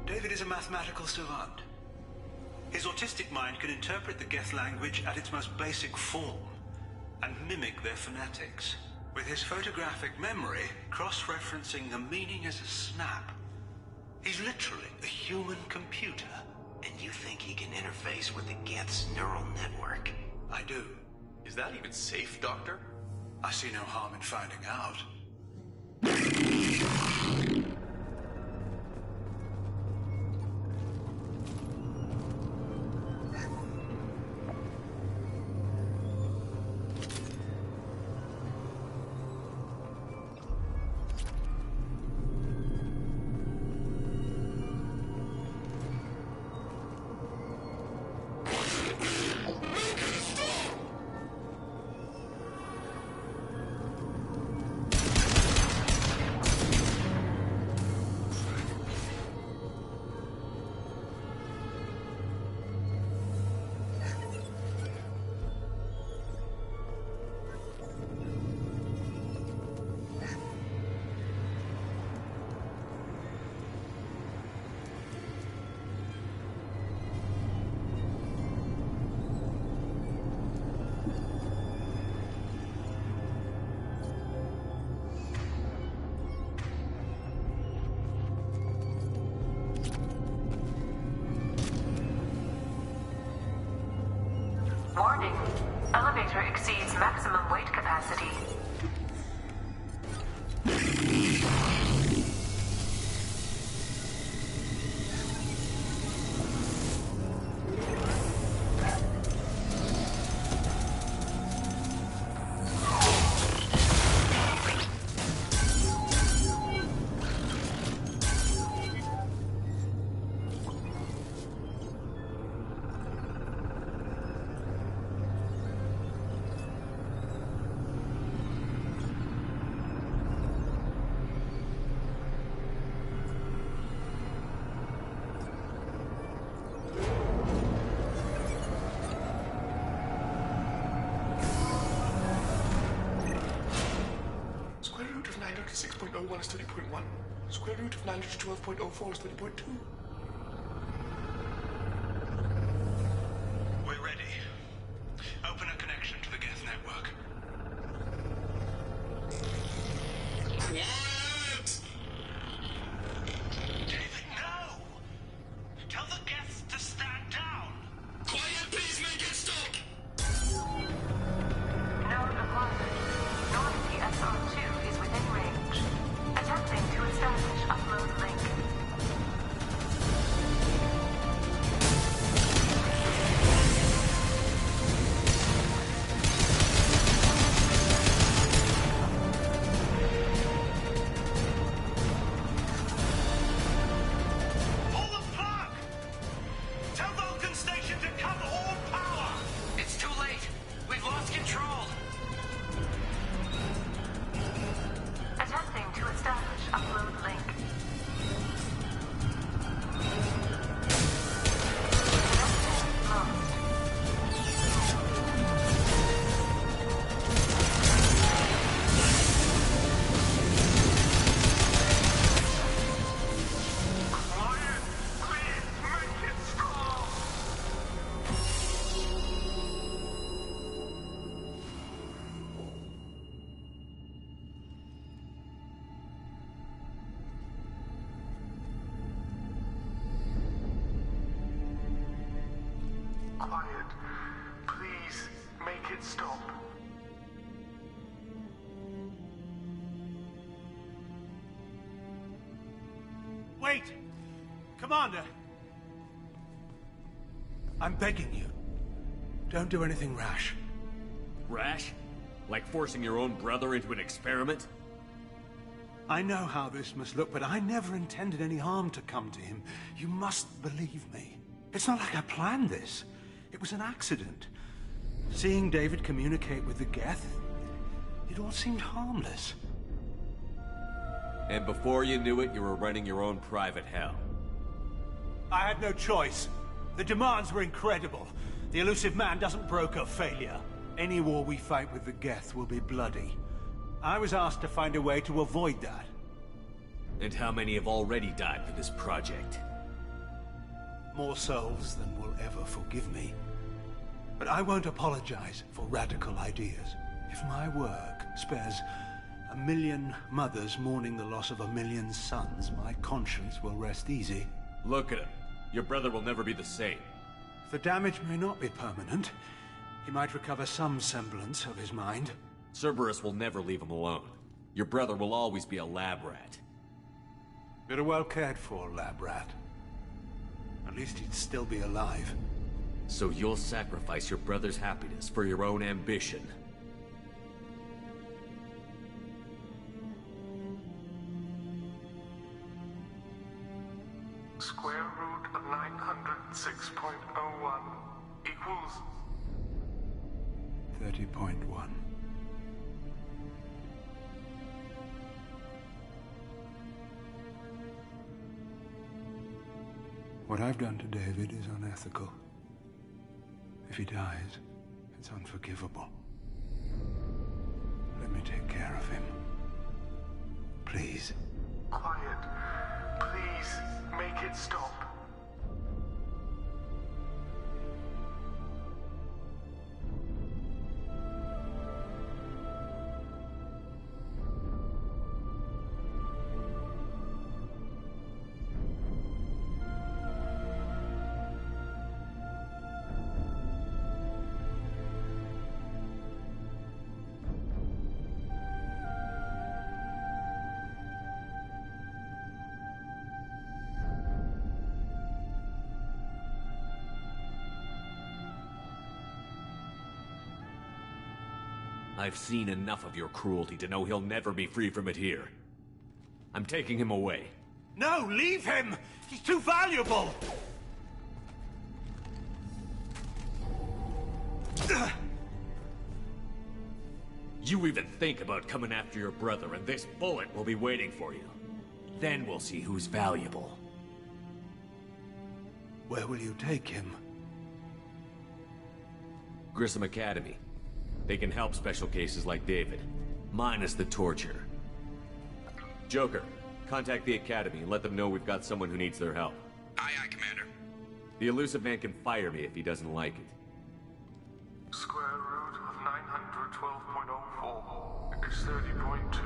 David is a mathematical savant. His autistic mind can interpret the Geth language at its most basic form and mimic their phonetics, with his photographic memory cross-referencing the meaning as a snap. He's literally a human computer. And you think he can interface with the Geth's neural network? I do. Is that even safe, Doctor? I see no harm in finding out. Warning. Elevator exceeds maximum weight capacity. Square root of 906.01 is 30.1. Square root of 912.04 is 30.2. We're ready. Open a connection to the Geth network. What? David, no! Tell the Geths to stand down! Quiet, please make it stop! Node acquired. Normandy SR2 is within range. Attempting to establish upload link. Pull the plug! Tell Vulcan Station to cut all power! It's too late. We've lost control. Attempting to establish upload link. Connection lost. Quiet! Please make it stop! Quiet. Please make it stop. Wait! Commander! I'm begging you. Don't do anything rash. Rash? Like forcing your own brother into an experiment? I know how this must look, but I never intended any harm to come to him. You must believe me. It's not like I planned this. It was an accident. Seeing David communicate with the Geth, it all seemed harmless. And before you knew it, you were running your own private hell. I had no choice. The demands were incredible. The elusive man doesn't broker failure. Any war we fight with the Geth will be bloody. I was asked to find a way to avoid that. And how many have already died for this project? More souls than will ever forgive me. But I won't apologize for radical ideas. If my work spares 1 million mothers mourning the loss of 1 million sons, my conscience will rest easy. Look at him. Your brother will never be the same. The damage may not be permanent. He might recover some semblance of his mind. Cerberus will never leave him alone. Your brother will always be a lab rat. You're a well cared for lab rat. At least he'd still be alive. So you'll sacrifice your brother's happiness for your own ambition. Square root of 906.01 equals 30.1. What I've done to David is unethical. If he dies, it's unforgivable. Let me take care of him. Please. quiet. Please make it stop. I've seen enough of your cruelty to know he'll never be free from it here. I'm taking him away. No, leave him! He's too valuable! You even think about coming after your brother, and this bullet will be waiting for you. Then we'll see who's valuable. Where will you take him? Grissom Academy. They can help special cases like David, minus the torture. Joker, contact the Academy and let them know we've got someone who needs their help. Aye, aye, Commander. The Illusive Man can fire me if he doesn't like it. Square root of 912.04 is 30.2.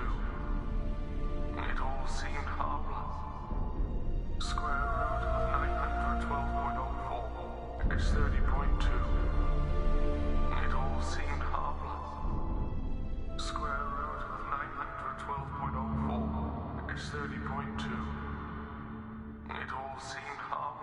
It all seemed harmless. Square root of 912.04 is 30.2. It all seemed harmless. Square root of 912.04 is 30.2. It all seemed harmless.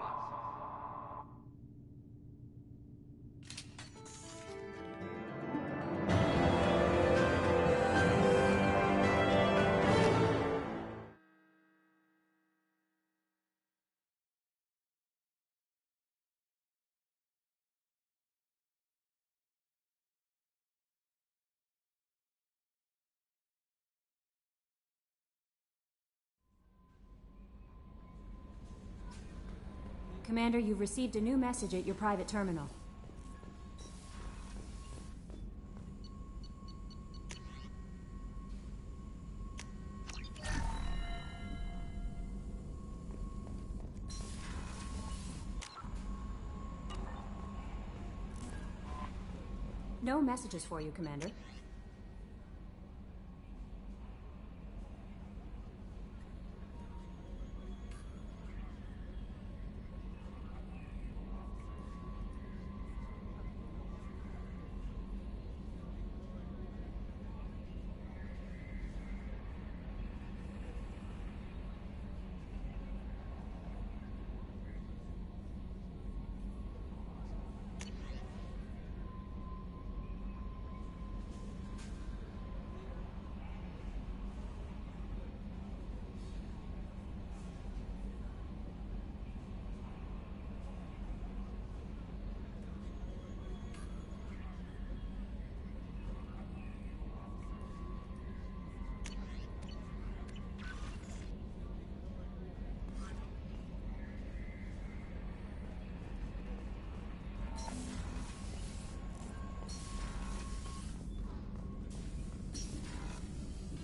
Commander, you've received a new message at your private terminal. No messages for you, Commander.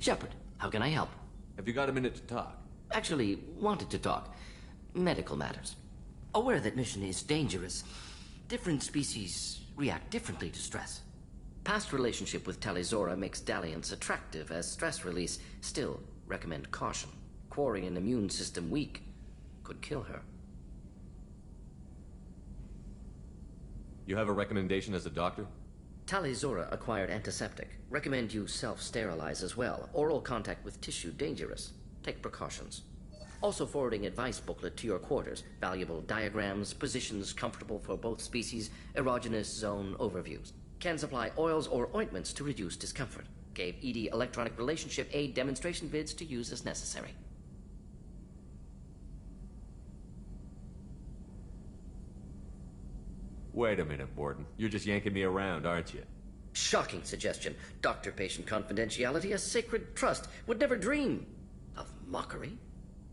Shepard, how can I help? Have you got a minute to talk? Actually, wanted to talk. Medical matters. Aware that mission is dangerous. Different species react differently to stress. Past relationship with Talizora makes dalliance attractive as stress release. Still, recommend caution. Quarrying an immune system weak could kill her. You have a recommendation as a doctor? Talizora acquired antiseptic. Recommend you self-sterilize as well. Oral contact with tissue dangerous. Take precautions. Also forwarding advice booklet to your quarters. Valuable diagrams, positions comfortable for both species, erogenous zone overviews. Can supply oils or ointments to reduce discomfort. Gave ED electronic relationship aid demonstration vids to use as necessary. Wait a minute, Warden. You're just yanking me around, aren't you? Shocking suggestion. Doctor-patient confidentiality, a sacred trust. Would never dream of mockery.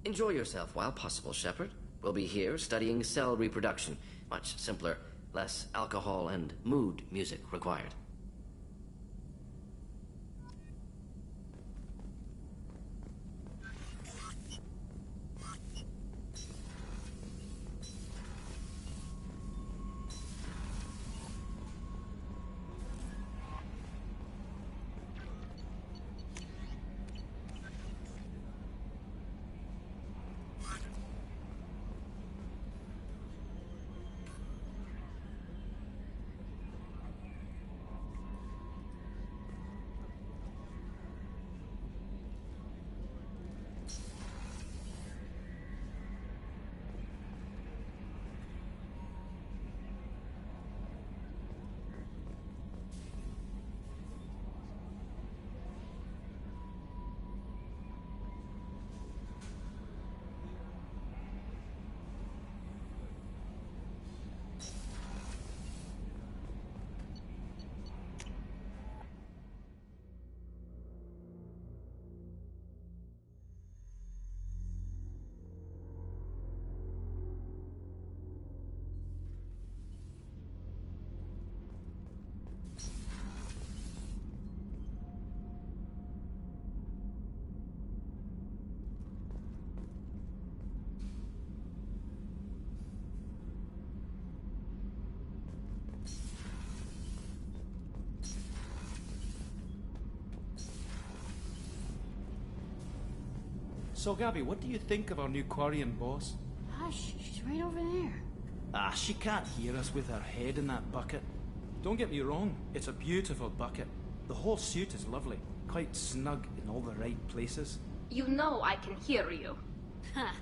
Enjoy yourself while possible, Shepard. We'll be here studying cell reproduction. Much simpler, less alcohol and mood music required. So, Gabby, what do you think of our new Quarian boss? Hush, she's right over there. Ah, she can't hear us with her head in that bucket. Don't get me wrong, it's a beautiful bucket. The whole suit is lovely, quite snug in all the right places. You know I can hear you. Huh.